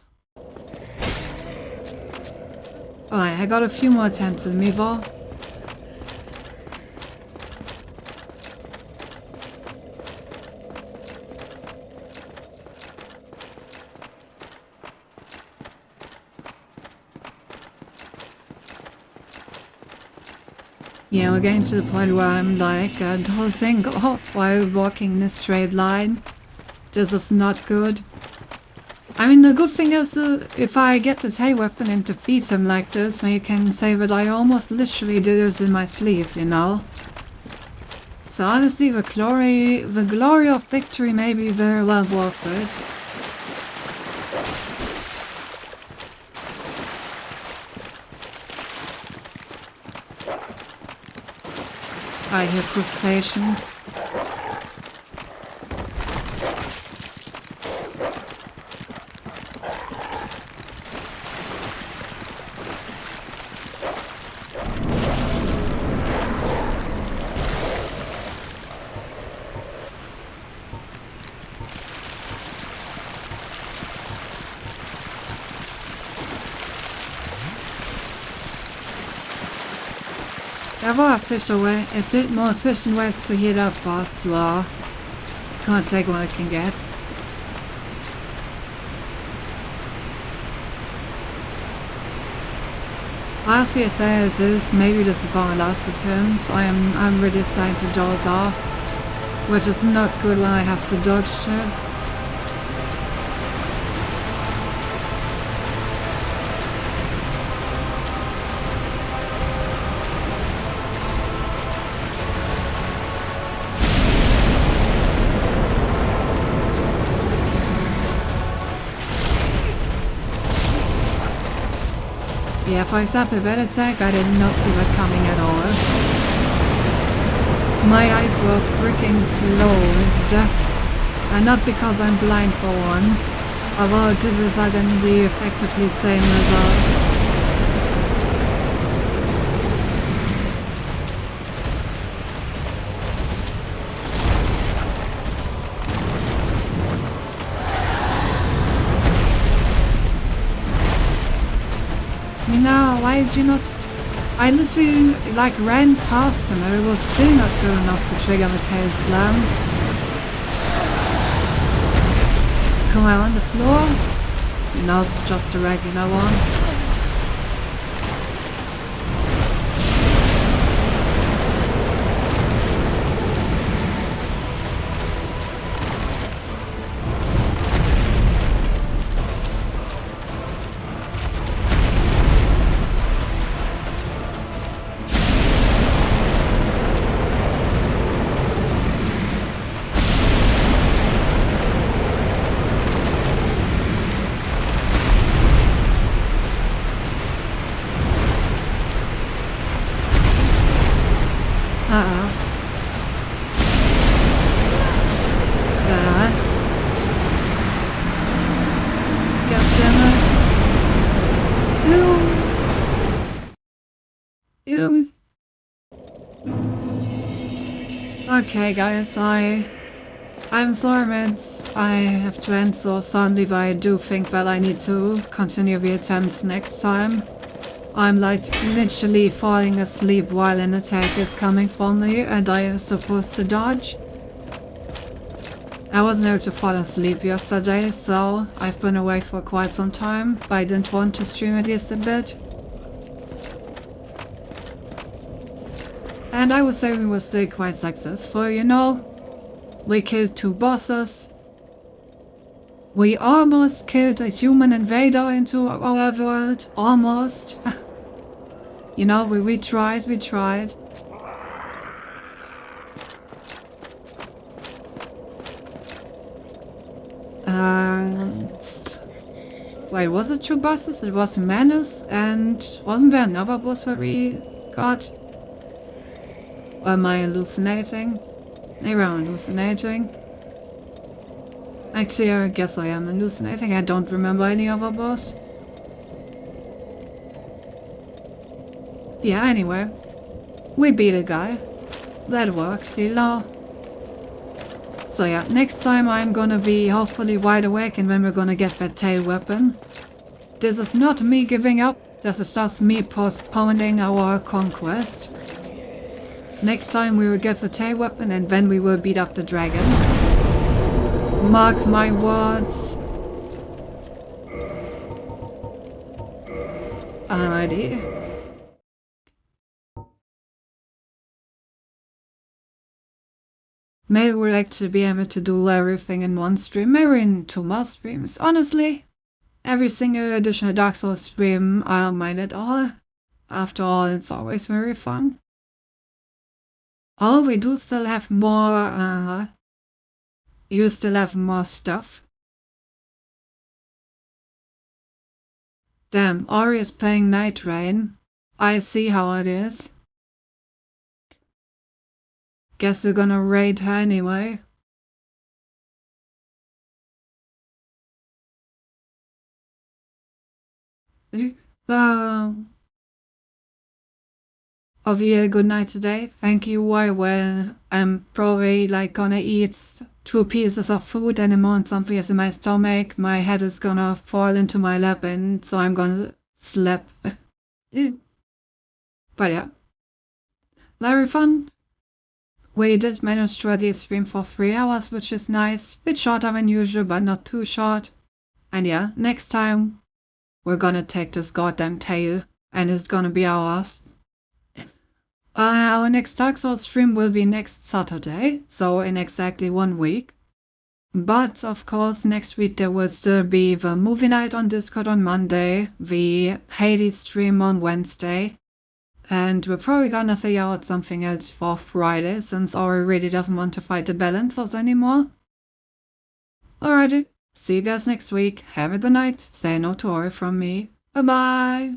Alright, I got a few more attempts at Meatball. Yeah, we're getting to the point where I'm like, don't think, oh, while walking in a straight line. This is not good. I mean, the good thing is, if I get this hay weapon and defeat him like this, then you can say that I almost literally did it in my sleeve, you know? So honestly, the glory of victory may be very well worth it. I hear crustaceans. There are official way. It's more efficient ways to heat up boss law. Can't take what I can get. Honestly, I say as is, maybe this is our last attempt. I'm really starting to doze off, which is not good when I have to dodge shit. Yeah, for example, that attack, I did not see that coming at all. My eyes were freaking closed. And not because I'm blind for once, although it did result in the effectively same result. Why did you not? I literally like ran past him and it was still not good enough to trigger the tail slam. Come on the floor? Not just a regular one. Okay guys, I'm sorry man, I have to end so suddenly, but I do think that I need to continue the attempts next time. I'm like literally falling asleep while an attack is coming for me and I am supposed to dodge. I wasn't able to fall asleep yesterday, so I've been awake for quite some time, but I didn't want to stream at least a bit. And I would say we were still quite successful, you know? We killed 2 bosses. We almost killed a human invader into our world. Almost. You know, we tried. And wait, was it 2 bosses? It was Manus, and wasn't there another boss that we got? Or am I hallucinating? Maybe I'm hallucinating. Actually, I guess I am hallucinating. I don't remember any other boss. Yeah, anyway. We beat a guy. That works, you know. So yeah, next time I'm gonna be hopefully wide awake and then we're gonna get that tail weapon. This is not me giving up, this is just me postponing our conquest. Next time we will get the tail weapon and then we will beat up the dragon. Mark my words. Alrighty. Maybe we'd like to be able to do everything in one stream, maybe in 2 more streams. Honestly, every single additional Dark Souls stream, I don't mind at all. After all, it's always very fun. Oh, we do still have more, you still have more stuff. Damn, Ori is playing Night Rain. I see how it is. Guess we're gonna raid her anyway. Ovia, good night today. Thank you, I will. I'm probably like gonna eat 2 pieces of food and a moment something is in my stomach. My head is gonna fall into my lap and so I'm gonna sleep. But yeah. Very fun. We did manage to at least stream for 3 hours, which is nice. Bit shorter than usual, but not too short. And yeah, next time we're gonna take this goddamn tail and it's gonna be ours. Our next Dark Souls stream will be next Saturday, so in exactly 1 week. But of course, next week there will still be the movie night on Discord on Monday, the Hades stream on Wednesday, and we're probably gonna figure out something else for Friday, since Ori really doesn't want to fight the Balanthos anymore. Alrighty, see you guys next week. Have a good night. Say no to Ori from me. Bye bye!